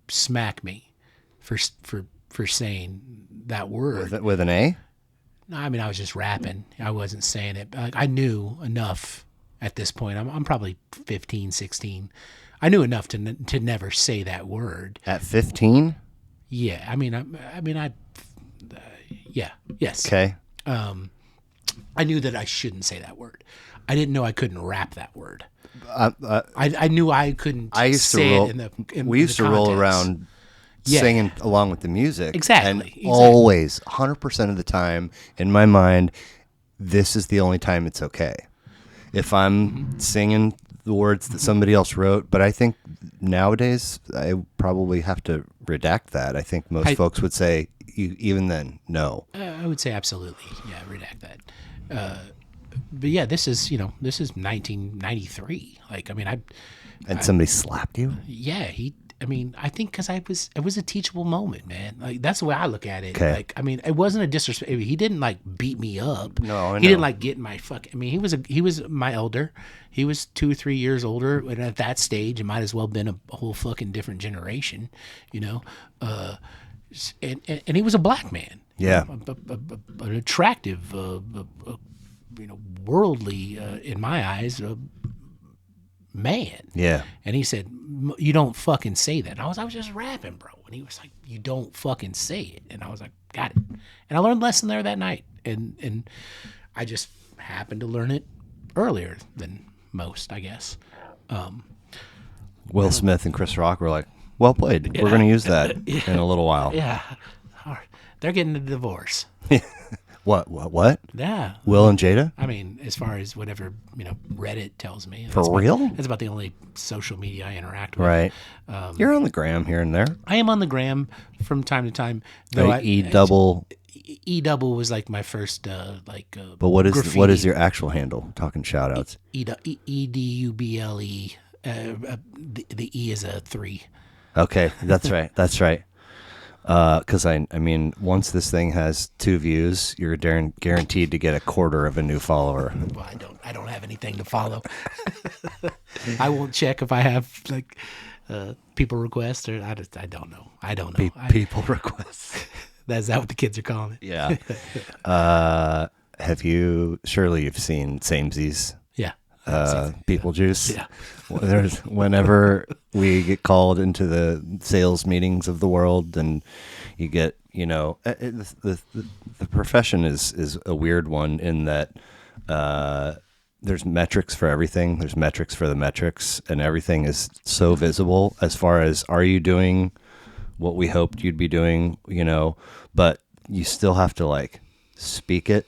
smack me for saying that word. With an A? No, I mean, I was just rapping. I wasn't saying it. Like, I knew enough at this point. I'm probably 15, 16. I knew enough to never say that word. At 15? Yeah. Yeah. Yes. Okay. I knew that I shouldn't say that word. I didn't know I couldn't rap that word. I knew I couldn't say it in the we used to roll around Yeah. singing along with the music. Exactly. And always, 100% of the time, in my mind, this is the only time it's okay. If I'm singing the words that somebody else wrote, but I think nowadays I probably have to redact that. I think most folks would say, even then, no. I would say absolutely. Yeah, redact that. But yeah, this is 1993. Like, I mean, Somebody slapped you? yeah, I think because it was a teachable moment, man. Like, that's the way I look at it. Okay. Like, I mean, it wasn't a disrespect. He didn't like beat me up. No, I He didn't know. like get in my fuck. I mean, he was my elder. He was 2 or 3 years older, and at that stage, it might as well have been a whole fucking different generation, you know. And he was a black man. Yeah. An attractive, worldly, in my eyes, man. Yeah. And he said, "You don't fucking say that." And I was just rapping, bro. And he was like, "You don't fucking say it." And I was like, "Got it." And I learned a lesson there that night. And I just happened to learn it earlier than most, I guess. Will Smith and Chris Rock were like, well played. We're going to use that in a little while. Yeah. They're getting a divorce. What? Yeah. Will and Jada? I mean, as far as whatever, Reddit tells me. For real? That's about the only social media I interact with. Right. You're on the gram here and there. I am on the gram from time to time. Though E-double. E-double was like my first, But what graffiti. is your actual handle? Talking shout outs. EDUBLE. The E is a 3. Okay. That's right. That's right. Because I mean, once this thing has 2 views, you're guaranteed to get a quarter of a new follower. Well, I don't have anything to follow. I won't check if I have like people requests or I don't know. I don't know. People requests. Is that what the kids are calling it? Yeah. Surely you've seen Samesies, Yeah. People Juice. Yeah. Whenever we get called into the sales meetings of the world, and you get, the profession is a weird one in that there's metrics for everything. There's metrics for the metrics, and everything is so visible as far as, are you doing what we hoped you'd be doing, but you still have to like speak it.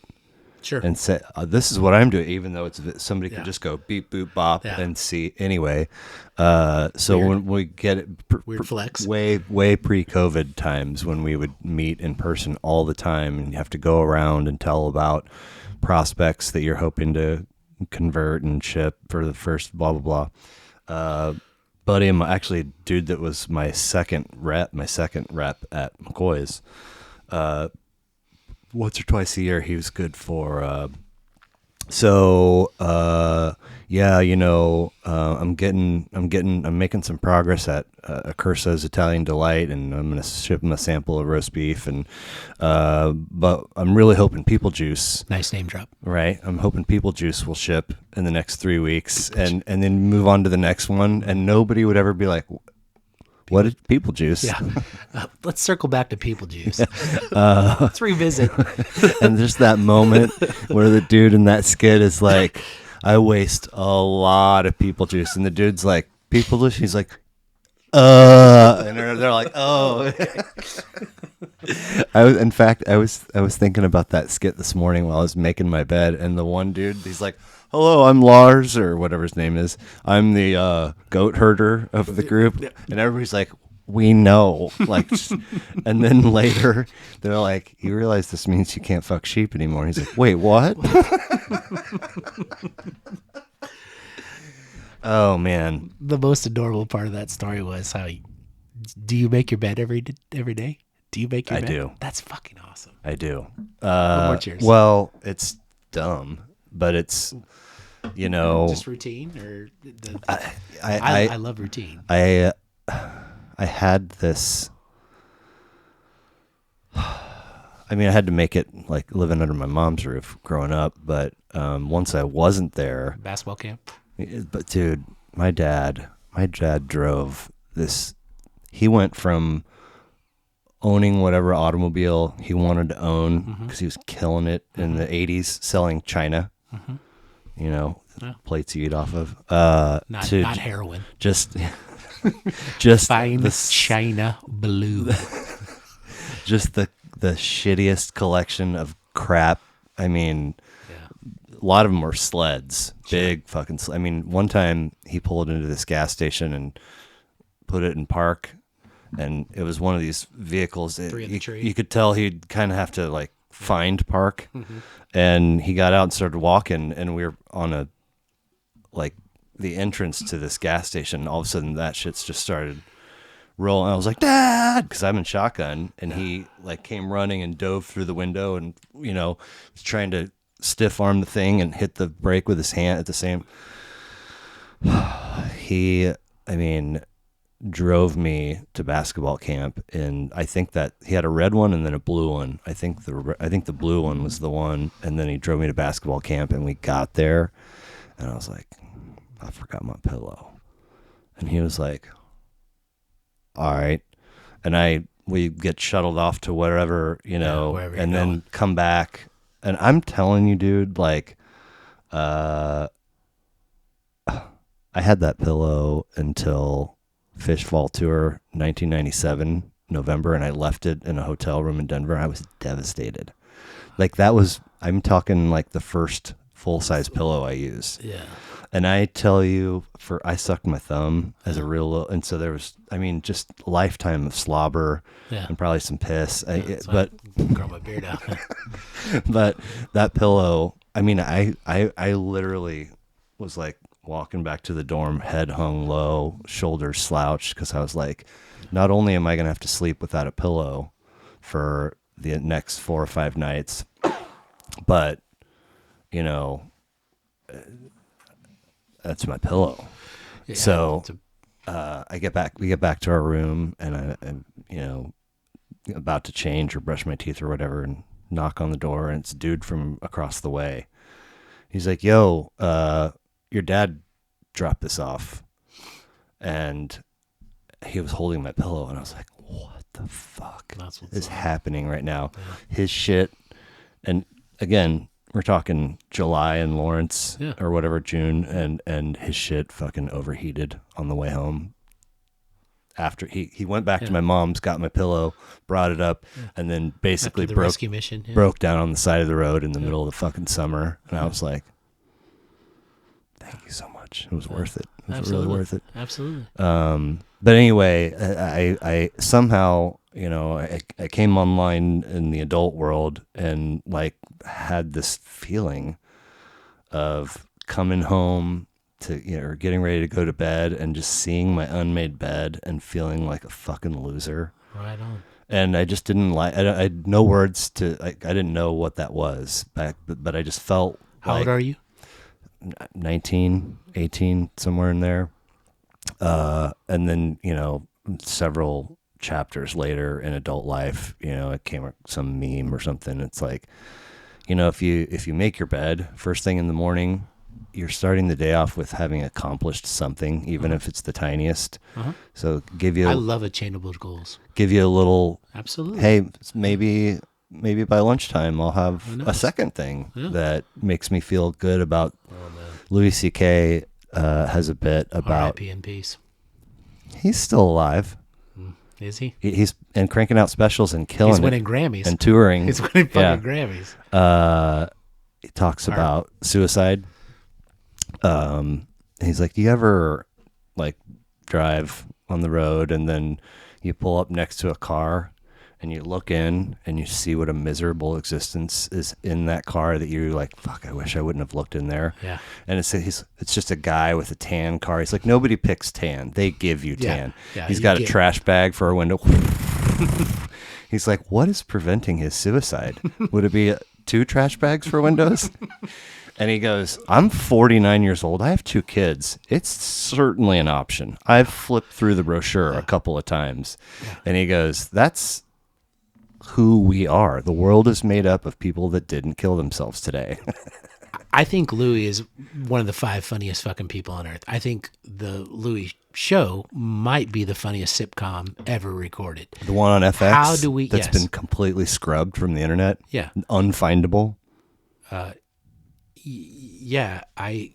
Sure. And say, this is what I'm doing, even though somebody could Yeah. just go beep, boop, bop, Yeah. and see anyway. So Weird. when we get it, Weird flex. way pre-COVID times when we would meet in person all the time, and you have to go around and tell about prospects that you're hoping to convert and ship for the first blah, blah, blah. Buddy, actually a dude that was my second rep at McCoy's, once or twice a year, he was good for. I'm making some progress at Accurso's Italian Delight, and I'm going to ship him a sample of roast beef, and but I'm really hoping People Juice. Nice name drop. Right, I'm hoping People Juice will ship in the next 3 weeks, and then move on to the next one, and nobody would ever be like, what is People Juice? Yeah. Let's circle back to People Juice. Let's revisit. And just that moment where the dude in that skit is like, I waste a lot of People Juice. And the dude's like, People Juice? He's like, and they're like, oh. In fact, I was thinking about that skit this morning while I was making my bed, and the one dude, he's like, hello, I'm Lars, or whatever his name is. I'm the goat herder of the group, and everybody's like, we know, like, and then later they're like, you realize this means you can't fuck sheep anymore. And he's like, wait, what? Oh man, The most adorable part of that story was how do you make your bed every day? Do you make your I bed? do. That's fucking awesome. I do. More cheers. Well, it's dumb, but it's, you know, Just routine, or I I love routine. I had this. I mean, I had to make it like living under my mom's roof growing up, but once I wasn't there, Basketball camp. but dude, my dad drove this. He went from owning whatever automobile he wanted to own because he was killing it in the 80s selling china, you know, plates you eat off of, Not heroin. just Fine the China blue. just the shittiest collection of crap. I mean, a lot of them were sleds, big fucking I mean, one time he pulled into this gas station and put it in park, and it was one of these vehicles that you could tell he'd kind of have to like find park. And he got out and started walking, and we were on a like the entrance to this gas station. All of a sudden that shit's just started rolling. I was like, Dad, because I'm in shotgun, and he like came running and dove through the window, and you know, was trying to stiff arm the thing and hit the brake with his hand at the same. He, I mean, drove me to basketball camp, and I think that he had a red one and then a blue one. I think the blue one was the one, and then he drove me to basketball camp, and we got there, and I was like, I forgot my pillow, and he was like, all right, and we get shuttled off to wherever, you know, and then come back, and I'm telling you, dude, like, I had that pillow until Fish Fall Tour 1997 November, and I left it in a hotel room in Denver. I was devastated. Like, that was, I'm talking like the first full-size pillow I used. Yeah. And I tell you, I sucked my thumb as a real little, and so there was, I mean, just a lifetime of slobber and probably some piss. But grow my beard out. but that pillow, I mean, I literally was like walking back to the dorm, head hung low, shoulders slouched, because I was like, not only am I going to have to sleep without a pillow for the next 4 or 5 nights, but, you know, that's my pillow. Yeah, so we get back to our room, and I'm, you know, about to change or brush my teeth or whatever, and knock on the door, and it's a dude from across the way. He's like, yo, your dad dropped this off, and he was holding my pillow, and I was like, what the fuck is happening right now? Yeah. His shit, and again, we're talking July in Lawrence or whatever, June, and his shit fucking overheated on the way home. After he went back to my mom's, got my pillow, brought it up, and then basically broke down on the side of the road in the middle of the fucking summer, and I was like, thank you so much. It was worth it. It was really worth it. Absolutely. But anyway, I somehow, you know, I came online in the adult world and like had this feeling of coming home to, you know, or getting ready to go to bed and just seeing my unmade bed and feeling like a fucking loser. Right on. And I just didn't like, I had no words to, I didn't know what that was back, but I just felt How old are you? 19, 18, somewhere in there. And then, you know, several chapters later in adult life, you know, it came some meme or something. It's like, you know, if you make your bed first thing in the morning, you're starting the day off with having accomplished something, even if it's the tiniest. So I love attainable goals. Give you a little, absolutely. Hey, maybe by lunchtime I'll have a second thing that makes me feel good about. Louis C.K. Has a bit about R.I.P. in peace. He's still alive. Is he? He's and cranking out specials and killing He's it winning Grammys. and touring. He's winning fucking Grammys. He talks about suicide. He's like, do you ever like drive on the road and then you pull up next to a car and you look in and you see what a miserable existence is in that car that you're like, fuck, I wish I wouldn't have looked in there. Yeah. And it's just a guy with a tan car. He's like, nobody picks tan. They give you tan. Yeah, He's got a trash bag for a window. He's like, what is preventing his suicide? Would it be 2 trash bags for windows? And he goes, I'm 49 years old. I have 2 kids. It's certainly an option. I've flipped through the brochure a couple of times. Yeah. And he goes, that's who we are. The world is made up of people that didn't kill themselves today. I think Louis is one of the 5 funniest fucking people on earth. I think the Louis show might be the funniest sitcom ever recorded. The one on FX How do we, that's been completely scrubbed from the internet. Yeah. Unfindable. Yeah, I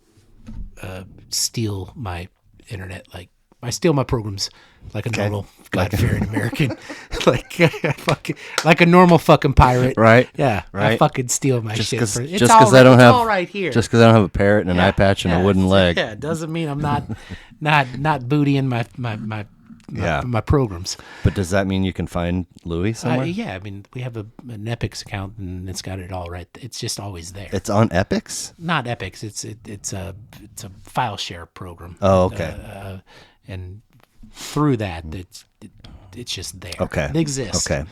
steal my internet like I steal my programs like a normal God-fearing American, like a normal fucking pirate. Right. Yeah. Right. I fucking steal my shit. Just because I don't have all right here. Just because I don't have a parrot and an eye patch and a wooden leg. Yeah, it doesn't mean I'm not bootying my programs. But does that mean you can find Louis somewhere? Yeah, I mean we have an Epix account and it's got it all right. It's just always there. It's on Epix? Not Epix. It's a file share program. Oh, okay. And through that, it's just there. Okay. It exists. Okay.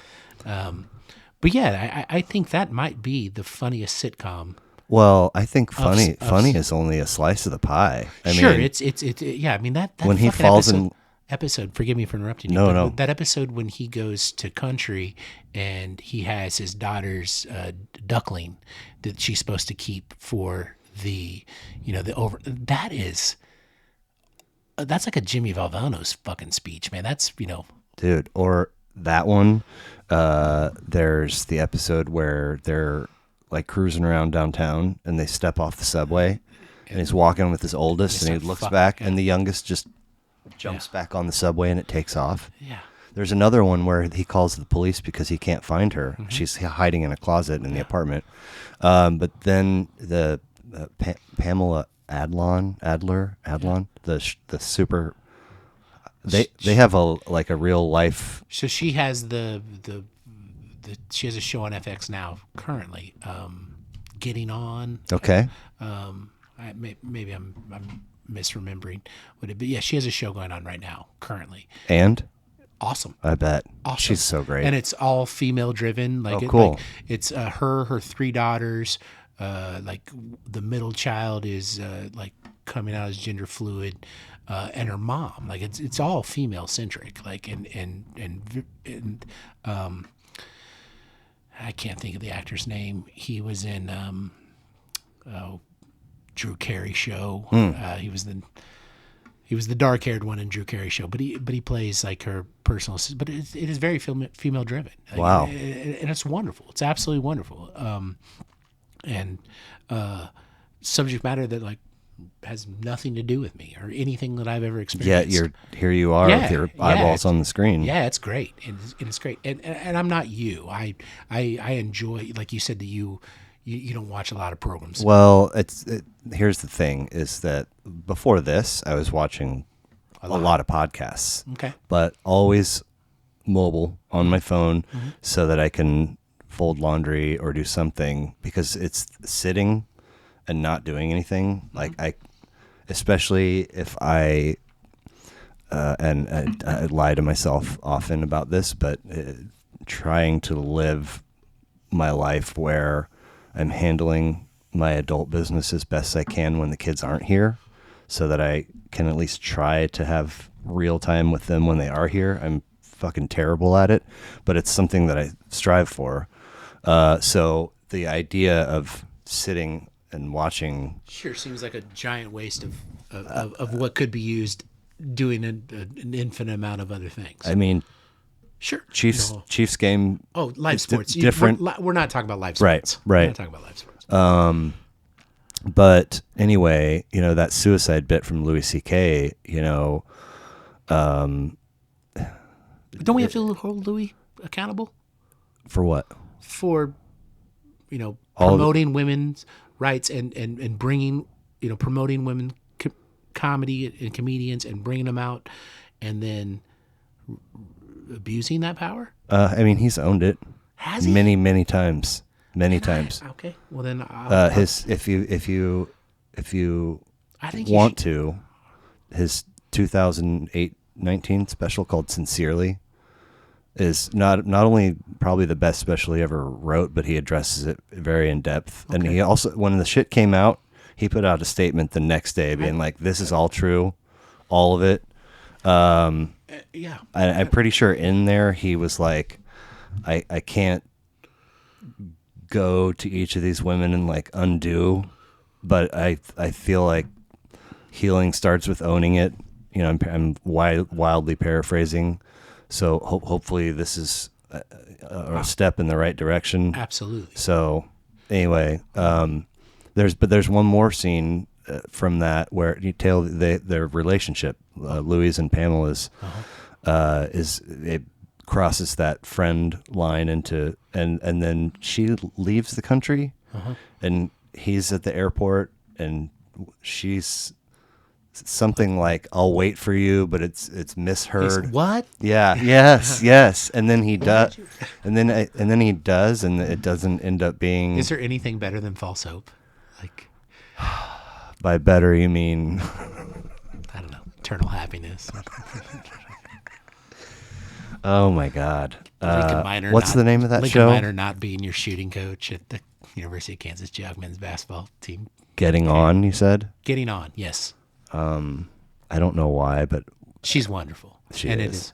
But yeah, I think that might be the funniest sitcom. Well, I think funny is only a slice of the pie. I mean, it's yeah. I mean that when he falls in episode. Forgive me for interrupting you. No. That episode when he goes to country and he has his daughter's duckling that she's supposed to keep for the that's like a Jimmy Valvano's fucking speech, man. That's dude. Or that one. There's the episode where they're like cruising around downtown and they step off the subway and he's walking with his oldest and he looks back and the youngest just jumps back on the subway and it takes off. Yeah. There's another one where he calls the police because he can't find her. Mm-hmm. She's hiding in a closet in the apartment. But then the Pamela Adler, the super. They have a real life. So she has she has a show on FX now currently, Getting On. Okay. Maybe I'm misremembering what it, but yeah, she has a show going on right now currently. And awesome. I bet. Awesome. She's so great. And it's all female driven. Like, cool. It's her 3 daughters. Like the middle child is like coming out as gender fluid, and her mom. Like it's all female centric. Like and I can't think of the actor's name. He was in Drew Carey show. He was the dark haired one in Drew Carey show, but he plays like her personal assistant. But it is very female driven. Like, wow, and it's wonderful. It's absolutely wonderful. And subject matter that like has nothing to do with me or anything that I've ever experienced. Yeah, here you are with your eyeballs on the screen. Yeah, it's great. It's great. And I'm not you. I enjoy, like you said, that you don't watch a lot of programs. Well, here's the thing is that before this, I was watching a lot of podcasts. Okay. But always mobile on my phone so that I can fold laundry or do something, because it's sitting and not doing anything. Like especially if I lie to myself often about this, but trying to live my life where I'm handling my adult business as best I can when the kids aren't here, so that I can at least try to have real time with them when they are here. I'm fucking terrible at it, but it's something that I strive for. So the idea of sitting and watching sure seems like a giant waste of what could be used doing an infinite amount of other things. I mean, sure. Chiefs game. Oh, live sports. Different. We're not talking about live sports. Right. We're not talking about live sports. But anyway, that suicide bit from Louis C.K., Don't we have to hold Louis accountable For what? for, All of promoting women's rights and bringing, promoting women comedy and comedians and bringing them out and then abusing that power? I mean, he's owned it Has he? many times. Many times. Okay. Well, then If you I think want to, his 2008-19 special called Sincerely is not only probably the best special he ever wrote, but he addresses it very in depth. Okay. And he also, when the shit came out, he put out a statement the next day being like, this is all true, all of it. Yeah. I'm pretty sure in there he was like, I can't go to each of these women and like undo, but I feel like healing starts with owning it. I'm wildly paraphrasing, so hopefully this is a step in the right direction. Absolutely. So anyway, there's one more scene from that where you tell their relationship, Louis and Pamela's, is it crosses that friend line into and then she leaves the country, and he's at the airport and she's something like, I'll wait for you, but it's misheard. What? Yeah. Yes. And then he does, and then he does, and it doesn't end up being. Is there anything better than false hope? Like, by better you mean? I don't know, eternal happiness. Oh my God. What's not, the name of that Lincoln show? Minor not being your shooting coach at the University of Kansas Jug men's basketball team. Getting On, you said? Getting On, yes. I don't know why, but she's wonderful. She is.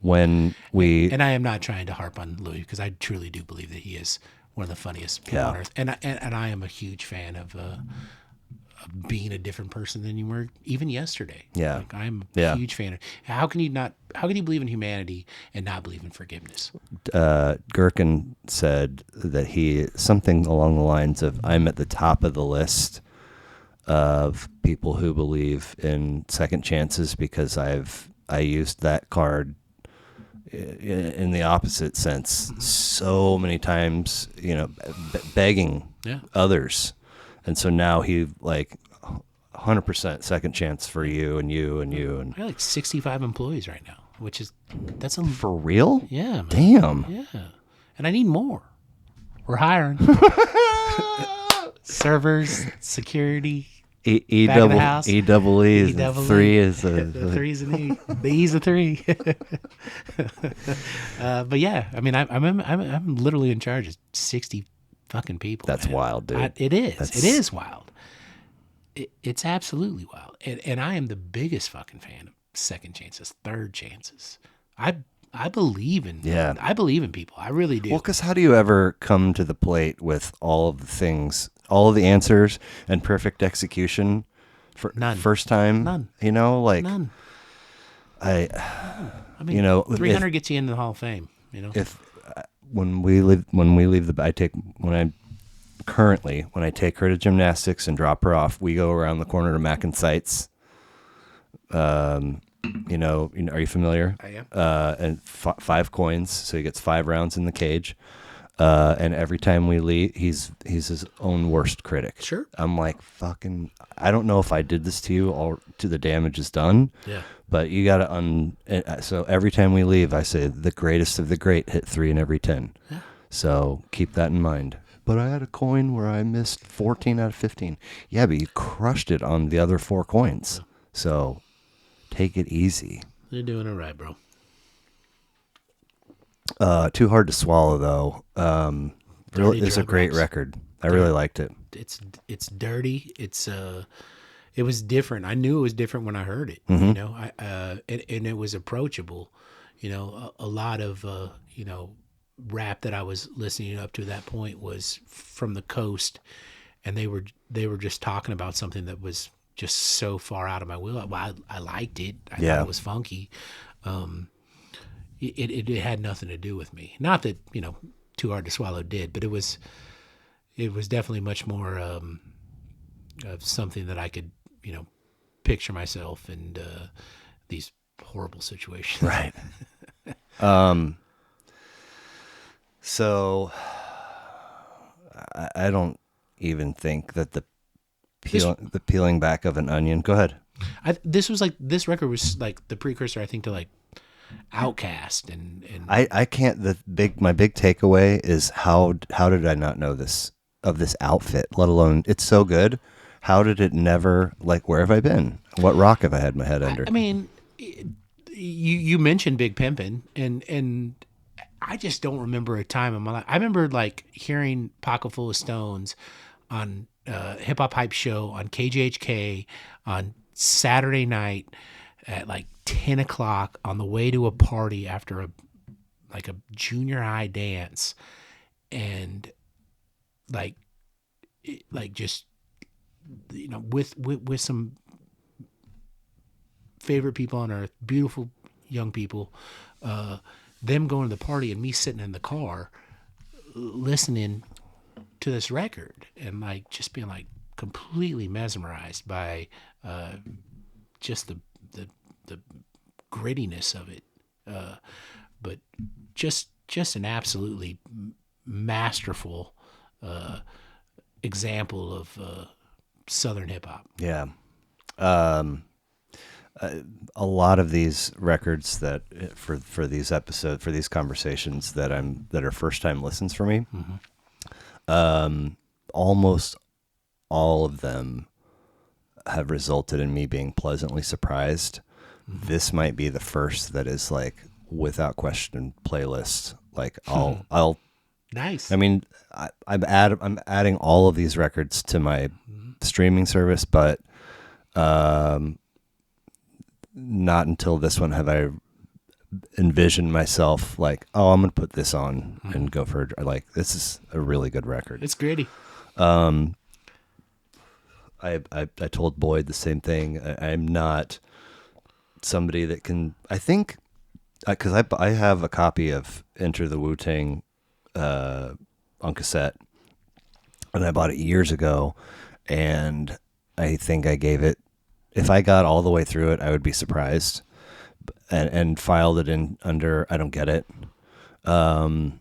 When we and I am not trying to harp on Louis because I truly do believe that he is one of the funniest people on earth, and I am a huge fan of being a different person than you were even yesterday. Yeah, like, I'm a huge fan of. How can you believe in humanity and not believe in forgiveness? Gherkin said that he something along the lines of, I'm at the top of the list of people who believe in second chances because I used that card in the opposite sense so many times, begging others. And so now he like 100% second chance for you and you and you. And I have like 65 employees right now, that's for real? Yeah, man. Damn. Yeah. And I need more. We're hiring. Servers, security, back of the house. E-double-E is a three is a... The three's an E. The E's a three. But yeah, I mean, I'm literally in charge of 60 fucking people. That's man. wild, dude. It is wild. It's absolutely wild. And I am the biggest fucking fan of second chances, third chances. I believe in I believe in people. I really do. Well, because how do you ever come to the plate with all of the things, all of the answers and perfect execution for None. First time? None. None. I mean, 300 gets you into the Hall of Fame. If when we leave when I take her to gymnastics and drop her off, we go around the corner to Mac and Sights. Are you familiar? I am. And 5 coins, so he gets 5 rounds in the cage. And every time we leave, he's his own worst critic. Sure. I'm like, fucking, I don't know if I did this to you or to the damage is done. Yeah. But you got to so every time we leave, I say the greatest of the great hit 3 in every 10. Yeah. So keep that in mind. But I had a coin where I missed 14 out of 15. Yeah, but you crushed it on the other 4 coins. Yeah. So take it easy. You're doing it right, bro. Too Hard to Swallow, though. Really, it's a great record. I really liked it. It's dirty. It was different. I knew it was different when I heard it. Mm-hmm. And it was approachable. A lot of rap that I was listening up to that point was from the coast, and they were just talking about something that was just so far out of my wheel. I liked it. I thought it was funky. It had nothing to do with me. Not that Too Hard to Swallow did, but it was definitely much more of something that I could picture myself in these horrible situations. Right. So I don't even think that the peeling back of an onion. Go ahead. This record was like the precursor, I think, to like Outcast and I can't. My big takeaway is how did I not know this of this outfit? Let alone it's so good. How did it never, like, where have I been? What rock have I had my head under? I mean, you mentioned Big Pimpin', and I just don't remember a time in my life. I remember like hearing Pocket Full of Stones on Hip Hop Hype Show on KJHK on Saturday night at like 10 o'clock on the way to a party after a junior high dance, and like just, you know, with some favorite people on earth, beautiful young people, them going to the party and me sitting in the car listening to this record and like just being like completely mesmerized by just the grittiness of it, but just an absolutely masterful example of Southern hip hop. Yeah. A lot of these records that for these episodes, for these conversations that are first time listens for me, almost all of them have resulted in me being pleasantly surprised. This might be the first that is like without question playlist. Like I'll Nice. I mean, I'm adding all of these records to my streaming service, but not until this one have I envisioned myself like, oh, I'm gonna put this on and go for like, this is a really good record. It's gritty. I told Boyd the same thing. I'm not somebody that can. I think because I have a copy of Enter the Wu-Tang on cassette, and I bought it years ago, and I think I gave it. If I got all the way through it, I would be surprised, and filed it in under I don't get it, and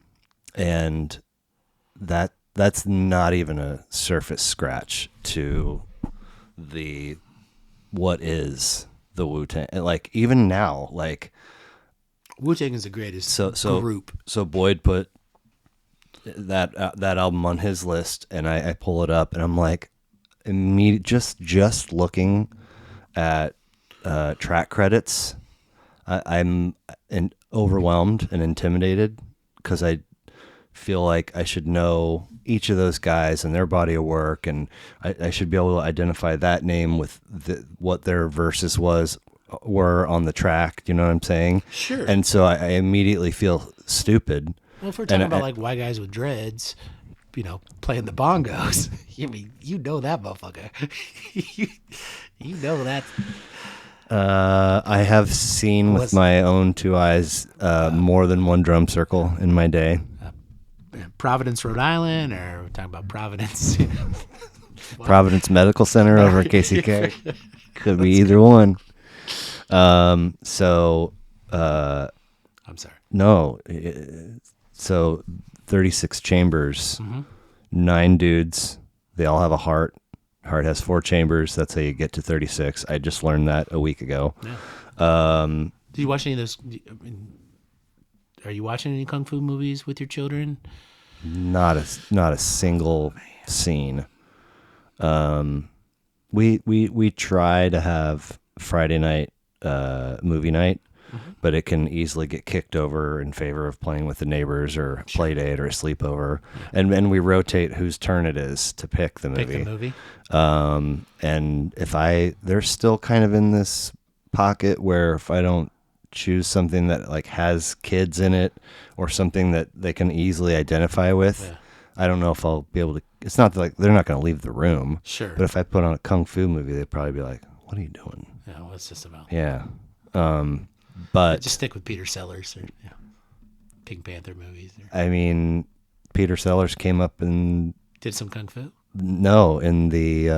that's not even a surface scratch to what is the Wu-Tang. Like even now, like Wu-Tang is the greatest group. So Boyd put that album on his list, and I pull it up, and I'm like, just looking at track credits, I'm overwhelmed and intimidated because I feel like I should know each of those guys and their body of work, and I should be able to identify that name with what their verses were on the track. Do you know what I'm saying? Sure. And so I immediately feel stupid. Well, if we're talking about like white guys with dreads, you know, playing the bongos, I mean, you know that motherfucker. you know that. I have seen with my own two eyes more than one drum circle in my day. Providence, Rhode Island, or we're talking about Providence? Providence Medical Center over at KCK. Could be either one. So I'm sorry. No. So 36 chambers, 9 dudes. They all have a heart. Heart has 4 chambers. That's how you get to 36. I just learned that a week ago. Yeah. Do you watch any of those? Are you watching any kung fu movies with your children? Not a single scene. We try to have Friday night movie night, but it can easily get kicked over in favor of playing with the neighbors or play date or a sleepover. And we rotate whose turn it is to pick the movie. And if they're still kind of in this pocket where if I don't choose something that like has kids in it or something that they can easily identify with, I don't know if I'll be able to. It's not like they're not going to leave the room. Sure. But if I put on a kung fu movie, they'd probably be like, "What are you doing?" Yeah, what's this about? Yeah. But just stick with Peter Sellers or Pink Panther movies. I mean, Peter Sellers came up and did some kung fu. No, in the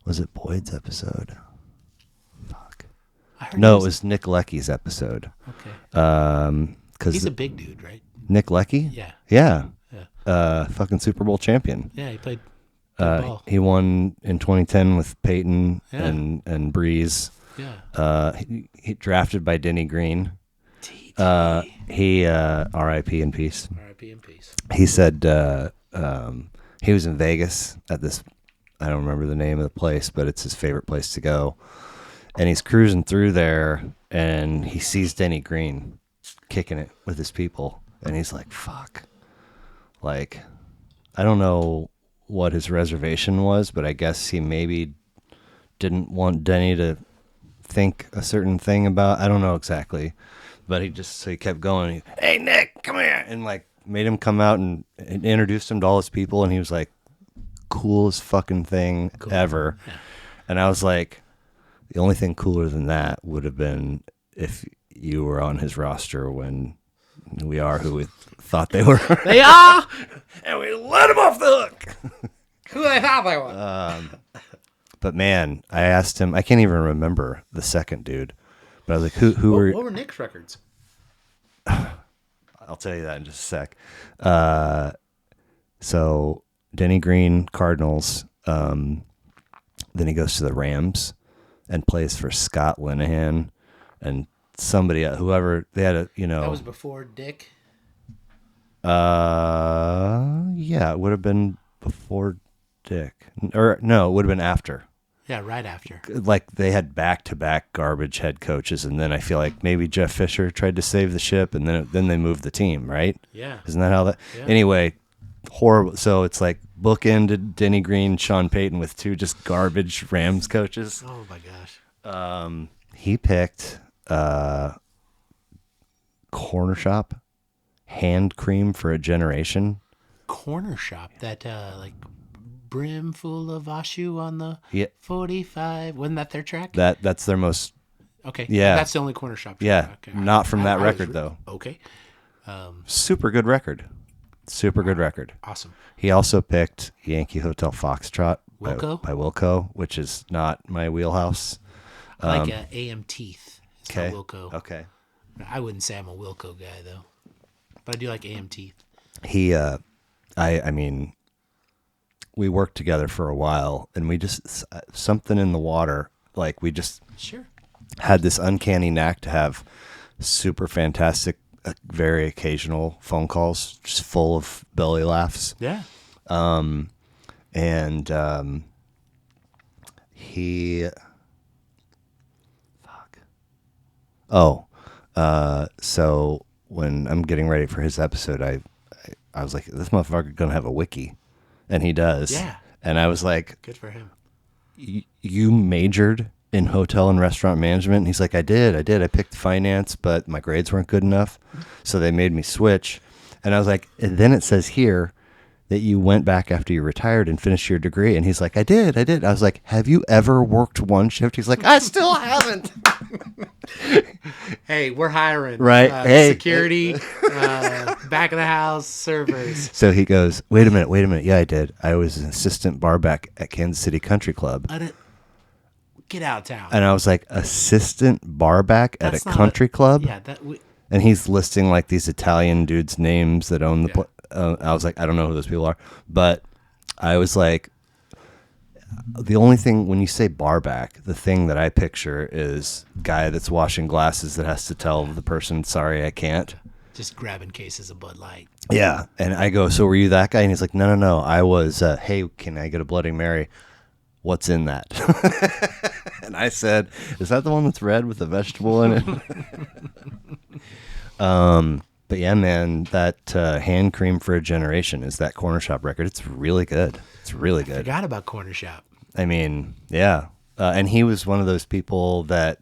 was it Boyd's episode? I heard No, it was Nick Lecky's episode. okay. Because He's a big dude, right? Nick Lecky, Yeah. yeah, Yeah. fucking Super Bowl champion. Yeah, he played good ball. He won in 2010 with Peyton Yeah. and Breeze. Yeah. He drafted by Denny Green. TT. He R.I.P. in peace. R.I.P. in peace. He said he was in Vegas at this. I don't remember the name of the place, but it's his favorite place to go. And he's cruising through there, and he sees Denny Green kicking it with his people, and he's like, "Fuck!" Like, I don't know what his reservation was, but I guess he maybe didn't want Denny to think a certain thing about. I don't know exactly, but he kept going. Hey Nick, come here, and like made him come out and introduced him to all his people, and he was like, coolest fucking thing ever. Yeah. And I was like, the only thing cooler than that would have been if you were on his roster when we are who we thought they were. They are, and we let him off the hook. who they thought they were. But man, I asked him. I can't even remember the second dude. But I was like, "Who were?" What were Nick's records? I'll tell you that in just a sec. So Denny Green, Cardinals. Then he goes to the Rams and plays for Scott Linehan and somebody, whoever they had That was before Dick. Yeah, it would have been before Dick, or no, it would have been after. Yeah, right after. Like they had back-to-back garbage head coaches, and then I feel like maybe Jeff Fisher tried to save the ship, and then they moved the team, right? Yeah. Isn't that how that? Yeah. Anyway, horrible. So it's like bookended Denny Green, Sean Payton with two just garbage Rams coaches. Oh my gosh. He picked Corner Shop hand cream for a generation. Corner Shop, that like brim full of ashu on the Yeah. 45. Wasn't that their track? That's their most. Okay. Yeah. That's the only Corner Shop track. Yeah, Okay. not from that I record though. Okay. Super good record. Super good record. Awesome. He also picked Yankee Hotel Foxtrot Wilco? by Wilco, which is not my wheelhouse. I like AM Teeth. It's Okay. not Wilco. Okay. I wouldn't say I'm a Wilco guy though, but I do like AM Teeth. He, I mean, we worked together for a while, and we just something in the water. Like we just Sure. had this uncanny knack to have super fantastic, very occasional phone calls, just full of belly laughs. Yeah. And he, fuck. Oh, so when I'm getting ready for his episode, I was like, this motherfucker gonna have a wiki, and he does. Yeah. And I was like, Good for him. you majored in hotel and restaurant management? And he's like, I did. I picked finance, but my grades weren't good enough, so they made me switch. And I was like, and then it says here that you went back after you retired and finished your degree. And he's like, I did. I was like, have you ever worked one shift? He's like, I still haven't. Hey, we're hiring. Right. Hey. Security, back of the house, servers. So he goes, wait a minute. Yeah, I did. I was an assistant barback at Kansas City Country Club. Get out of town. And I was like, assistant barback at That's a not country club? Yeah, And he's listing like these Italian dudes' names that own the I was like, I don't know who those people are. But I was like, the only thing, when you say barback, the thing that I picture is guy that's washing glasses that has to tell the person, sorry, I can't. just grabbing cases of Bud Light. Yeah. And I go, so were you that guy? And he's like, no. I was, hey, can I get a Bloody Mary? What's in that? And I said, is that the one that's red with the vegetable in it? But yeah, man, that hand cream for a generation is that Corner Shop record. It's really good. It's really good. Forgot about Corner Shop. I mean, yeah. And he was one of those people that,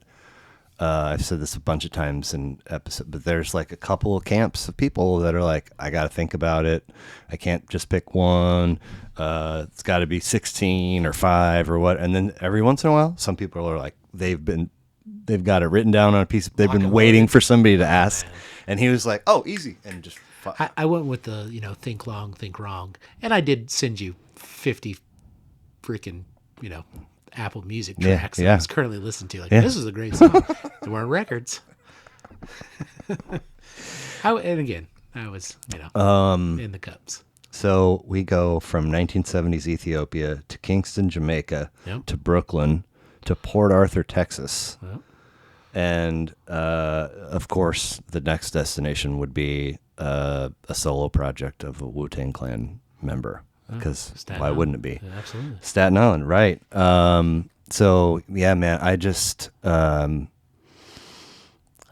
I've said this a bunch of times in episode, but there's like a couple of camps of people that are like, I got to think about it. I can't just pick one. It's got to be 16 or 5 or what. And then every once in a while, some people are like, they've got it written down on a piece. They've been waiting for somebody to ask. Man. And he was like, oh, easy. And just, I went with the, think long, think wrong. And I did send you 50 freaking, Apple Music Yeah, tracks that yeah. I was currently listening to. Like, Yeah. this is a great song. There weren't records. And again, I was, in the cups. So we go from 1970s Ethiopia to Kingston, Jamaica, Yep. to Brooklyn, to Port Arthur, Texas. Well, And, of course, the next destination would be a solo project of a Wu-Tang Clan member. Because Staten why Island. wouldn't it be? Yeah, absolutely. Staten Island, right. So, yeah, man, I just,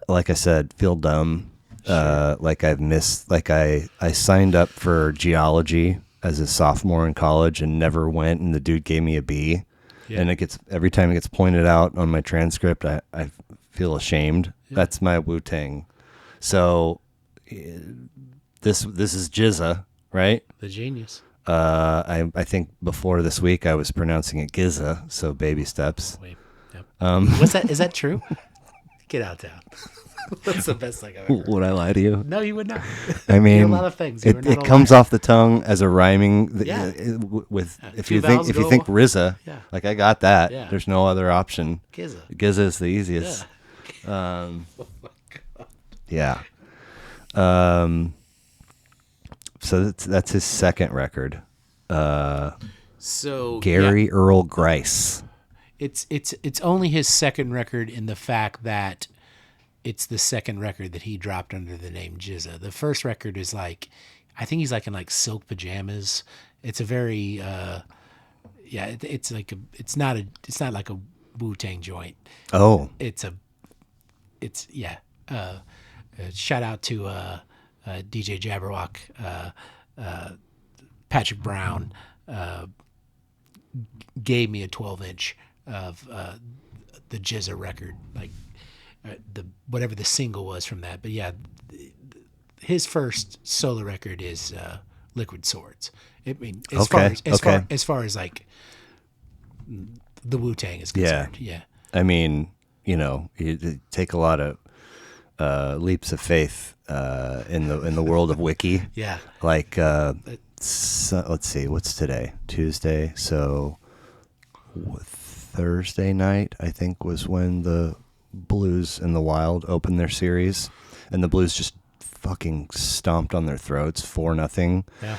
like I said, feel dumb. Like I've missed, like I signed up for geology as a sophomore in college and never went, and the dude gave me a B. Yeah. And every time it gets pointed out on my transcript, I feel ashamed. Yeah. That's my Wu-Tang. So this is Jizza, right? The genius. I think before this week I was pronouncing it Giza, so baby steps. Wait. Yep. What's that? Is that true? Get out of town. That's the best thing I've ever heard. Would I lie to you? No, you would not. I mean, You're a lot of things. You are not it a comes liar. off the tongue as a rhyming. Yeah. With if Two you think vowels go- RZA, Yeah. like I got that. Yeah. There's no other option. Giza. Giza is the easiest. Yeah. Yeah. So that's his second record. So Gary yeah, Earl Grice. it's only his second record in the fact that it's the second record that he dropped under the name Jizza. The first record is like, I think he's like in like silk pajamas. It's a very it's not like a Wu-Tang joint. Oh, Shout out to DJ Jabberwock, Patrick Brown gave me a 12-inch of the Jizza record, like the whatever the single was from that. But yeah, his first solo record is Liquid Swords. I mean, as far as like the Wu-Tang is concerned, yeah. I mean, you take a lot of leaps of faith in the world of wiki. Yeah. Like, so, let's see, what's today? Tuesday. So Thursday night, I think, was when the Blues and the Wild opened their series, and the Blues just fucking stomped on their throats 4-0. Yeah.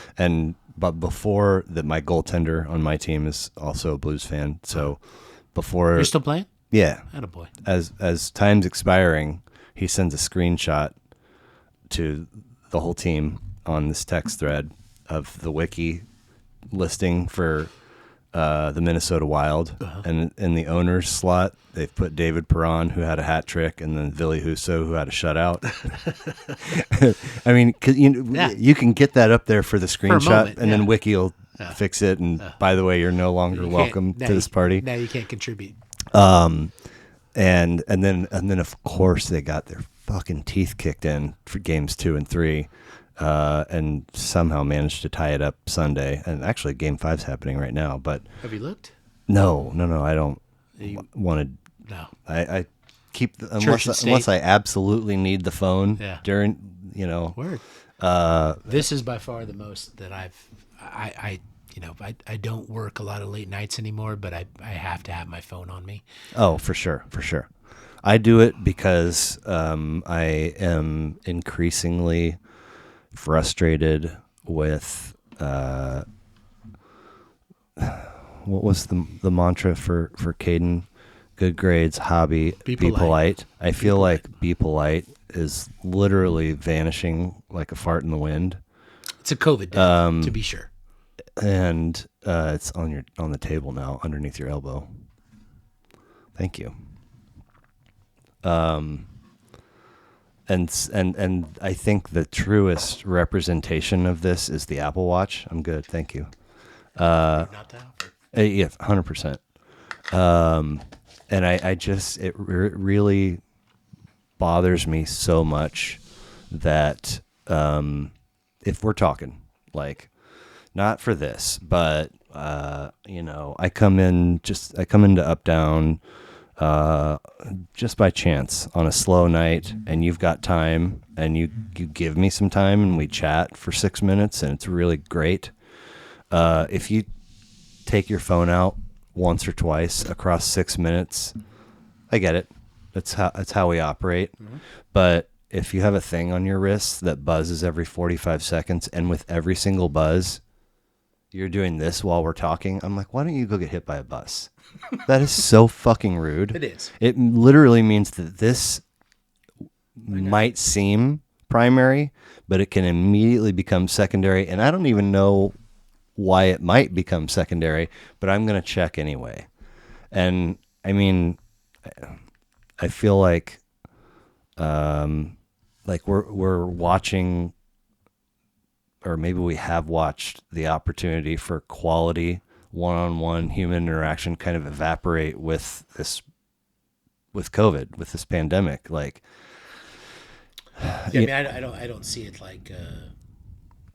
But before that, my goaltender on my team is also a Blues fan. So before, You're still playing? yeah, Attaboy. as time's expiring, he sends a screenshot to the whole team on this text thread of the wiki listing for the Minnesota Wild. And in the owner's slot, they've put David Perron, who had a hat trick, and then Ville Husso, who had a shutout. I mean, 'cause you can get that up there for the screenshot, moment, and then yeah. Wiki will fix it. And by the way, you're no longer welcome to this party. Now you can't contribute. And then of course they got their fucking teeth kicked in for games 2 and 3, and somehow managed to tie it up Sunday. And actually, game 5's happening right now. But Have you looked? no, I don't want to. No. I keep Church and unless state. I absolutely need the phone during Word. This is by far the most that I don't work a lot of late nights anymore, but I have to have my phone on me. Oh, for sure. I do it because I am increasingly frustrated with what was the mantra for Caden? Good grades, hobby, be polite. I feel like be polite is literally vanishing like a fart in the wind. It's a COVID death, to be sure. And it's on the table now, underneath your elbow. Thank you. And I think the truest representation of this is the Apple Watch. I'm good, thank you. Not to offer. Yeah, 100%. And I just it really bothers me so much that if we're talking like. Not for this, but I come into Up Down just by chance on a slow night, and you've got time, and you give me some time, and we chat for 6 minutes, and it's really great. If you take your phone out once or twice across 6 minutes, I get it. That's how we operate. Mm-hmm. But if you have a thing on your wrist that buzzes every 45 seconds, and with every single buzz, you're doing this while we're talking, I'm like, why don't you go get hit by a bus? That is so fucking rude. It is. It literally means that this might seem primary, but it can immediately become secondary. And I don't even know why it might become secondary, but I'm going to check anyway. And I mean, I feel like we're watching, or maybe we have watched, the opportunity for quality one-on-one human interaction kind of evaporate with COVID, with this pandemic. Like, Yeah, I mean, I don't see it like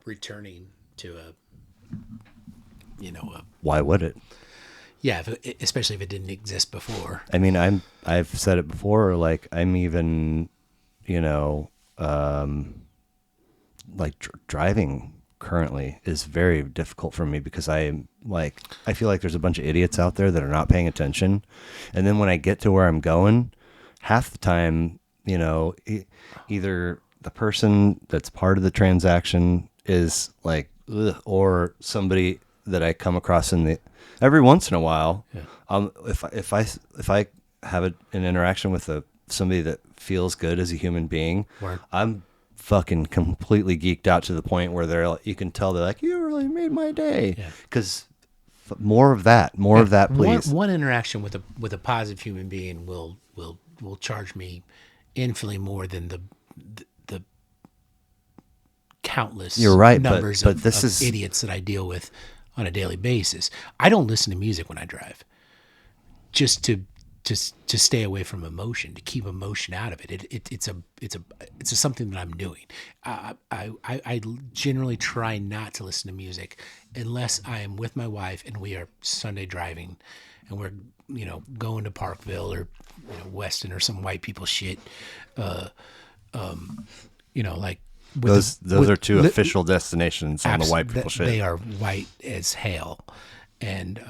returning to why would it? yeah, especially if it didn't exist before. I mean, I've said it before, like, I'm even, driving currently is very difficult for me because I feel like there's a bunch of idiots out there that are not paying attention. And then when I get to where I'm going, half the time, either the person that's part of the transaction is like, ugh, or somebody that I come across every once in a while. Yeah. If I have an interaction with somebody that feels good as a human being, Word. I'm fucking completely geeked out to the point where you can tell they're like, you really made my day. Because more of that, please. One interaction with a positive human being will charge me infinitely more than the countless You're right, numbers but of this is idiots that I deal with on a daily basis. I don't listen to music when I drive, just to stay away from emotion, to keep emotion out of it. It's a something that I'm doing. I generally try not to listen to music unless I am with my wife and we are Sunday driving, and we're going to Parkville or Weston or some white people shit. Like. Those are two official destinations on the white people shit. They are white as hell, and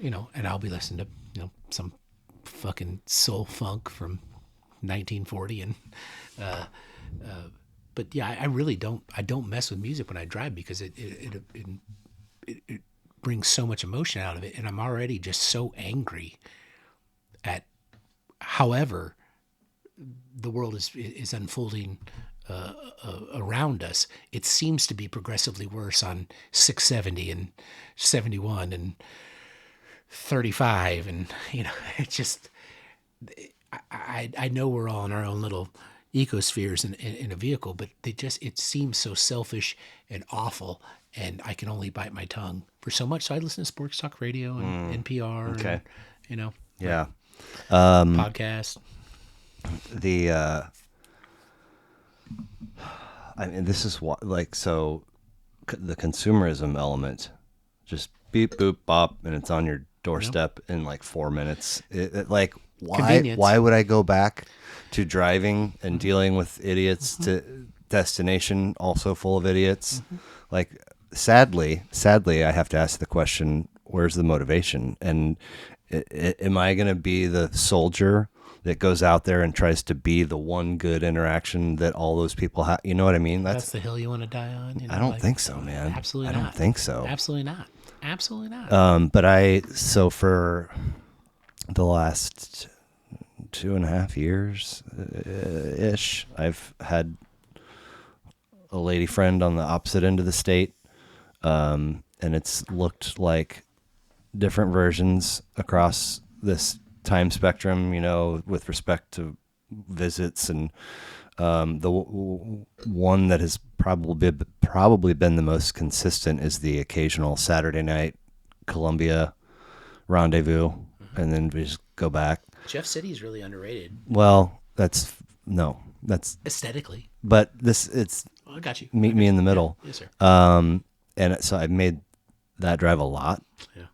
and I'll be listening to some fucking soul funk from 1940, and but yeah, I really don't mess with music when I drive because it brings so much emotion out of it, and I'm already just so angry at however the world is unfolding around us. It seems to be progressively worse on 670 and 71 and 35, and it's just I know we're all in our own little ecospheres in a vehicle, but it seems so selfish and awful, and I can only bite my tongue for so much. So I listen to sports talk radio and NPR, okay, and, yeah, podcast. I mean, this is what, like, so the consumerism element, just beep, boop, bop, and it's on your doorstep in like 4 minutes. Like, why would I go back to driving and dealing with idiots to destination also full of idiots? Like, sadly, I have to ask the question, where's the motivation? And am I going to be the soldier that goes out there and tries to be the one good interaction that all those people have? You know what I mean? That's the hill you want to die on? I don't think so, man. Absolutely not. I don't think so. Absolutely not. Absolutely not. But so for the last 2.5 years ish, I've had a lady friend on the opposite end of the state. And it's looked like different versions across this time spectrum, with respect to visits, and the one that has probably been the most consistent is the occasional Saturday night Columbia rendezvous, and then we just go back. Jeff City is really underrated. Well, that's aesthetically, but it's. Oh, I got you. Meet me in the middle. Yeah. Yes, sir. And so I've made that drive a lot. Yeah.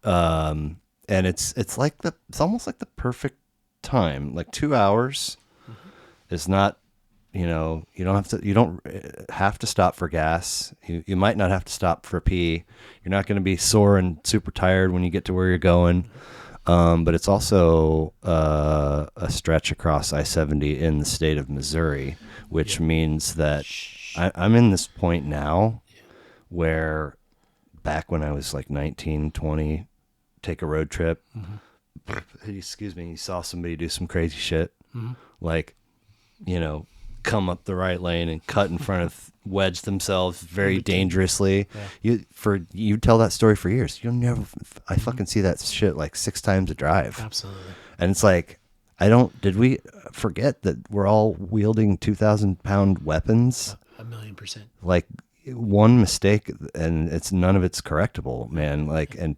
And it's almost like the perfect time. Like 2 hours is not, you don't have to stop for gas. You might not have to stop for pee. You're not going to be sore and super tired when you get to where you're going. But it's also a stretch across I-70 in the state of Missouri, which means that I'm in this point now where back when I was like 19, 20, take a road trip, excuse me, you saw somebody do some crazy shit, like, come up the right lane and cut in front of, wedge themselves very dangerously. You tell that story for years. You'll never, I fucking see that shit like 6 times a drive. Absolutely. And it's like, did we forget that we're all wielding 2,000-pound weapons? 1,000,000%. Like, one mistake and none of it's correctable, man. Like, and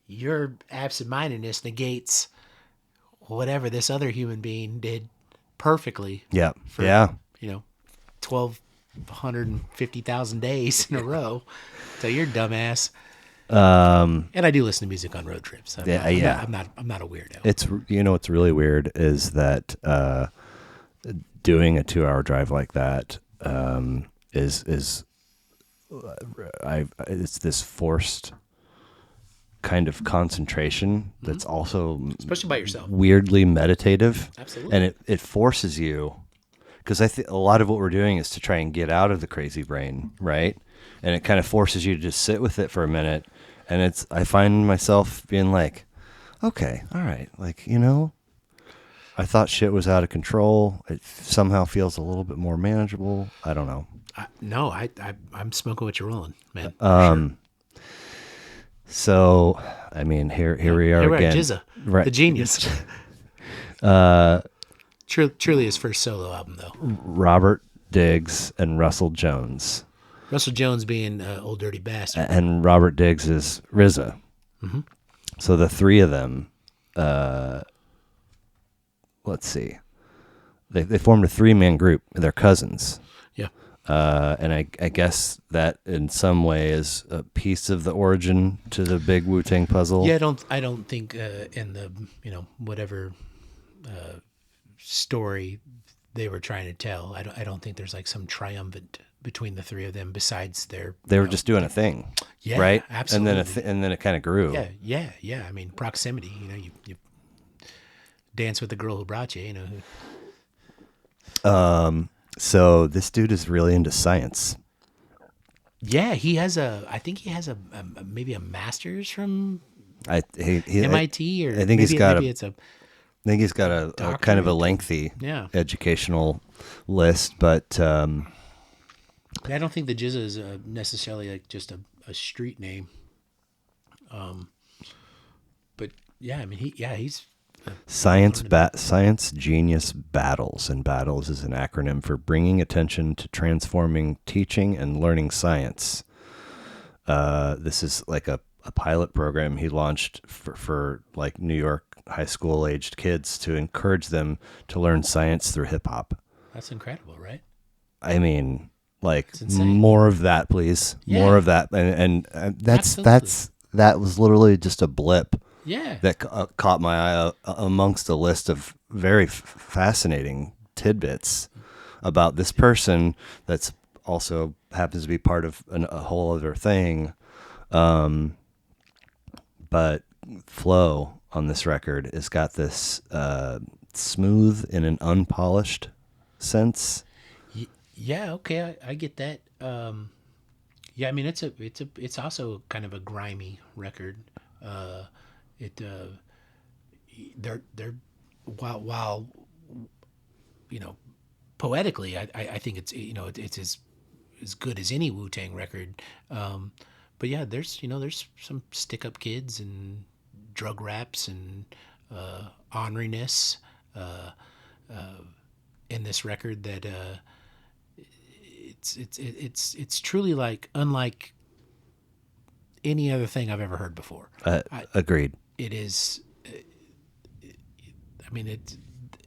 your absent-mindedness negates whatever this other human being did perfectly. yeah, For, 1,250,000 days in a row. So you're dumbass. And I do listen to music on road trips. I'm not a weirdo. It's, what's really weird is that doing a 2-hour drive like that is it's this forced kind of concentration that's also Especially by yourself. weirdly meditative. Absolutely. And it forces you, because I think a lot of what we're doing is to try and get out of the crazy brain, right? And it kind of forces you to just sit with it for a minute. And I find myself being like, okay, all right, like, I thought shit was out of control. It somehow feels a little bit more manageable. I don't know. I'm smoking what you're rolling, man. So, I mean, here we are again. Jizza, right. the genius. Truly his first solo album, though. Robert Diggs and Russell Jones. Russell Jones being Old Dirty Bastard. And Robert Diggs is RZA. Mm-hmm. So the three of them, let's see, they formed a 3-man group. They're cousins. Yeah. And I guess that in some way is a piece of the origin to the big Wu-Tang puzzle. Yeah, I don't think in the whatever story they were trying to tell, I don't think there's like some triumvirate between the three of them besides they were just doing a thing. Yeah, right. Absolutely. And then it kind of grew. Yeah. I mean, proximity. You dance with the girl who brought you. So this dude is really into science. Yeah, I think he has maybe a master's from he MIT, or I think he's got maybe it's a. I think he's got a kind of a lengthy educational list, but I don't think the Jizza is necessarily like just a street name. But yeah, I mean he's Science Genius Battles, and Battles is an acronym for bringing attention to transforming teaching and learning science. This is like a pilot program he launched for like New York high school aged kids to encourage them to learn science through hip hop. That's incredible, right? I mean, like, more of that, please. Yeah. More of that, and that was literally just a blip. Yeah, that caught my eye amongst a list of very fascinating tidbits about this person that's also happens to be part of a whole other thing. But flow on this record has got this smooth in an unpolished sense. Yeah, okay, I get that. Yeah, I mean it's also kind of a grimy record. They're while poetically I think it's it's as good as any Wu-Tang record, but yeah, there's some stick up kids and drug raps and orneriness in this record that it's truly like unlike any other thing I've ever heard before. Agreed. It is. I mean,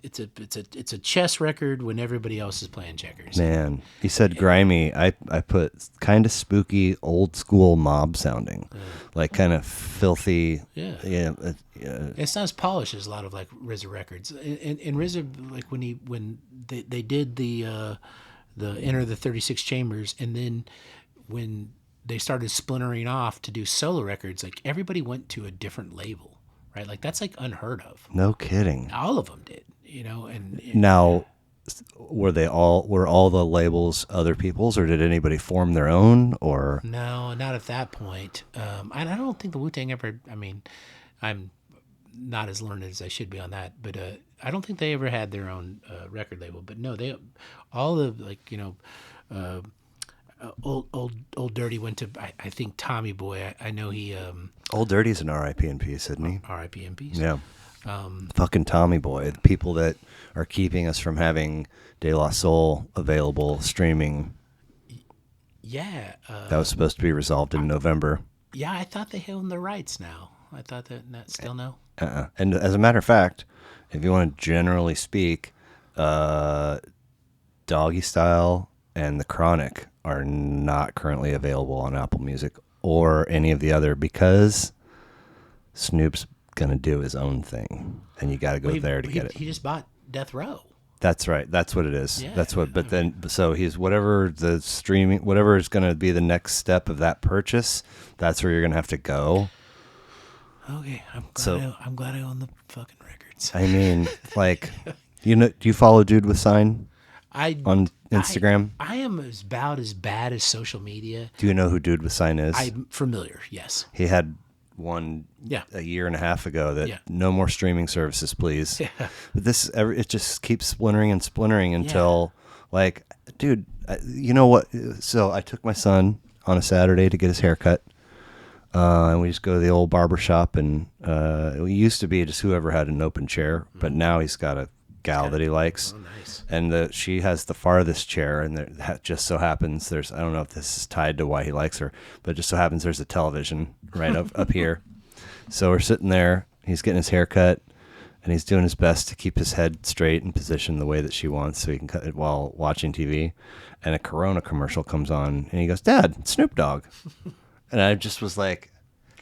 it's a chess record when everybody else is playing checkers. Man, you said grimy. I put kind of spooky, old school mob sounding, like kind of filthy. Yeah. It's not as polished as a lot of like RZA records. And RZA, like when they did the Enter the 36 Chambers, and then when they started splintering off to do solo records, like everybody went to a different label, right? Like that's like unheard of. No kidding. All of them did, and Now, were all the labels other people's, or did anybody form their own, or? no, not at that point. I don't think the Wu-Tang ever. I mean, I'm not as learned as I should be on that, but I don't think they ever had their own record label. But no, they all the like old Dirty went to I think Tommy Boy. I know he Old Dirty's an R.I.P. in peace, isn't he? R.I.P. in peace. Yeah. Fucking Tommy Boy, the people that are keeping us from having De La Soul available streaming. Yeah. That was supposed to be resolved in November. Yeah, I thought they owned the rights now. I thought that still no. And as a matter of fact, if you want to generally speak, Doggy Style and The Chronic are not currently available on Apple Music or any of the other, because Snoop's gonna do his own thing, and you got to go there to get it. He just bought Death Row. That's right. That's what it is. Yeah, That's what. But then, so he's whatever the streaming, whatever is going to be the next step of that purchase. That's where you're going to have to go. Okay, I'm glad I own the fucking records. I mean, like, do you follow Dude with Sign on Instagram? I am about as bad as social media. Do you know who Dude with Sign is? I'm familiar. Yes. He had one a year and a half ago that no more streaming services, please. Yeah. But it just keeps splintering and splintering until like, dude, you know what? So I took my son on a Saturday to get his hair cut. And we just go to the old barber shop, and it used to be just whoever had an open chair, but now he's got a gal that he likes. Oh, nice. And she has the farthest chair, and that just so happens I don't know if this is tied to why he likes her, but it just so happens there's a television right up here. So we're sitting there, he's getting his hair cut, and he's doing his best to keep his head straight and positioned the way that she wants so he can cut it while watching TV. And a Corona commercial comes on, and he goes, "Dad, it's Snoop Dogg." And I just was like,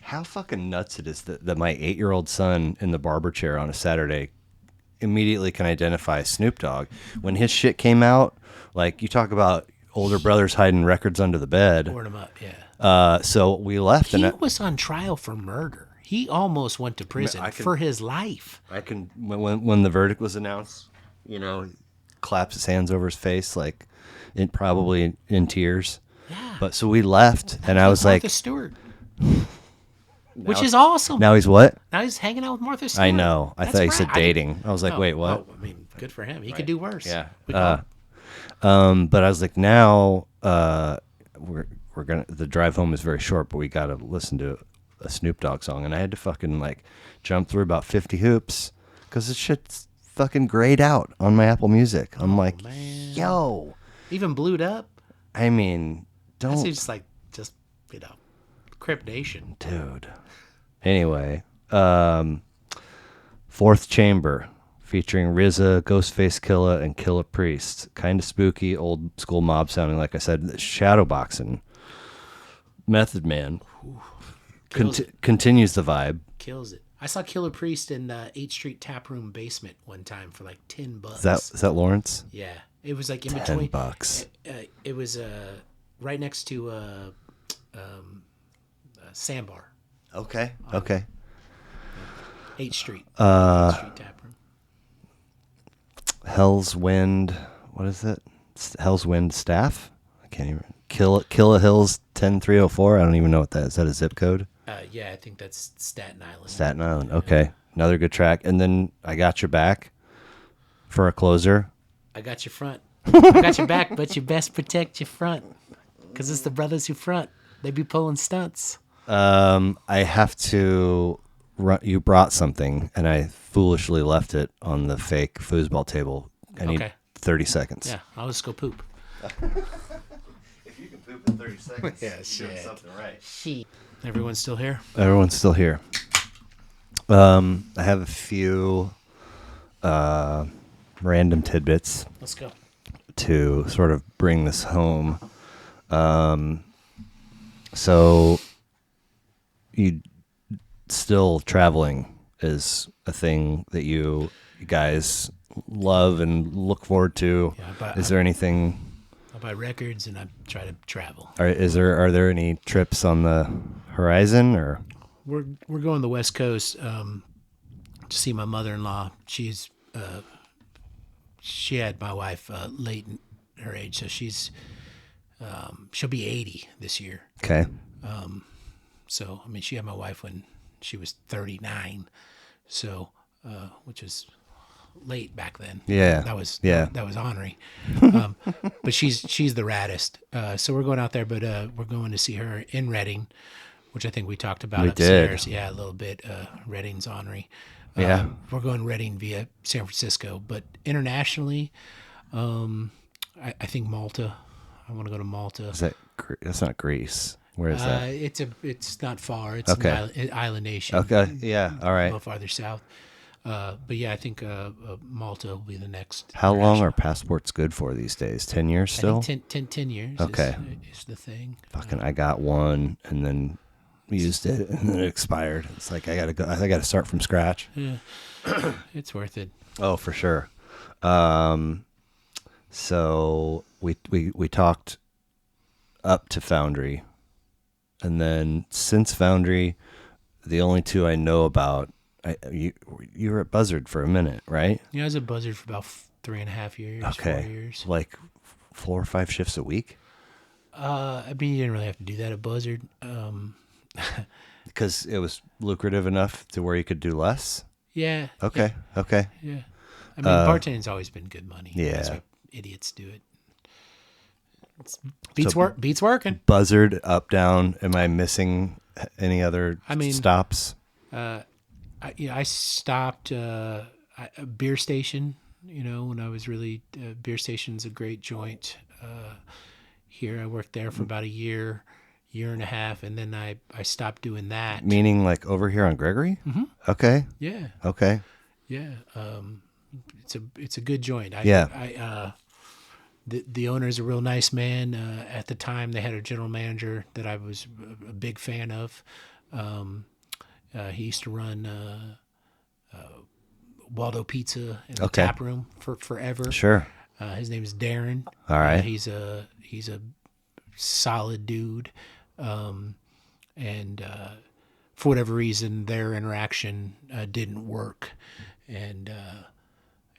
how fucking nuts it is that my 8-year-old son in the barber chair on a Saturday immediately can identify Snoop Dogg. When his shit came out, like, you talk about older brothers hiding records under the bed. Board him up, yeah. So we left. He was on trial for murder. He almost went to prison for his life. When the verdict was announced, he claps his hands over his face, like, probably in tears. Yeah. But so we left, and I was like, Martha Stewart. Which is awesome. Now he's what? Now he's hanging out with Martha Stewart. I know. I thought you said dating. I was like, wait, what? I mean, good for him. He could do worse. Yeah. But I was like, now we're gonna. The drive home is very short, but we got to listen to a Snoop Dogg song, and I had to fucking like jump through about 50 hoops because this shit's fucking grayed out on my Apple Music. I'm like, man. Yo, even blued up. I mean, don't. That seems like just Crip Nation, dude. Anyway, Fourth Chamber featuring RZA, Ghostface Killah, and Killah Priest. Kind of spooky, old school mob sounding. Like I said, shadowboxing. Method Man continues the vibe. Kills it. I saw Killah Priest in the 8th Street Tap Room basement one time for like $10. Is that Lawrence? Yeah, it was like in between. $10. It was right next to Sandbar. Okay. 8th Street. 8th Street Tap Room. Hell's Wind. What is it? Hell's Wind Staff? I can't even. Killah Hills 10304. I don't even know what that is. Is that a zip code? Yeah, I think that's Staten Island. Staten Island. Okay. Another good track. And then I Got Your Back for a closer. I got your front. I got your back, but you best protect your front. Because it's the brothers who front. They be pulling stunts. I have to. You brought something, and I foolishly left it on the fake foosball table. I need 30 seconds. Yeah, I'll just go poop. If you can poop in 30 seconds, yeah, shit. You're doing something right. Shit. Everyone's still here? Everyone's still here. I have a few random tidbits. Let's go. To sort of bring this home. So you still traveling is a thing that you guys love and look forward to. Yeah, is there anything? I buy records and I try to travel. Are there any trips on the horizon or? We're going to the West Coast to see my mother-in-law. She had my wife late in her age, so she'll be 80 this year. Okay. So I mean, she had my wife when she was 39, so which was late back then. Yeah. That was ornery. But she's the raddest. So we're going out there, but we're going to see her in Reading, which I think we talked about upstairs. Did. Yeah, a little bit. Reading's ornery. Yeah. We're going Reading via San Francisco, but internationally, I think Malta. I want to go to Malta. That's not Greece. Where is that? It's not far. It's Okay. an island nation. Okay. Yeah. All right. A little farther south. But yeah, I think Malta will be the next. How long are passports good for these days? 10 years still? I think 10 years Okay. is the thing. Fucking, I got one and then used it and then it expired. It's like I gotta start from scratch. Yeah. It's worth it. Oh, for sure. So we talked up to Foundry, and then since Foundry, the only two I know about. You were at Buzzard for a minute, right? Yeah, I was at Buzzard for about 3.5 years. Okay. 4 years. Like 4 or 5 shifts a week. I mean, you didn't really have to do that at Buzzard. Because it was lucrative enough to where you could do less. Yeah. Okay. Yeah. Okay. Yeah. I mean, bartending's always been good money. Yeah. That's why idiots do it. Beats working. Buzzard, up, down. Am I missing any other stops? I stopped a beer station. When I was really beer station's a great joint. Here I worked there for about a year and a half, and then I stopped doing that. Meaning like over here on Gregory? Mm-hmm. Okay. Yeah. Okay. Yeah. It's a good joint. The owner's a real nice man. At the time, they had a general manager that I was a big fan of. He used to run Waldo Pizza in the tap room for forever. Sure. His name is Darren. All right. He's a solid dude, and for whatever reason, their interaction didn't work, and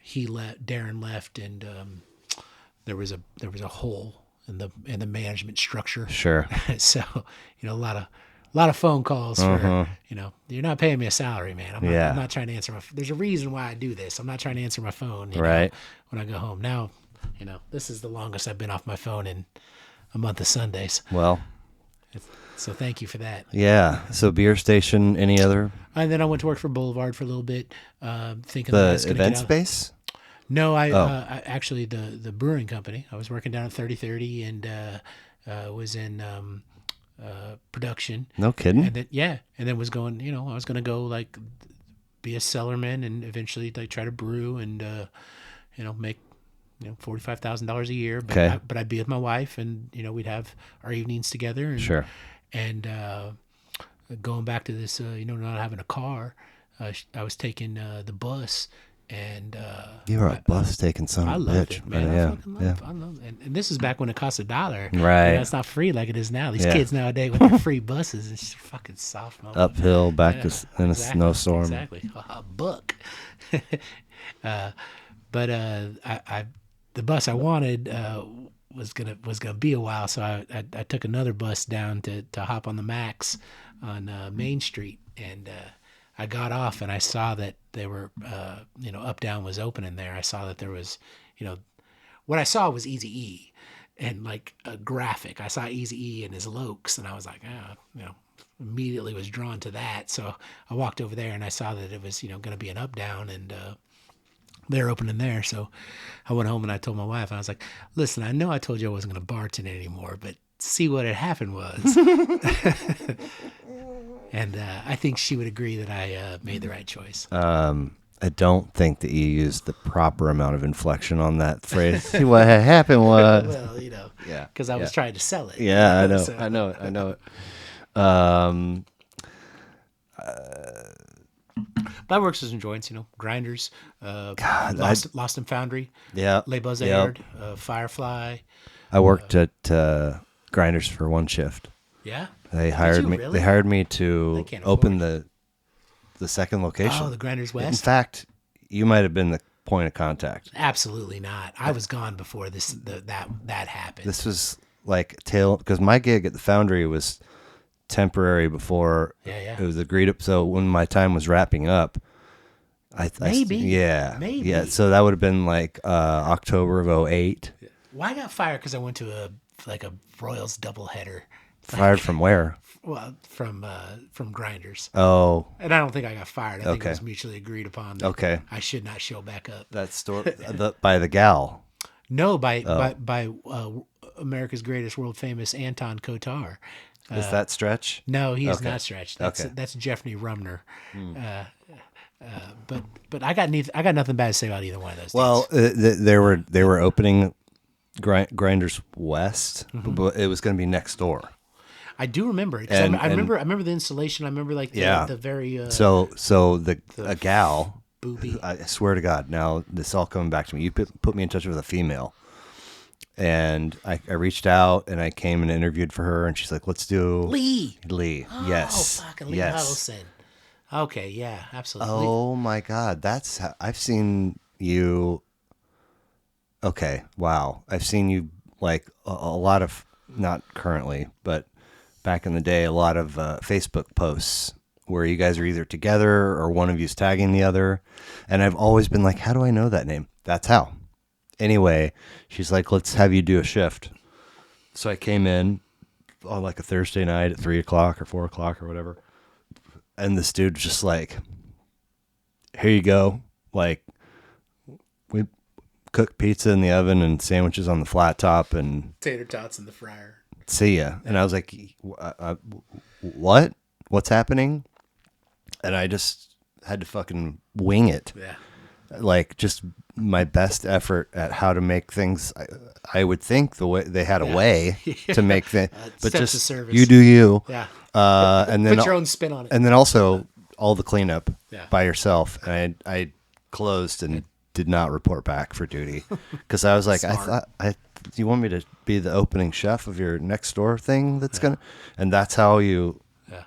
Darren left, and there was a hole in the management structure. Sure. So a lot of phone calls for you're not paying me a salary, man. I'm not trying to answer there's a reason why I do this. I'm not trying to answer my phone right when I go home. Now, this is the longest I've been off my phone in a month of Sundays. Well, so thank you for that. Yeah. So beer station, any other? And then I went to work for Boulevard for a little bit, thinking the that I was gonna event get out. space. No, I actually the brewing company. I was working down at 3030 and was in production. No kidding. And then was going. I was going to go like be a cellarman and eventually like try to brew and make $45,000 a year. But Okay. But I'd be with my wife and we'd have our evenings together. And, Sure. And going back to this, not having a car, I was taking the bus. And you were a bus taking son I of a loved bitch. it, man. Yeah. I fucking loved it. I love it. And this is back when it cost $1. Right. It's not free like it is now. These kids nowadays with their free buses, it's fucking soft. Man. Uphill, back to in a snowstorm. Exactly. A buck. But I the bus I wanted was gonna be a while, so I took another bus down to hop on the Max on Main Street, and I got off and I saw that they were, Up Down was opening there. I saw that there was, what I saw was Eazy-E and like a graphic. I saw Eazy-E and his Lokes, and I was like, immediately was drawn to that. So I walked over there and I saw that it was, going to be an Up Down, and they're opening there. So I went home and I told my wife, I was like, listen, I know I told you I wasn't going to bartend anymore, but see what had happened was. And I think she would agree that I made the right choice. I don't think that you used the proper amount of inflection on that phrase. See, what had happened was... Well, yeah, because I was trying to sell it. Yeah, I know, So- I know it. But I works as joints, grinders, God, Lost and Foundry, Yeah. Les Yep. Buzzard, Firefly, I worked at Grinders for one shift. Yeah. They hired me. Really? They hired me They to can't open afford the second location. Oh, the Grinders In West. fact, you might have been the point of contact. Absolutely not. I was gone before that happened. This was like because my gig at the Foundry was temporary before Yeah. it was agreed up. So when my time was wrapping up, Maybe. yeah. So that would have been like October of '08. Well, I got fired because I went to a Royals doubleheader. Fired from where? Well, from Grinders. Oh, And I don't think I got fired. I think it Okay. was mutually agreed upon that okay. I should not show back up. That store by the gal. No, by America's greatest world famous Anton Kotar. Is that stretch? No, he is Okay. not stretched. That's Okay. that's Jeffrey Rumner. But I got nothing bad to say about either one of those. Well, they were opening Grinders West, but it was going to be next door. I do remember it. 'Cause I remember the installation. I remember like the very So a gal, booby. I swear to God, now this is all coming back to me. You put me in touch with a female, and I reached out and I came and interviewed for her, and she's like, "Let's do Lee. Yes, Oh, fucking Lee yes. Huddleston. Okay, yeah, absolutely. Oh my God, that's how I've seen you. Okay, wow, I've seen you like a lot of, not currently, but back in the day, a lot of Facebook posts where you guys are either together or one of you's tagging the other, and I've always been like, how do I know that name? That's how. Anyway, she's like, let's have you do a shift. So I came in on like a Thursday night at 3:00 or 4:00 or whatever. And this dude's just like, here you go. Like, we cook pizza in the oven and sandwiches on the flat top and Tater tots in the fryer. see ya. And I was like, what? What's happening? And I just had to fucking wing it. Yeah. Like, just my best effort at how to make things. I would think the way they had a way to make things, but steps of just service. you do you. Yeah. And then Put your own spin on it. and then also all the cleanup Yeah. by yourself. And I closed and did not report back for duty because I was like, Smart. you want me to be the opening chef of your next door thing? That's gonna, and that's how you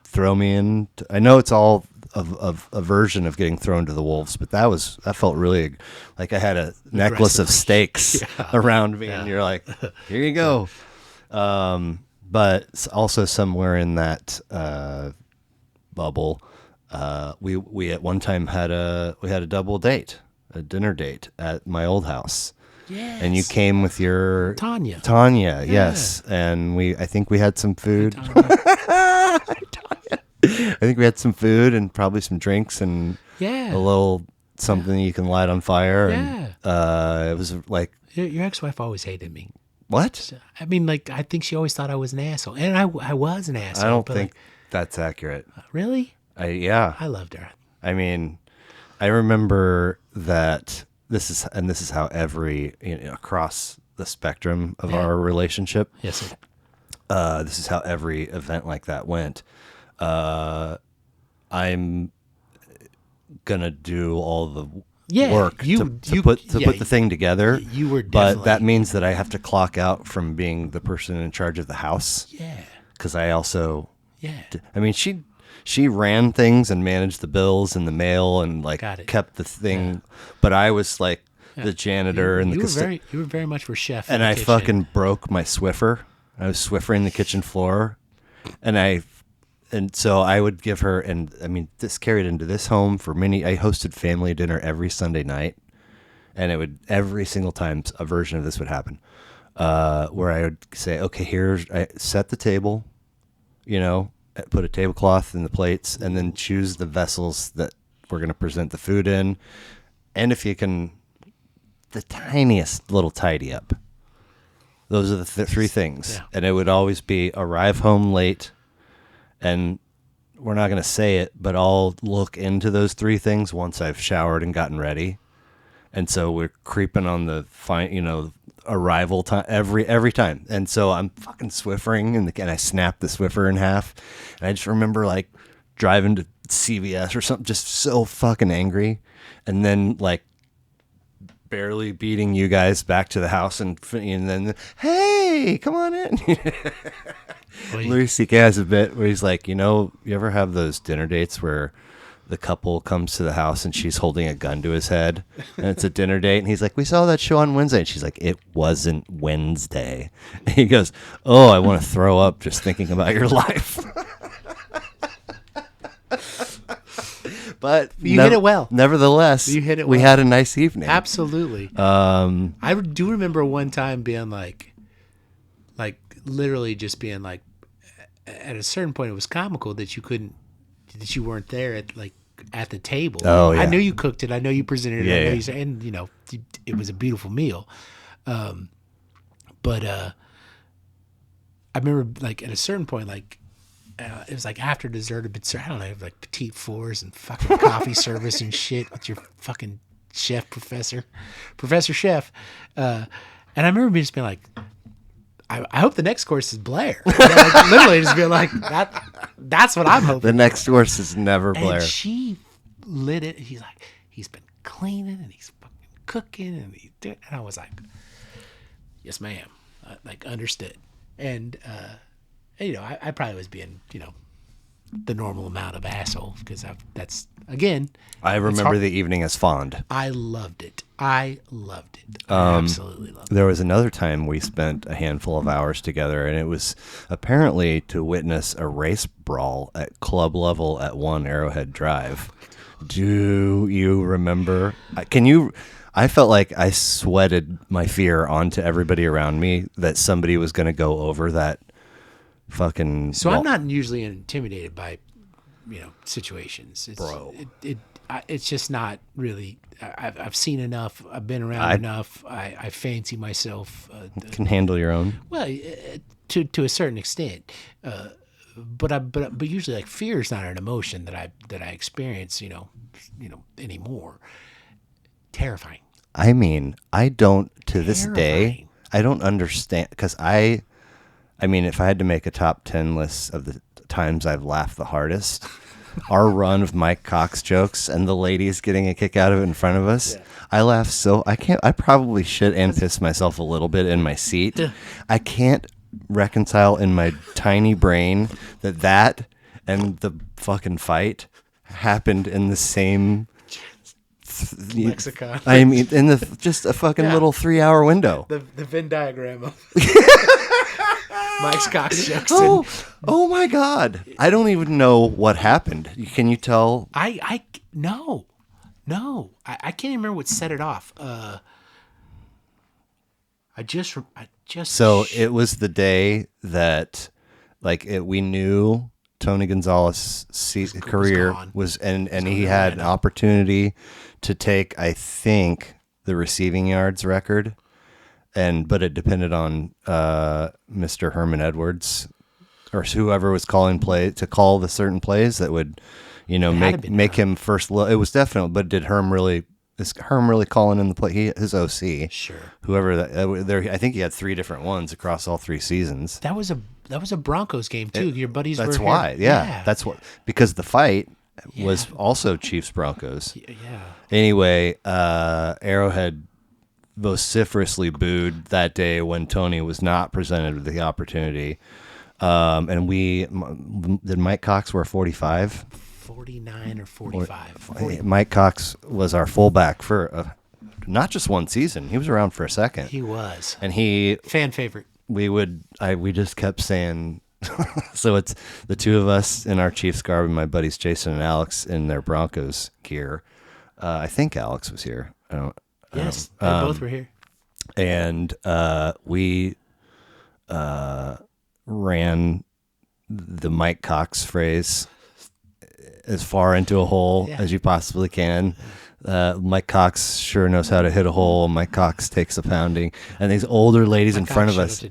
throw me in. I know it's all of a version of getting thrown to the wolves, but that felt really like I had a necklace of stakes around me, and you're like, here you go. But also somewhere in that bubble, we at one time had a double date, a dinner date at my old house. Yes. And you came with your Tanya. Yes. And I think we had some food. I think we had some food and probably some drinks and Yeah. a little something you can light on fire. Yeah. And it was like, Your ex-wife always hated me. what? I mean, like, I think she always thought I was an asshole. And I was an asshole. I don't but, think that's accurate. like, really? Yeah. I loved her. I mean, I remember that this is how every, across the spectrum of our relationship, Yes, sir. this is how every event like that went. I'm gonna do all the work to put the thing together. You were but definitely. that means that I have to clock out from being the person in charge of the house Yeah. because I also, Yeah. I mean, she ran things and managed the bills and the mail and like Got it. kept the thing, but I was like the janitor and the You were very much for chef. in and the I kitchen. fucking broke my Swiffer. I was Swiffering the kitchen floor, and so I would give her, and I mean, this carried into this home for many. I hosted family dinner every Sunday night, and it would every single time a version of this would happen, where I would say, okay, I set the table, put a tablecloth in the plates, and then choose the vessels that we're going to present the food in, and if you can, the tiniest little tidy up. Those are the three things. Yeah. And it would always be arrive home late, and we're not going to say it, but I'll look into those three things once I've showered and gotten ready. And so we're creeping on the arrival time every time. And so I'm fucking Swiffering, and I snapped the Swiffer in half. And I just remember like driving to CVS or something, just so fucking angry. And then like barely beating you guys back to the house, and then, hey, come on in. Louis C.K. has a bit where he's like, you ever have those dinner dates where the couple comes to the house and she's holding a gun to his head, and it's a dinner date, and he's like, we saw that show on Wednesday, and she's like, it wasn't Wednesday. And he goes, oh, I want to throw up just thinking about your life. But you hit it well. Nevertheless, you hit it we well. had a nice evening. Absolutely. I do remember one time being like literally just being like, at a certain point, it was comical that you weren't there at the table. Oh, yeah. I know you cooked it. I know you presented it. Yeah, I know yeah. and it was a beautiful meal. But I remember like at a certain point, like it was like after dessert, I don't know, like petite fours and fucking coffee service and shit with your fucking professor chef. And I remember me just being like, I hope the next course is Blair. Like, literally just being like, that's what I'm hoping. The next course is never Blair. And she lit it. He's like, he's been cleaning and he's fucking cooking and he's doing. And I was like, yes, ma'am. Like understood. And I probably was being, the normal amount of asshole because that's again. I remember the evening as fond. I loved it. I absolutely loved it. There was another time we spent a handful of hours together, and it was apparently to witness a race brawl at club level at 1 Arrowhead Drive. Do you remember? I felt like I sweated my fear onto everybody around me that somebody was going to go over that fucking. So I'm not usually intimidated by, situations. It's just not really. I've seen enough. I've been around enough. I fancy myself. Can handle your own. Well, to a certain extent, but usually like fear is not an emotion that I experience. Anymore. Terrifying. I mean, I don't to this day. I don't understand because I mean, if I had to make a top 10 list of the times I've laughed the hardest, our run of Mike Cox jokes and the ladies getting a kick out of it in front of us, I laugh I probably shit and piss myself a little bit in my seat. I can't reconcile in my tiny brain that and the fucking fight happened in the same lexicon. I mean, in just a fucking little 3-hour window. The Venn diagram of Mike's Cox jokes. Oh my God! I don't even know what happened. Can you tell? No. I can't even remember what set it off. So it was the day that, we knew Tony Gonzalez's career was, and he had an opportunity to take, I think, the receiving yards record, but it depended on Mr. Herman Edwards or whoever was calling to call the certain plays that would, make him first. It was definitely, but is Herm really calling in the play? His OC, sure. Whoever that, I think he had 3 different ones across all 3 seasons. That was a Broncos game too. Your buddies. That's were why. Here. Yeah, that's what, because the fight was also Chiefs Broncos. Yeah. Anyway, Arrowhead vociferously booed that day when Tony was not presented with the opportunity. And did Mike Cox wear 45? 49 or 45. 40. Mike Cox was our fullback for not just one season. He was around for a second. He was. And fan favorite. We just kept saying, so it's the two of us in our Chiefs garb and my buddies Jason and Alex in their Broncos gear. I think Alex was here. Yes, they both were here. And we ran the Mike Cox phrase as far into a hole as you possibly can. Mike Cox sure knows how to hit a hole. Mike Cox takes a pounding. And these older ladies in front of us,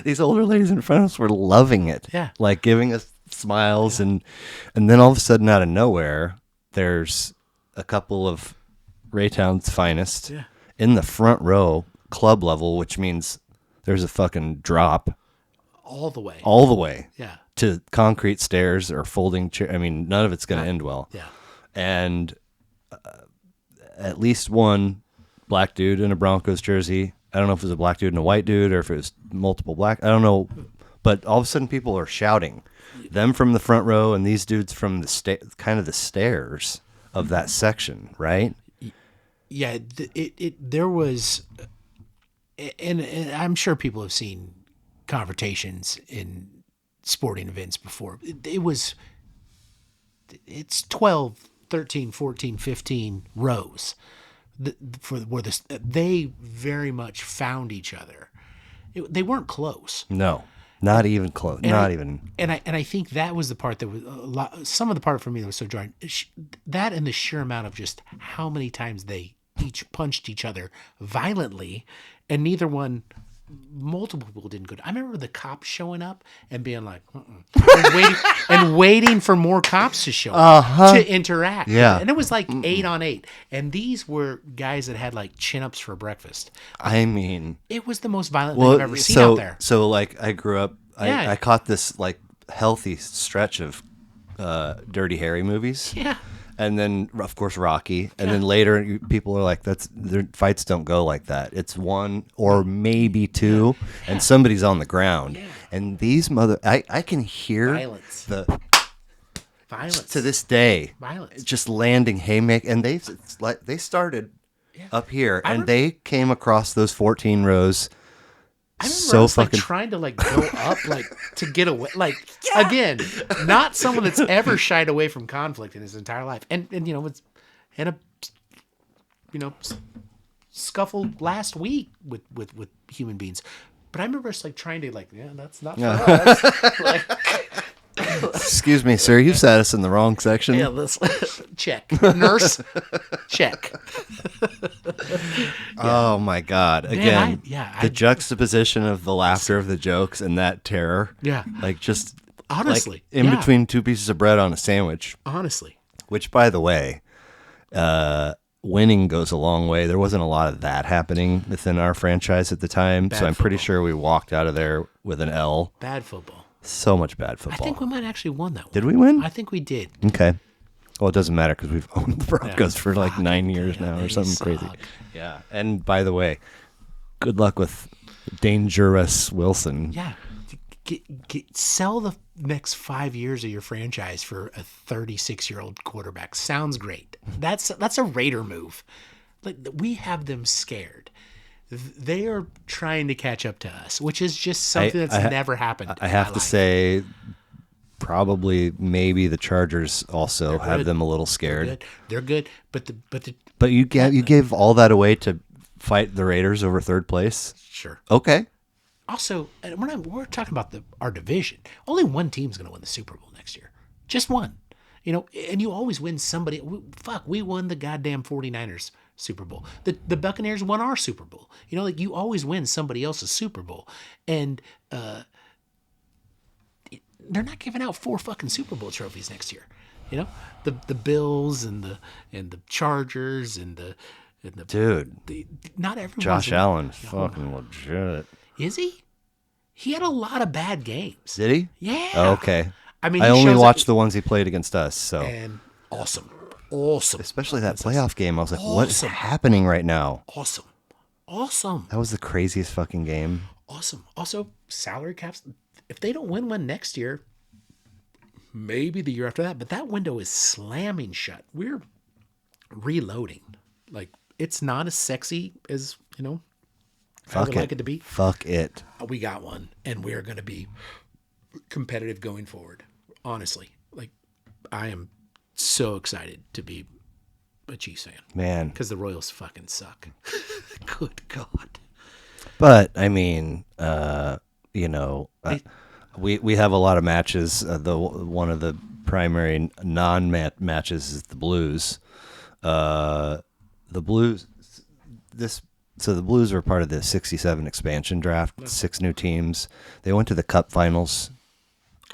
these older ladies in front of us were loving it. Yeah. Like giving us smiles. Yeah. And then all of a sudden out of nowhere, there's a couple of Raytown's finest in the front row, club level, which means there's a fucking drop. All the way. Yeah. To concrete stairs or folding chair. I mean, none of it's going to end well. Yeah. And at least one black dude in a Broncos jersey. I don't know if it was a black dude and a white dude or if it was multiple black. I don't know. But all of a sudden people are shouting. Them from the front row and these dudes from the kind of the stairs of that section, right? Yeah, there was, and I'm sure people have seen confrontations in sporting events before. It's 12, 13, 14, 15 rows where they very much found each other. They weren't close. No, not even close. Not even. And I think that was the part that was some of the part for me that was so jarring. That and the sheer amount of just how many times they each punched each other violently, and multiple people didn't go. I remember the cops showing up and being like, and waiting for more cops to show up to interact. Yeah. And it was like 8-on-8. And these were guys that had like chin-ups for breakfast. I mean, it was the most violent thing I've ever seen out there. So like I grew up, I caught this like healthy stretch of Dirty Harry movies. Yeah. And then, of course, Rocky. And then later, people are like, their fights don't go like that. It's one or maybe two, and somebody's on the ground. Yeah. And these I can hear violence. Violence. To this day. Violence. Just landing haymaker. And they started up here, and they came across those 14 rows. I remember us like trying to like go up like to get away, like again, not someone that's ever shied away from conflict in his entire life, and it's had a scuffle last week with human beings, but I remember us like trying to that's not for us. Like, excuse me, sir, you sat us in the wrong section. Yeah, let's check. Nurse, check. Oh my God! Again, the juxtaposition of the laughter of the jokes and that terror. Yeah, like just honestly, like in between two pieces of bread on a sandwich. Honestly, which by the way, winning goes a long way. There wasn't a lot of that happening within our franchise at the time, so I'm pretty sure we walked out of there with an L. Bad football. So much bad football. I think we might actually won that one. Did we win? I think we did. Okay. Well, it doesn't matter because we've owned the Broncos for like 9 years now or something crazy. Yeah. And by the way, good luck with Dangerous Wilson. Yeah. Sell the next 5 years of your franchise for a 36-year-old quarterback. Sounds great. That's a Raider move. Like, we have them scared. They are trying to catch up to us, which is just something that's never happened. I have to say, probably maybe the Chargers also have them a little scared. They're good, but you gave all that away to fight the Raiders over third place. Sure. Okay. Also, we're talking about our division. Only one team's going to win the Super Bowl next year. Just one. And you always win somebody. We won the goddamn 49ers Super Bowl. The Buccaneers won our Super Bowl. You always win somebody else's Super Bowl. And they're not giving out 4 fucking Super Bowl trophies next year. The Bills and the Chargers and the dude. Not everyone. Josh Allen, fucking legit. Is he? He had a lot of bad games. Did he? Yeah. Oh, okay. I mean, I only watched the ones he played against us. So and awesome. Especially that playoff game. I was like, what is happening right now? Awesome. That was the craziest fucking game. Awesome. Also, salary caps. If they don't win one next year, maybe the year after that, but that window is slamming shut. We're reloading. Like, it's not as sexy as, I would like it to be. Fuck it. We got one, and we're going to be competitive going forward. Honestly, like, I am so excited to be a Chiefs fan. Man. Because the Royals fucking suck. Good God. But, I mean, we have a lot of matches. One of the primary non-matches is the Blues. The Blues, the Blues were part of the 67 expansion draft, 6 new teams. They went to the Cup finals.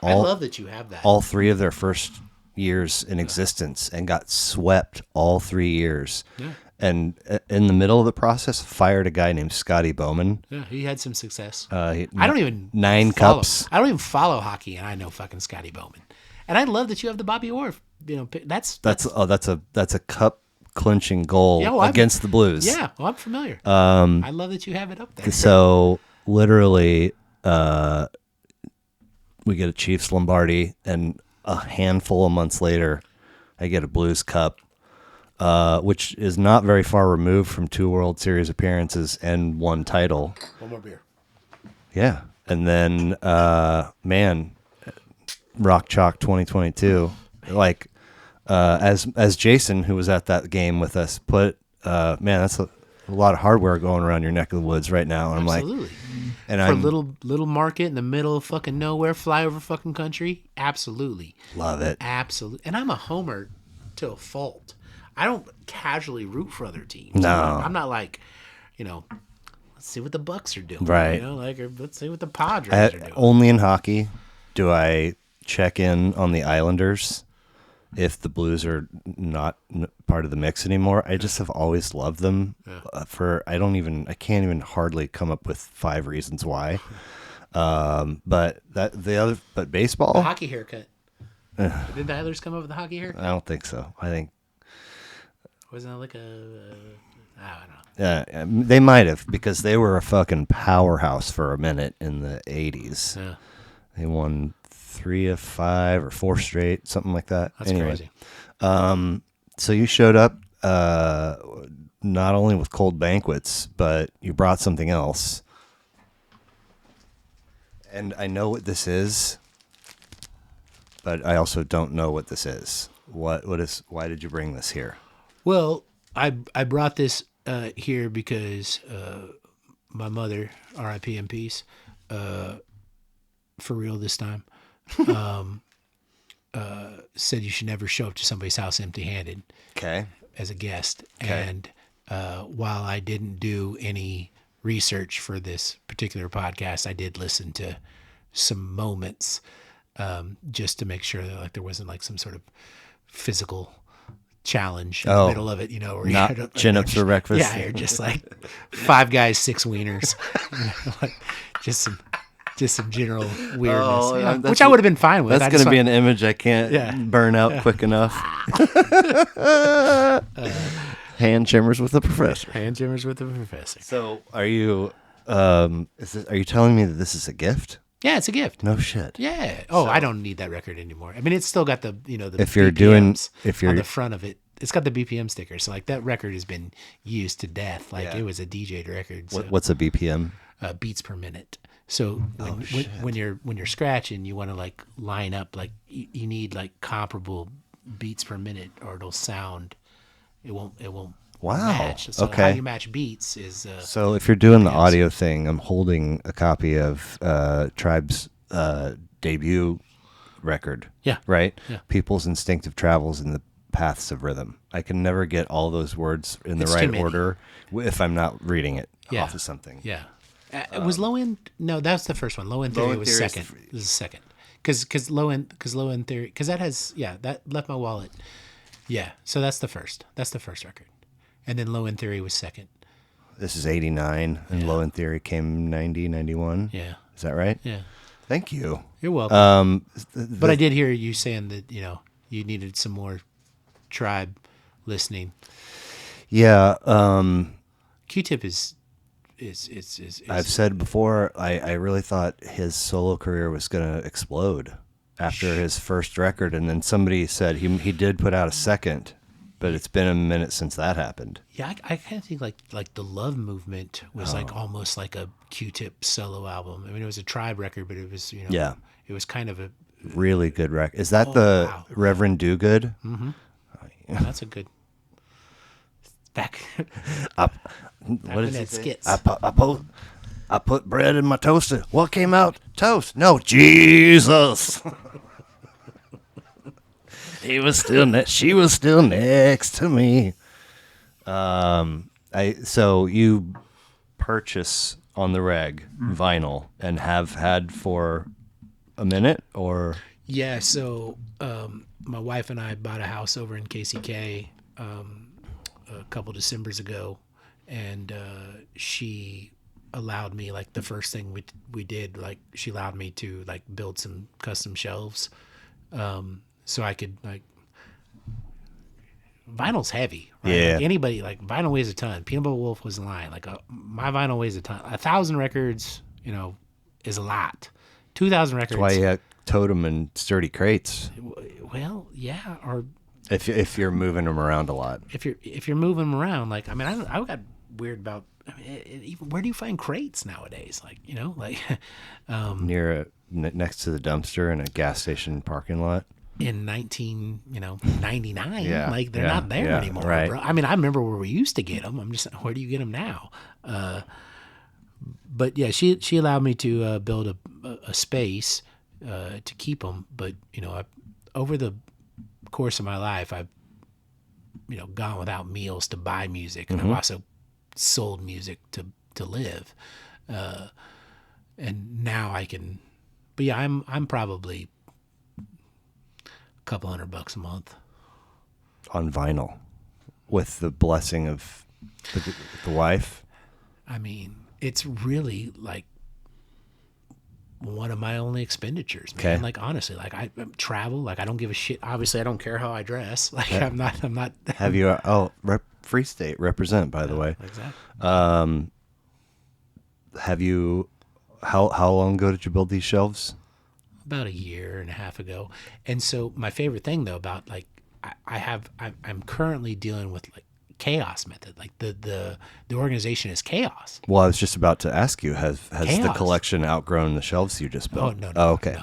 I love that you have that. All 3 of their first years in existence and got swept all 3 years. Yeah. And in the middle of the process, fired a guy named Scotty Bowman. Yeah, he had some success. I don't even 9 cups. I don't even follow hockey, and I know fucking Scotty Bowman. And I love that you have the Bobby Orr. That's a cup clinching goal Yeah, well, against the Blues. Yeah, well, I'm familiar. I love that you have it up there. So literally, we get a Chiefs Lombardi, and a handful of months later, I get a Blues Cup, which is not very far removed from 2 World Series appearances and 1 title. One more beer. Yeah. And then, man, Rock Chalk 2022. Like, as Jason, who was at that game with us, put, man, that's a lot of hardware going around your neck of the woods right now. And Absolutely. I'm like, and For I little market in the middle of fucking nowhere, flyover fucking country. Absolutely. love it. Absolutely. And I'm a homer to a fault. I don't casually root for other teams. No. I'm not like, let's see what the Bucks are doing. Right. Or let's see what the Padres are doing. Only in hockey do I check in on the Islanders if the Blues are not part of the mix anymore. I just have always loved them. I can't even hardly come up with 5 reasons why. But baseball, Hockey haircut. Did the Islanders come up with a hockey haircut? I don't think so. I think Wasn't it like I don't know. they might have, because they were a fucking powerhouse for a minute in the 80s. Yeah. They won 3 of 5 or 4 straight, something like that. That's crazy. So you showed up not only with cold banquets, but you brought something else. And I know what this is, but I also don't know what this is. Why did you bring this here? Well, I brought this here because my mother, R.I.P. in peace, for real this time, said you should never show up to somebody's house empty-handed. Okay. As a guest. Okay. And while I didn't do any research for this particular podcast, I did listen to some moments just to make sure that like there wasn't like some sort of physical challenge in the middle of it, where not you're chin-ups for breakfast. Yeah, you're just like 5 guys, 6 wieners, like just some general weirdness, which I would have been fine with. That's going to be an image I can't burn out quick enough. Hand jimmers with the professor. Hand jimmers with the professor. So, are you telling me that this is a gift? Yeah, it's a gift. No shit. Yeah. Oh, I don't need that record anymore. I mean, it's still got the the if you're BPMs on the front of it. It's got the BPM sticker. So like that record has been used to death. Like it was a DJ'd record. So, what's a BPM? Beats per minute. So when you're scratching, you want to like line up like you need like comparable beats per minute, or it'll sound. It won't. Wow. Match. So okay. how you match beats is. So if you're doing the audio thing, I'm holding a copy of Tribe's debut record. Yeah. Right. Yeah. People's Instinctive Travels in the Paths of Rhythm. I can never get all those words in the right order if I'm not reading it off of something. Yeah. Was low end? No, that's the first one. Low end theory was second. This is second. Because low end theory, because that has that left my wallet. Yeah, so that's the first. That's the first record, and then low end theory was second. This is 89, and Low End Theory came 90, 91. Yeah, is that right? Yeah. Thank you. You're welcome. But I did hear you saying that you needed some more Tribe listening. Yeah. Q-Tip is I've said before, I really thought his solo career was going to explode after his first record, and then somebody said he did put out a second, but it's been a minute since that happened. Yeah, I kind of think like the Love Movement was like almost like a Q-Tip solo album. I mean, it was a Tribe record, but it was it was kind of a really good record. Is that Reverend Do-Good? Mm-hmm. Yeah, that's a good. Back. What is it? Skits. I put bread in my toaster. What came out? Toast. No, Jesus. She was still next to me. So you purchase on the reg vinyl and have had for a minute, or? Yeah. So my wife and I bought a house over in KCK a couple Decembers ago, and she allowed me, like the first thing we did, like she allowed me to like build some custom shelves, so I could like vinyl's heavy, right? Yeah. Like anybody, like vinyl weighs a ton. Peanut Butter Wolf was lying. Like my vinyl weighs a ton. 1,000 records, is a lot. 2,000 That's why records. you tote them in sturdy crates. Well, yeah. Or If you're moving them around a lot. if you're moving them around, like I got weird about. Even where do you find crates nowadays? Like Next to the dumpster in a gas station parking lot. in 1999, Yeah, like they're yeah, not there yeah, anymore, right. bro. I mean, I remember where we used to get them. I'm just, where do you get them now? But yeah, she allowed me to build a space to keep them. But over the course of my life, I've gone without meals to buy music, and I've also sold music to live. And now I can, but yeah, I'm probably couple $100 a month On vinyl, with the blessing of the wife. I mean, it's really like one of my only expenditures, man. Okay. Like honestly, like I travel, like I don't give a shit. Obviously, I don't care how I dress. Like I'm not. Have you? Free State represent, by the way. Exactly. Have you? How long ago did you build these shelves? About a year and a half ago. And so my favorite thing though about like I'm currently dealing with like chaos method. Like the organization is chaos. Well, I was just about to ask you, has the Chaos. collection outgrown the shelves you just built? Oh no. Okay.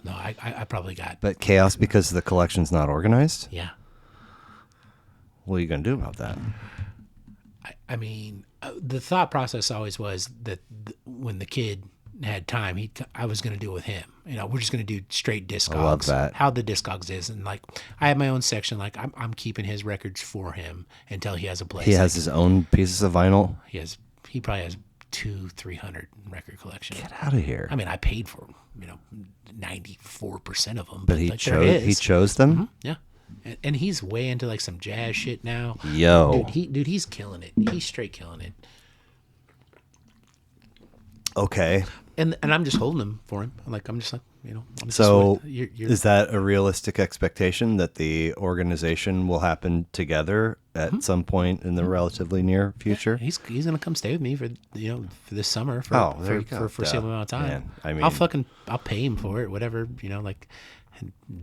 No, I probably got. But chaos because the collection's not organized? Yeah. What are you going to do about that? I mean, the thought process always was that when the kid had time, I was going to do it with him. We're just going to do straight Discogs. I love that. How the Discogs is, and like I have my own section. Like I'm keeping his records for him until he has a place. He has his own pieces of vinyl? He probably has 200-300 record collection. Get out of here. I mean, I paid for 94% of them. But he chose them? Mm-hmm. Yeah. And he's way into like some jazz shit now. Yo. Dude, he's killing it. He's straight killing it. Okay. And I'm just holding them for him. I'm just like, So you're, is that a realistic expectation that the organization will happen together at some point in the relatively near future? he's gonna come stay with me for for this summer for there you go. for a foreseeable amount of time. Man, I mean, I'll pay him for it, whatever, like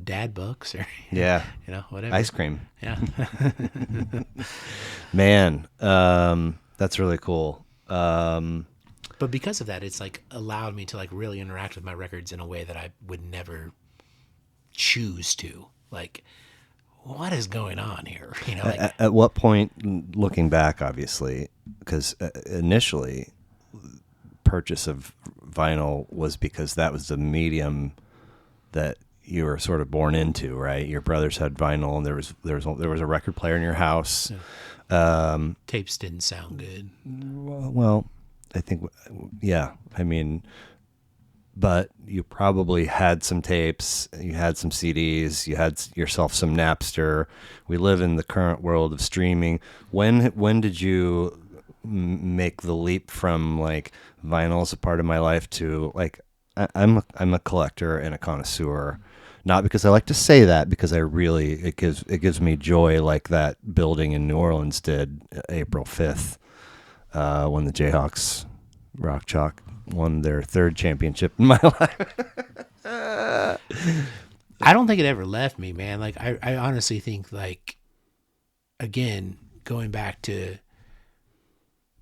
dad bucks or yeah, whatever. ice cream. Yeah. Man, that's really cool. But because of that, it's like allowed me to like really interact with my records in a way that I would never choose to. Like, what is going on here? At what point, looking back, obviously, because initially purchase of vinyl was because that was the medium that you were sort of born into, right? Your brothers had vinyl, and there was a record player in your house. Yeah. Tapes didn't sound good. Well, I think, yeah. I mean, but you probably had some tapes, you had some CDs, you had yourself some Napster. We live in the current world of streaming. When did you make the leap from like vinyl as a part of my life to like I'm a collector and a connoisseur? Not because I like to say that, because it gives me joy, like that building in New Orleans did April 5th. When the Jayhawks Rock Chalk won their third championship in my life. I don't think it ever left me, man. Like I honestly think, like, again, going back to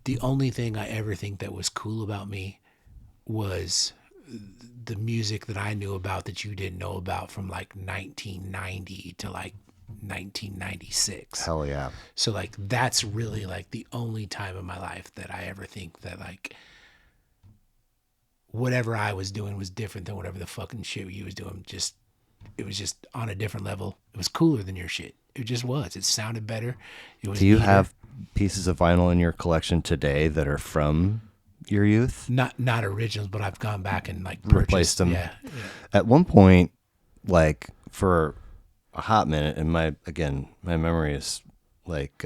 the only thing I ever think that was cool about me was the music that I knew about that you didn't know about from like 1990 to like 1996. Hell yeah. So like that's really like the only time in my life that I ever think that like whatever I was doing was different than whatever the fucking shit you was doing. It was just on a different level. It was cooler than your shit. It just was. It sounded better. It was. Do you neater. have pieces of vinyl in your collection today that are from your youth? Not originals, but I've gone back and like replaced them. Yeah. At one point, like for a hot minute, and my memory is like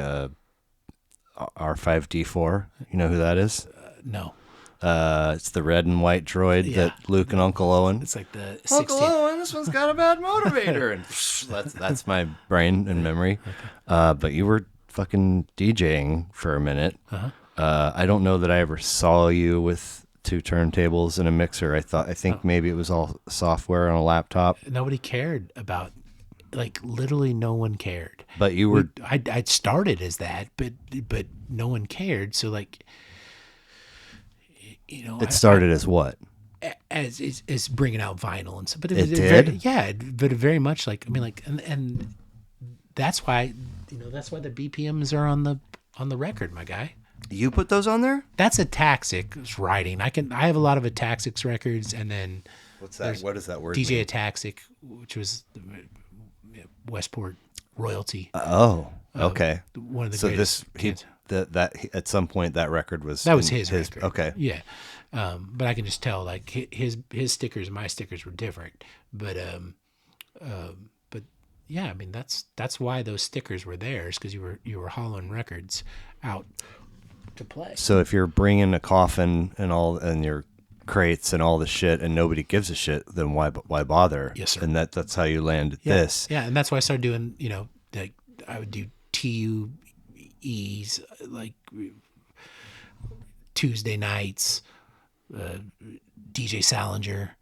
R5D4. You know who that is? No. It's the red and white droid Yeah. that Luke and Uncle Owen. It's like the Uncle 16th. Owen, this one's got a bad motivator, and that's my brain and memory. But you were fucking DJing for a minute. I don't know that I ever saw you with 2 turntables and a mixer. I think maybe it was all software on a laptop. Nobody cared about, like, literally no one cared. But you were I started as that, but no one cared. So, like, you know, it started as what? as is bringing out vinyl and stuff. But It was did? but very much like, I mean, like, and that's why, you know, that's why the BPMs are on the record, my guy. You put those on there? That's Ataxic's writing. I have a lot of Ataxic's records, and then What's that? What is that word? DJ mean? Ataxic, which was Westport royalty. Oh, okay. One of the So greatest. that at some point that record was His record. Okay. Yeah. But I can just tell, like, his stickers and my stickers were different. But yeah, I mean, that's why those stickers were theirs, because you were hauling records out to play. So if you're bringing a coffin and your crates and all the shit and nobody gives a shit, then why bother? Yes, sir. And that's how you landed this. Yeah, and that's why I started doing, you know, like, I would do TUEs, like, Tuesday nights, DJ Salinger.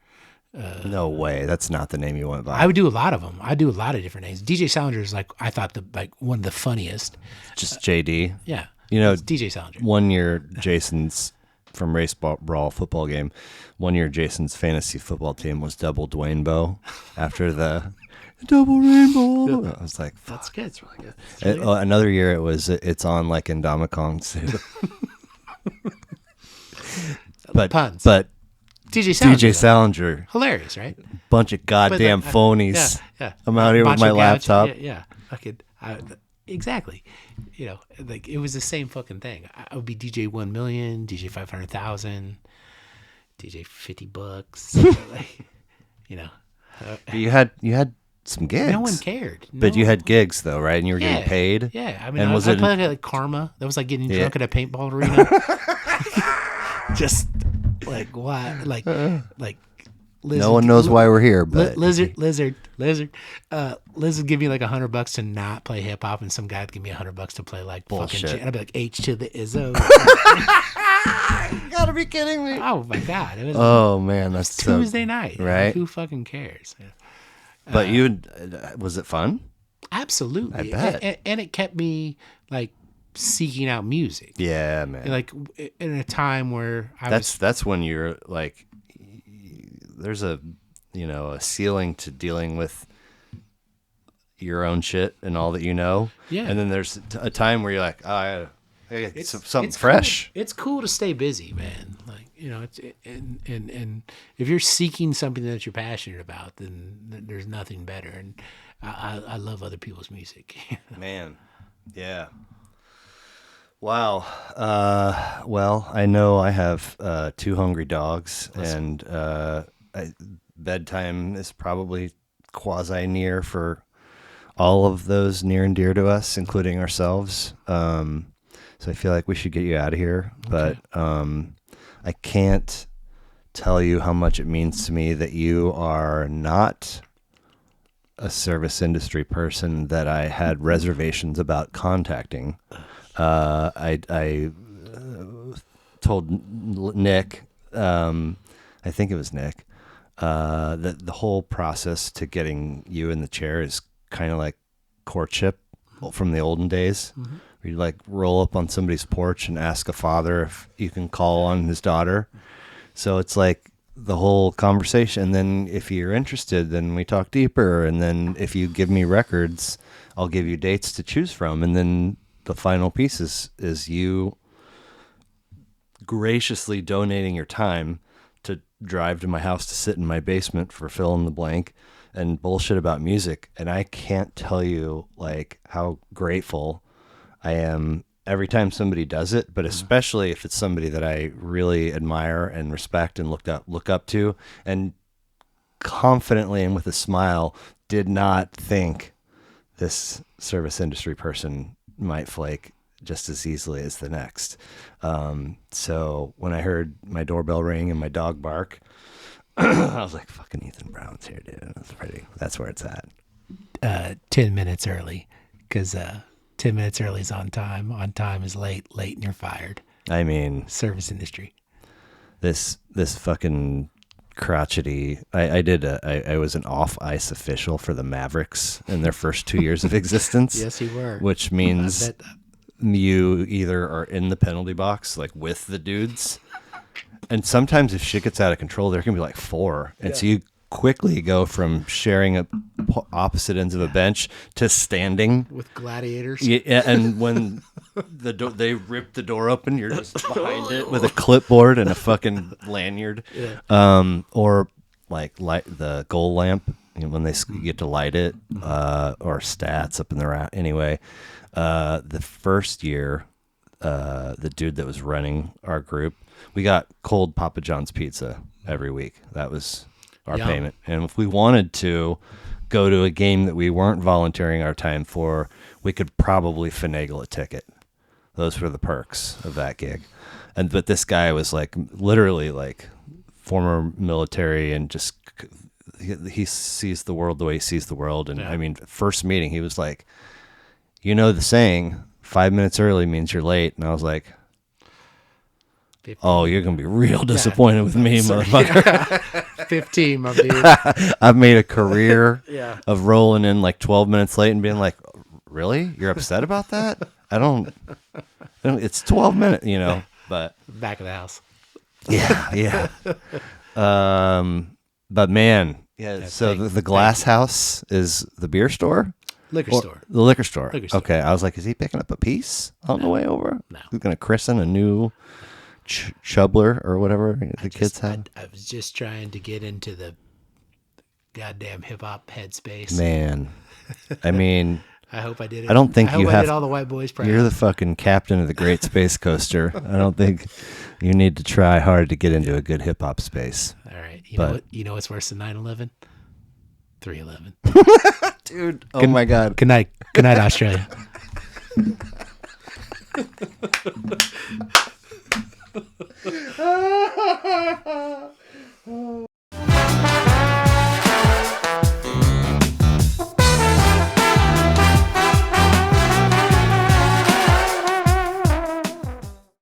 No way. That's not the name you went by. I would do a lot of them. I do a lot of different names. DJ Salinger is, like, I thought, one of the funniest. Just JD. Yeah. You know, It's DJ Salinger. one year Jason's from Race Brawl football game. One year Jason's fantasy football team was double Dwayne Bow after the double rainbow. I was like, fuck. That's good. It's really good. It's really good. Another year it's on like Indomicon too. But Puns. But DJ Salinger. DJ Salinger, Hilarious, right? bunch of goddamn phonies. Yeah. I'm out here with Macho my Gouch, laptop. Yeah. Exactly. You know, like, it was the same fucking thing. I would be DJ 1 million, DJ 500,000, DJ $50. Like, you know, But you had some gigs. no one cared. But you No- had gigs though, right? And you were getting paid. Yeah, I mean, And I was I it- played like Karma. That was like getting Yeah. drunk at a paintball arena. Just like why, like Lizard, No one knows why we're here, but Lizard. Lizard give me like $100 to not play hip hop, and some guy would give me $100 to play like Bullshit. fucking. I'd be like H to the Izzo. you gotta be kidding me. Oh my god! It was Oh man, that's Tuesday night. right? Who fucking cares? But was it fun? Absolutely. I bet. And it kept me, like, seeking out music. Yeah, man. Like, in a time where That's when you're like, there's a ceiling to dealing with your own shit and all that you know. Yeah. And then there's a time where you're like, oh, I gotta get something it's fresh. Cool. It's cool to stay busy, man. Like, you know, and if you're seeking something that you're passionate about, then there's nothing better. And I love other people's music. Man, yeah. Wow. Well, I know I have 2 hungry dogs, and bedtime is probably quasi near for all of those near and dear to us, including ourselves. So I feel like we should get you out of here. Okay. But I can't tell you how much it means to me that you are not a service industry person that I had reservations about contacting. I told Nick, I think it was Nick, that the whole process to getting you in the chair is kind of like courtship from the olden days. Mm-hmm. Where you like roll up on somebody's porch and ask a father if you can call on his daughter. So it's like the whole conversation. And then if you're interested, then we talk deeper. And then if you give me records, I'll give you dates to choose from. And then the final piece is you graciously donating your time to drive to my house to sit in my basement for fill in the blank and bullshit about music. And I can't tell you like how grateful I am every time somebody does it, but especially if it's somebody that I really admire and respect and look up to, and confidently and with a smile did not think this service industry person might flake. just as easily as the next. So when I heard my doorbell ring and my dog bark, I was like, fucking Ethan Brown's here, dude. That's where it's at. 10 minutes early, because 10 minutes early is on time. On time is late and you're fired. I mean, service industry. This fucking crotchety. I was an off ice official for the Mavericks in their first 2 years of existence. Yes, you were. Which means you either are in the penalty box, like with the dudes, and sometimes if shit gets out of control, there can be like 4, and so you quickly go from sharing opposite ends of a bench to standing with gladiators. Yeah, and when they rip the door open, you're just behind it with a clipboard and a fucking lanyard. Yeah. Or like light the goal lamp, when you get to light it, or stats up in the anyway. The first year, the dude that was running our group, we got cold Papa John's pizza every week. That was our payment. And if we wanted to go to a game that we weren't volunteering our time for, we could probably finagle a ticket. Those were the perks of that gig. But this guy was like literally like former military, and just he sees the world the way he sees the world. And I mean, first meeting, he was like, the saying, 5 minutes early means you're late. And I was like, 15. Oh, you're going to be real disappointed with me, motherfucker. 15, my dude. I've made a career of rolling in like 12 minutes late and being like, really? You're upset about that? I don't it's 12 minutes, but. Back of the house. Yeah. But man, so the Glass House is the beer store? Liquor store. The liquor store. Liquor store. Okay, I was like, is he picking up a piece on the way over? No. He's going to christen a new Chubler or whatever the kids have. I was just trying to get into the goddamn hip hop headspace. Man, I mean, I hope I did it. I don't think I did all the white boys proud. You're the fucking captain of the Great Space Coaster. I don't think you need to try hard to get into a good hip hop space. All right, you know what's worse than 9/11? 3/11. Dude, oh my God. Good night, Australia.